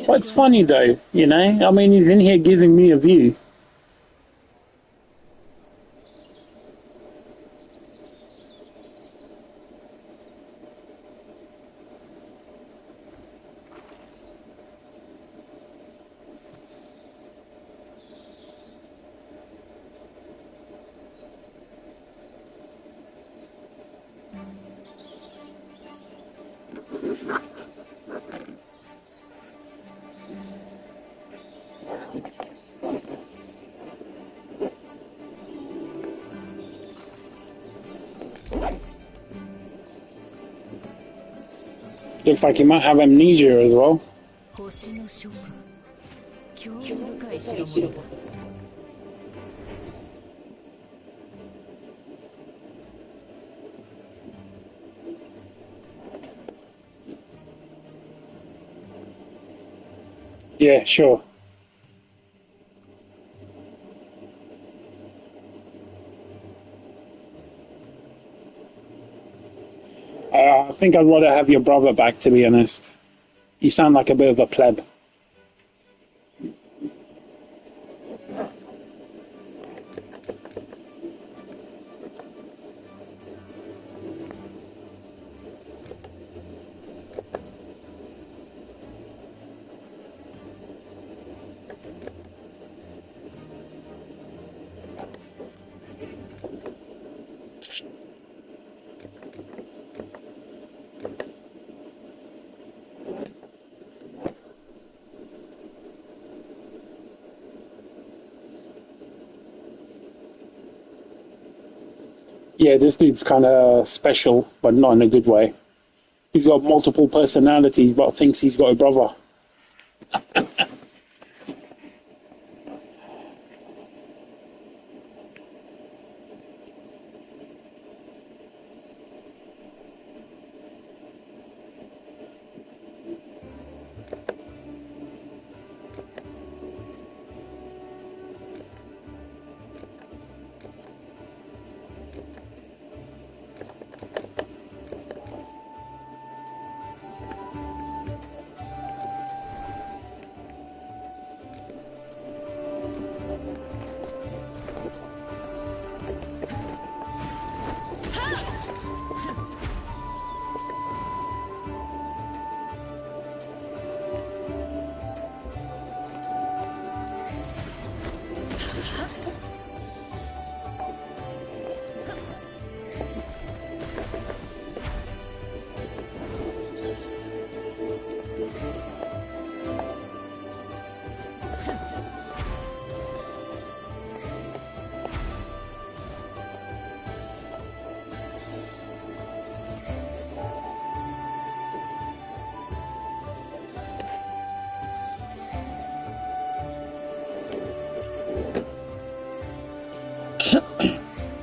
But it's funny though, you know? I mean, he's in here giving me a view. Looks like he might have amnesia as well. Yeah, sure. I think I'd rather have your brother back, to be honest. You sound like a bit of a pleb. Yeah, this dude's kind of special, but not in a good way. He's got multiple personalities, but thinks he's got a brother.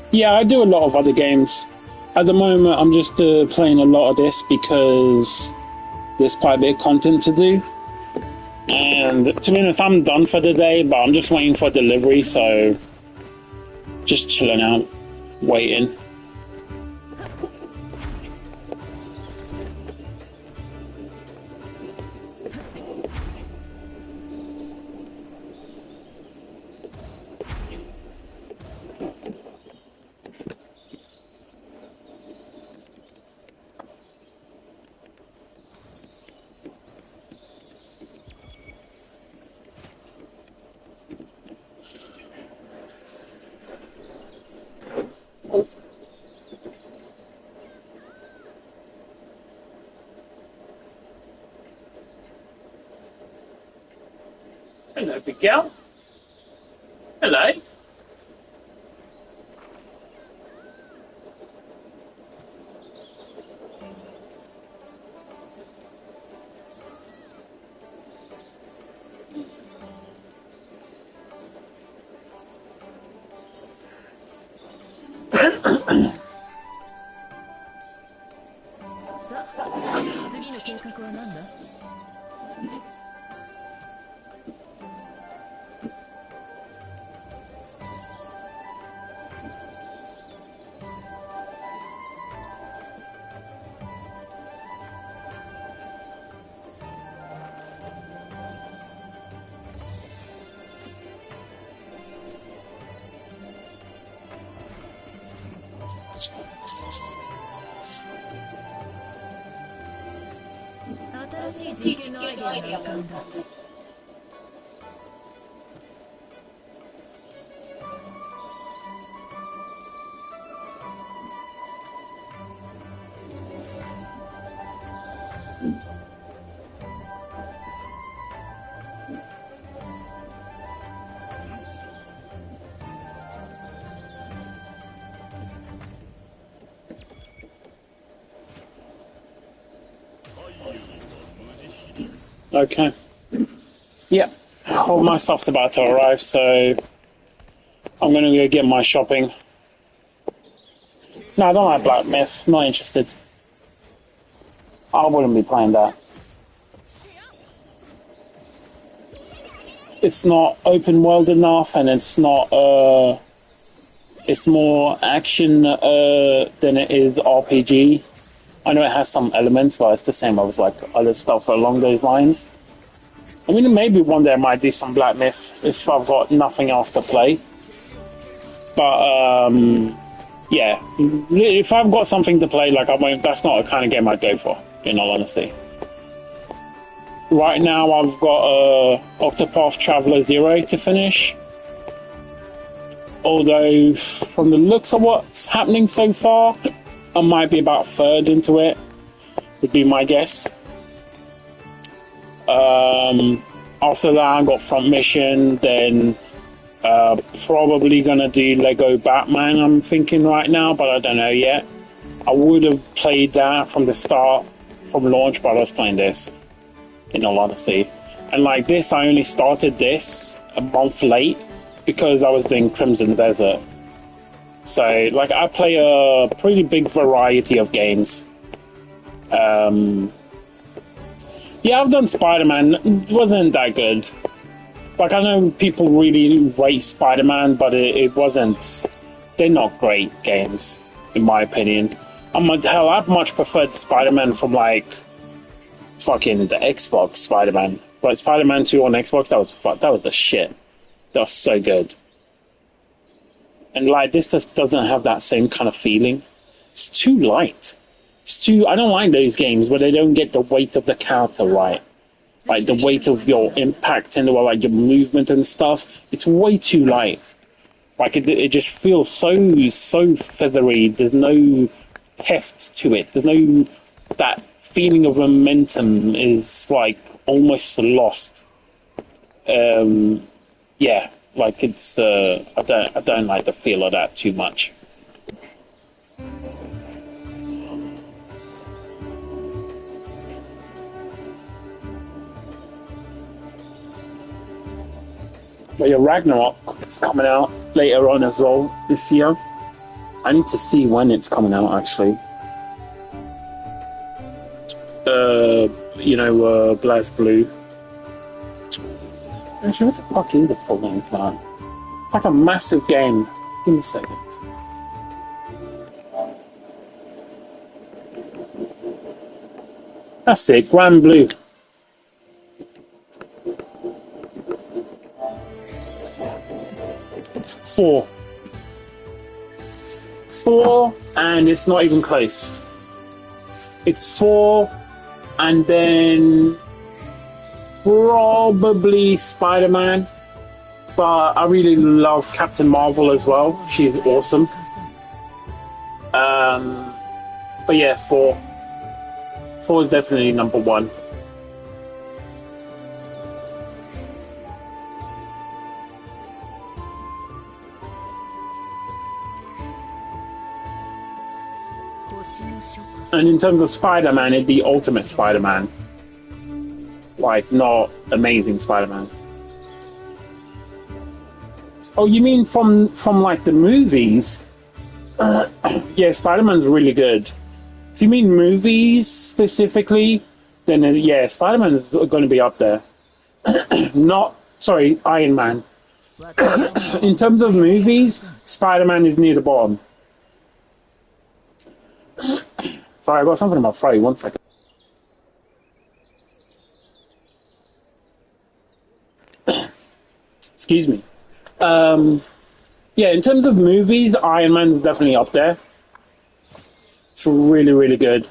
Yeah, I do a lot of other games. At the moment, I'm just playing a lot of this because there's quite a bit of content to do. And to be honest, I'm done for the day, but I'm just waiting for delivery, so just chilling out, waiting. Hello, big girl. Hello.さあ、次の計画は何だ？新しい実験のアイデアが浮かんだ。Okay. Yep. All my stuff's about to arrive, so I'm gonna go get my shopping. No, I don't like Black Myth. Not interested. I wouldn't be playing that. It's not open world enough, and it's not. It's more action than it is RPG. I know it has some elements, but it's the same as like other stuff along those lines. I mean, maybe one day I might do some Black Myth if I've got nothing else to play. But yeah, if I've got something to play, like that's not a kind of game I'd go for, in all honesty. Right now, I've got Octopath Traveler 0 to finish. Although, from the looks of what's happening so far, I might be about third into it, would be my guess. After that, I got Front Mission, then probably gonna do Lego Batman, I'm thinking right now, but I don't know yet. I would have played that from the start, from launch, but I was playing this, in all honesty. And like this, I only started this a month late because I was doing Crimson Desert. So, like, I play a pretty big variety of games. Yeah, I've done Spider-Man. It wasn't that good. Like, I know people really rate Spider-Man, but it wasn't... They're not great games, in my opinion. Hell, I'd much prefer the Spider-Man from, like, fucking the Xbox Spider-Man. Like, Spider-Man 2 on Xbox, that was the shit. That was so good. And like this just doesn't have that same kind of feeling. It's too light. I don't like those games where they don't get the weight of the character right. Like the weight of your impact and like your movement and stuff. It's way too light. Like it just feels so feathery. There's no heft to it. There's no that feeling of momentum is like almost lost. Yeah. Like it's, I don't like the feel of that too much. But yeah, Ragnarok is coming out later on as well this year. I need to see when it's coming out actually. BlazBlue. Actually, what the fuck is the full name for that? It's like a massive game. Give me a second. That's it, Granblue. Four, and it's not even close. It's 4, and then probably Spider-Man, but I really love Captain Marvel as well. She's awesome. But yeah, 4 is definitely number 1. And in terms of Spider-Man, it'd be Ultimate Spider-Man. Like, not Amazing Spider-Man. Oh, you mean from like the movies? Yeah, Spider-Man's really good. If you mean movies specifically, then yeah, Spider-Man is going to be up there. Iron Man. In terms of movies, Spider-Man is near the bottom. Sorry, I got something in my throat. 1 second. Excuse me. Yeah, in terms of movies, Iron Man is definitely up there. It's really, really good.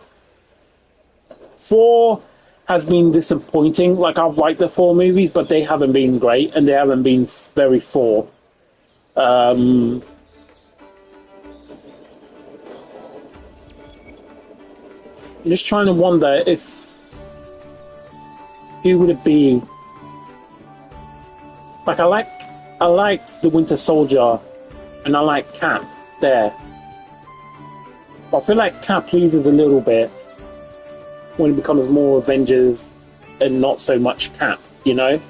4 has been disappointing. Like, I've liked the 4 movies, but they haven't been great, and they haven't been very 4. I'm just trying to wonder who would it be? Like, I liked the Winter Soldier, and I like Cap there. But I feel like Cap loses a little bit when it becomes more Avengers and not so much Cap, you know?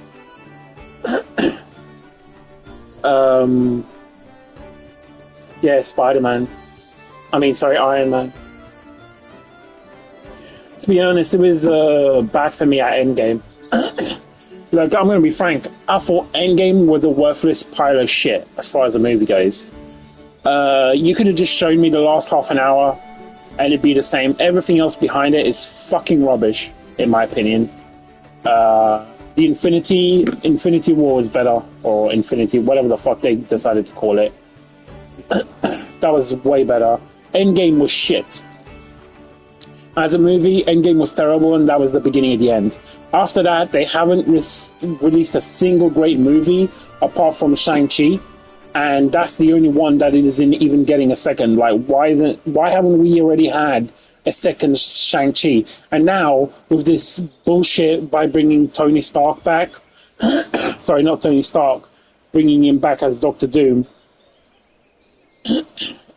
Yeah, Spider-Man. Iron Man. To be honest, it was bad for me at Endgame. Look, I'm going to be frank. I thought Endgame was a worthless pile of shit as far as the movie goes. You could have just shown me the last half an hour and it'd be the same. Everything else behind it is fucking rubbish, in my opinion. The Infinity War was better, or Infinity, whatever the fuck they decided to call it. That was way better. Endgame was shit. As a movie, Endgame was terrible, and that was the beginning of the end. After that, they haven't released a single great movie apart from Shang-Chi, and that's the only one that isn't even getting a second. Like, why haven't we already had a second Shang-Chi? And now, with this bullshit by bringing Tony Stark back, sorry, not Tony Stark, bringing him back as Doctor Doom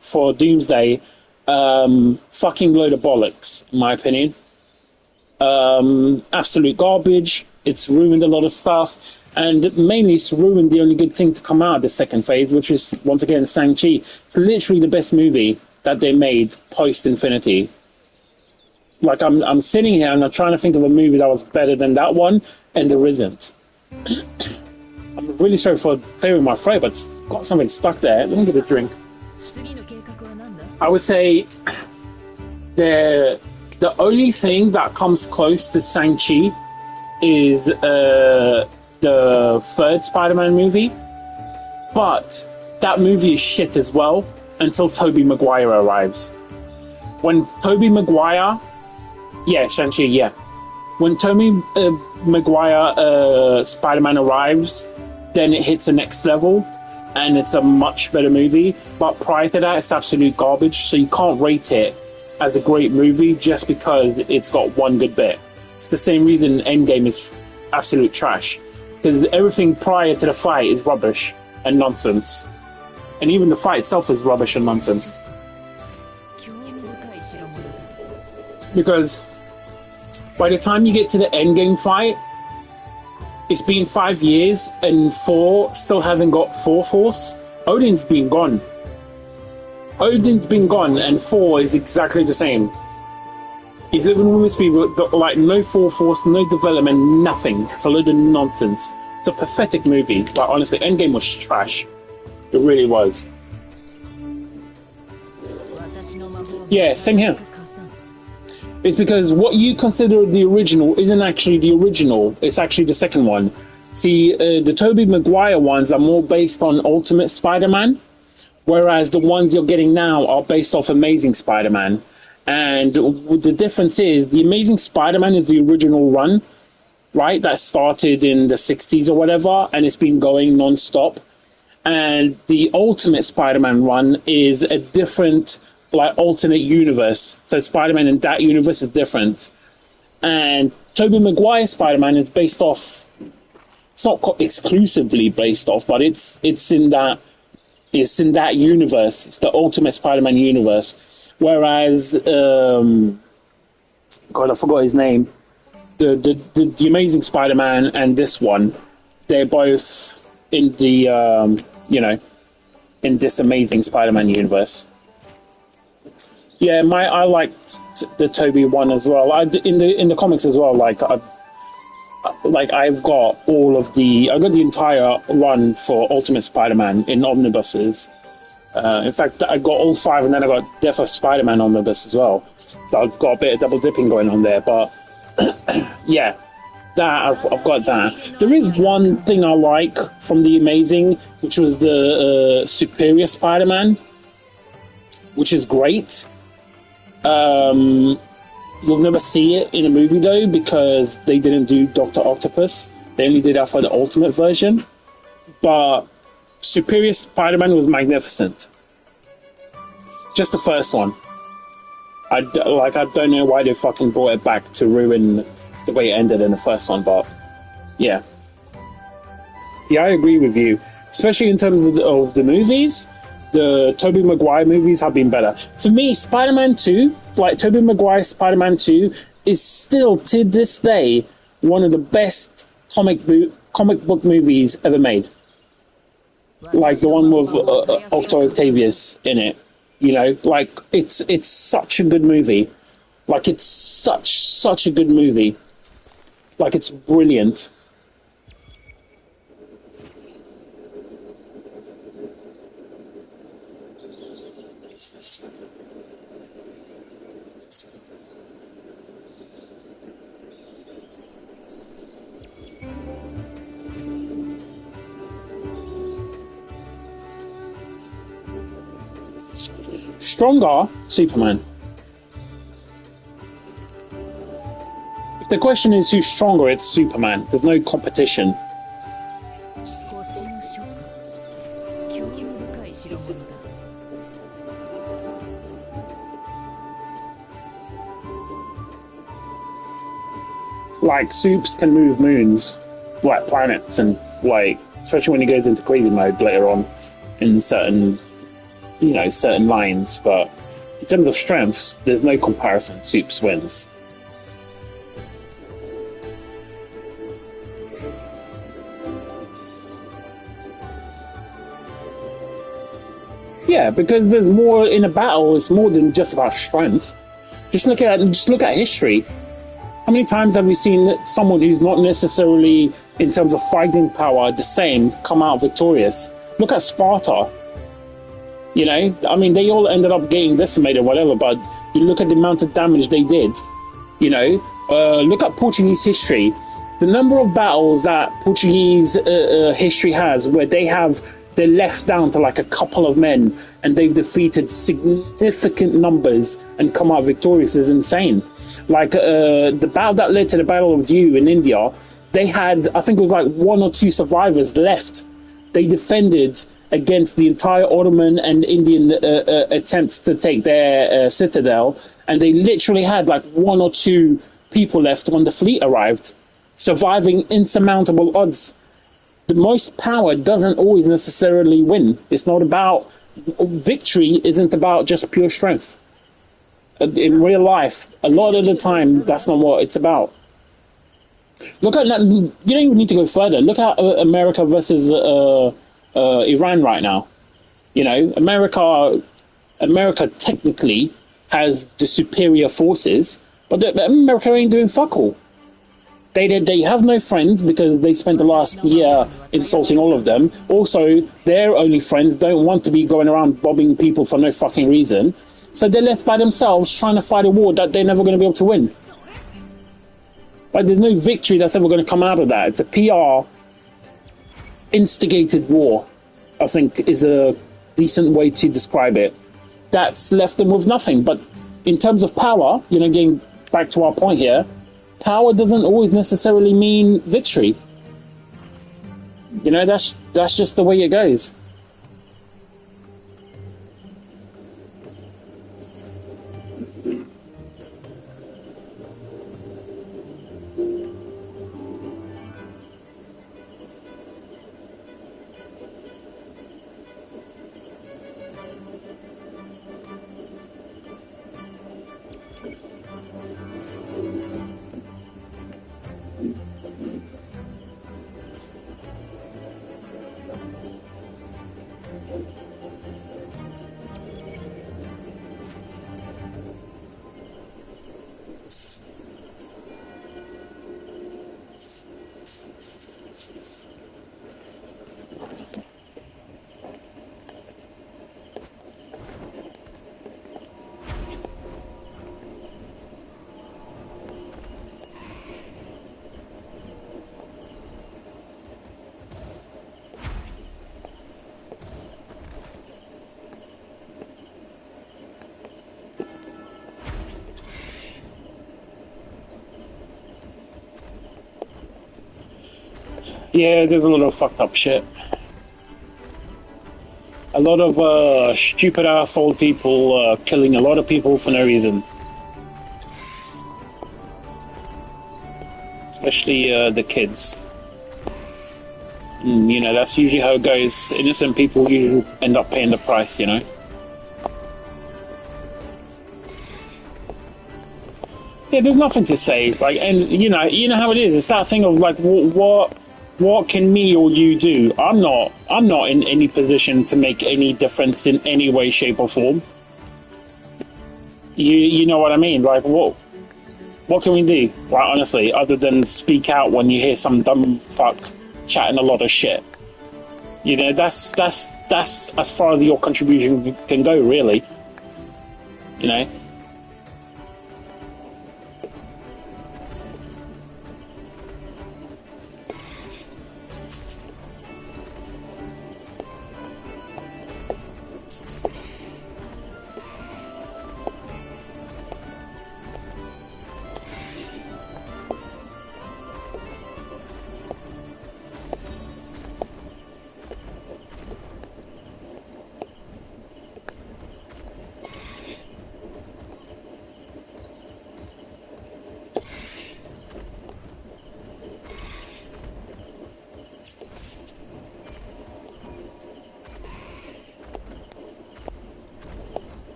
for Doomsday, fucking load of bollocks, in my opinion. Absolute garbage. It's ruined a lot of stuff, and mainly it's ruined the only good thing to come out of the second phase, which is, once again, Shang-Chi. It's literally the best movie that they made post-Infinity. Like, I'm sitting here and I'm trying to think of a movie that was better than that one, and there isn't. I'm really sorry for clearing my throat, but it's got something stuck there. Let me get a drink. I would say the only thing that comes close to Shang-Chi is the third Spider-Man movie, but that movie is shit as well until Tobey Maguire arrives. When Tobey Maguire, Shang-Chi, yeah. When Tobey Maguire Spider-Man arrives, then it hits the next level, and it's a much better movie. But prior to that, it's absolute garbage, so you can't rate it as a great movie just because it's got one good bit. It's the same reason Endgame is absolute trash, because everything prior to the fight is rubbish and nonsense, and even the fight itself is rubbish and nonsense. Because by the time you get to the Endgame fight, it's been 5 years and Thor still hasn't got Thor Force. Odin's been gone. And Thor is exactly the same. He's living with his people, like, no Thor Force, no development, nothing. It's a load of nonsense. It's a pathetic movie. Like, honestly, Endgame was trash. It really was. Yeah, same here. It's because what you consider the original isn't actually the original. It's actually the second one. See, the Tobey Maguire ones are more based on Ultimate Spider-Man, whereas the ones you're getting now are based off Amazing Spider-Man. And the difference is, the Amazing Spider-Man is the original run, right? That started in the 60s or whatever, and it's been going non-stop. And the Ultimate Spider-Man run is a different, like, alternate universe. So Spider-Man in that universe is different. And Tobey Maguire Spider-Man is based off, it's not exclusively based off, but it's in that universe. It's the Ultimate Spider-Man universe. Whereas, God, I forgot his name. The Amazing Spider-Man and this one, they're both in the in this Amazing Spider-Man universe. Yeah, I liked the Toby one as well. In the comics as well. I've got I got the entire run for Ultimate Spider-Man in omnibuses. In fact, I got all 5, and then I got Death of Spider-Man omnibus as well. So I've got a bit of double dipping going on there. But yeah, I've got that. There is one thing I like from the Amazing, which was the Superior Spider-Man, which is great. You'll never see it in a movie though, because they didn't do Dr. Octopus. They only did that for the Ultimate version. But Superior Spider-Man was magnificent. Just the first one. I don't know why they fucking brought it back to ruin the way it ended in the first one, but yeah. Yeah, I agree with you. Especially in terms of the movies, the Tobey Maguire movies have been better. For me, Spider-Man 2, like Tobey Maguire's Spider-Man 2, is still, to this day, one of the best comic book movies ever made. Like the one with Octo Octavius in it. You know, like it's such a good movie. Like it's such a good movie. Like it's brilliant. Stronger Superman. If the question is who's stronger, it's Superman. There's no competition. 星の諸君、興味深い代物だ。Like Supes can move moons, like planets, and like especially when he goes into crazy mode later on in certain lines. But in terms of strengths, there's no comparison. Supes wins. Yeah, because there's more in a battle. It's more than just about strength. Just look at history. How many times have we seen someone who's not necessarily, in terms of fighting power, the same, come out victorious? Look at Sparta. You know, I mean, they all ended up getting decimated, whatever, but you look at the amount of damage they did. You know, look at Portuguese history. The number of battles that Portuguese history has, where they're left down to like a couple of men, and they've defeated significant numbers and come out victorious, is insane. Like the battle that led to the Battle of Diu in India, they had, I think it was like 1 or 2 survivors left. They defended against the entire Ottoman and Indian attempts to take their citadel, and they literally had like 1 or 2 people left when the fleet arrived, surviving insurmountable odds. The most power doesn't always necessarily win. It's not about victory. Isn't about just pure strength. In real life, a lot of the time, that's not what it's about. Look at, you don't even need to go further. Look at America versus Iran right now. You know, America technically has the superior forces, but America ain't doing fuck all. They have no friends because they spent the last year insulting all of them. Also, their only friends don't want to be going around bombing people for no fucking reason. So they're left by themselves trying to fight a war that they're never going to be able to win. Like, there's no victory that's ever going to come out of that. It's a PR instigated war, I think, is a decent way to describe it. That's left them with nothing. But in terms of power, you know, getting back to our point here, power doesn't always necessarily mean victory. You know, that's just the way it goes. Yeah, there's a lot of fucked up shit. A lot of stupid asshole people killing a lot of people for no reason. Especially the kids. You know, that's usually how it goes. Innocent people usually end up paying the price, you know. Yeah, there's nothing to say. Like, and you know how it is. It's that thing of like, what can me or you do? I'm not in any position to make any difference in any way, shape, or form. You know what I mean? Like, what can we do? Like, honestly, other than speak out when you hear some dumb fuck chatting a lot of shit. You know, that's as far as your contribution can go, really. You know.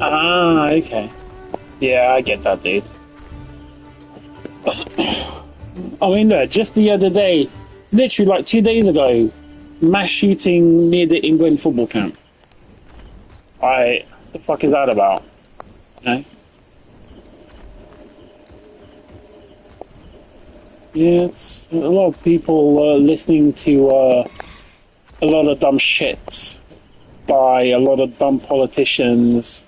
Ah, okay. Yeah, I get that, dude. I mean, look, just the other day, literally like 2 days ago, mass shooting near the England football camp. The fuck is that about? You know? Yeah, it's a lot of people listening to a lot of dumb shit by a lot of dumb politicians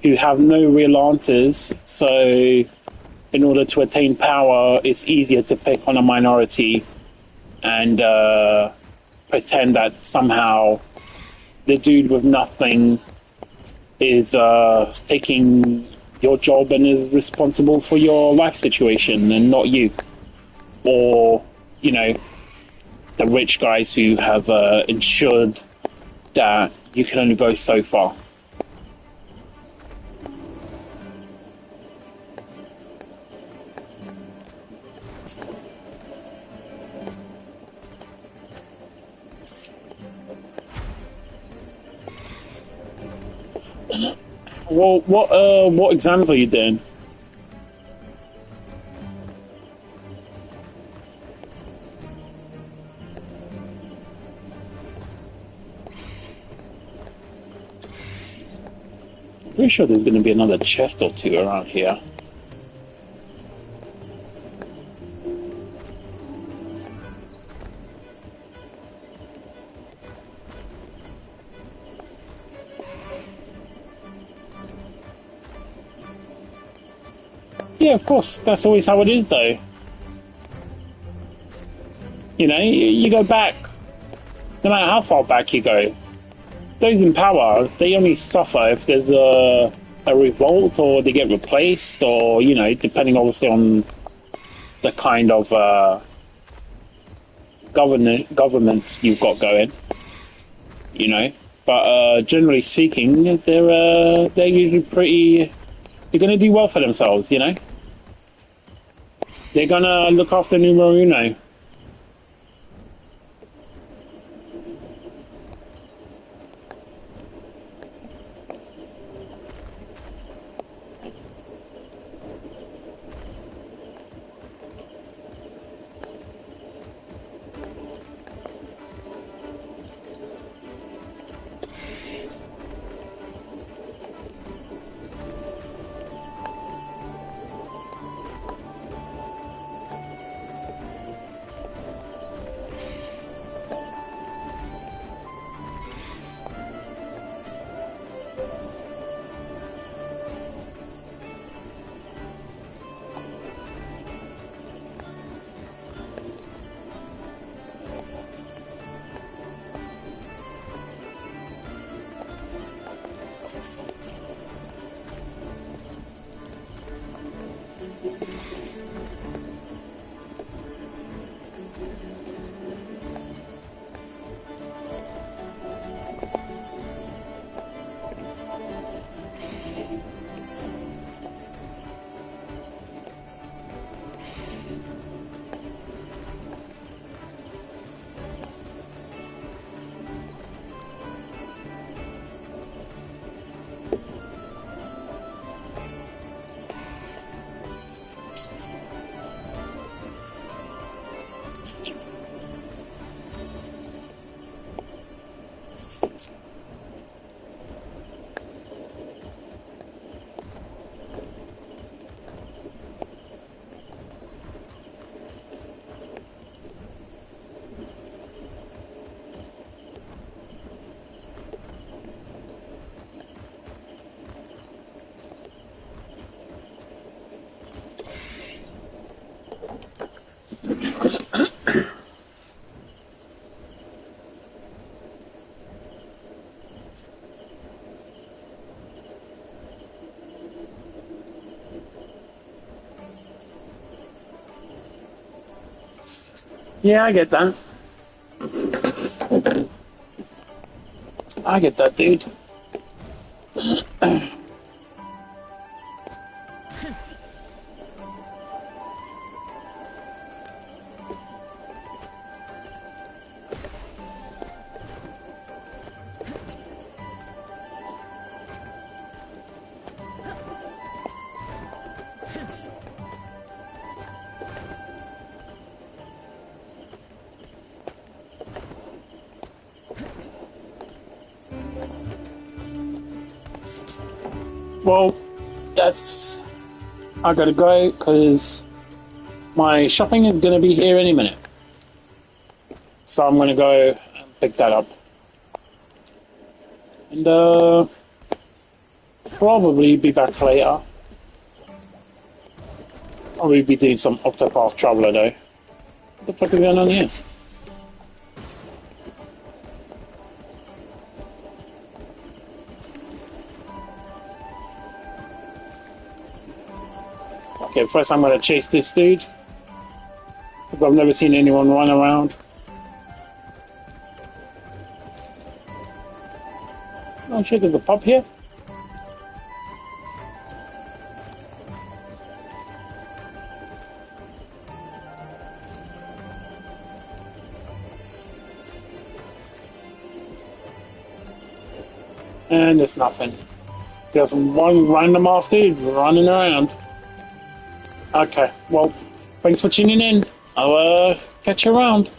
who have no real answers. So, in order to attain power, it's easier to pick on a minority and pretend that somehow the dude with nothing is taking your job and is responsible for your life situation and not you. Or, you know, the rich guys who have ensured that you can only go so far. Well, what exams are you doing? Pretty sure there's going to be another chest or two around here. Yeah, of course. That's always how it is, though. You know, you go back, no matter how far back you go. Those in power, they only suffer if there's a revolt or they get replaced, or, you know, depending obviously on the kind of government you've got going, you know. But generally speaking, they're usually pretty. They're going to do well for themselves, you know. They're going to look after numero uno. Yeah, I get that. I get that, dude. Well, that's. I gotta go because my shopping is gonna be here any minute. So I'm gonna go and pick that up. And probably be back later. Probably be doing some Octopath Traveler though. What the fuck is going on here? Okay, first I'm gonna chase this dude. Because I've never seen anyone run around. Oh shit, there's a pub here? And there's nothing. Just one random ass dude running around. Okay, well, thanks for tuning in. I'll catch you around.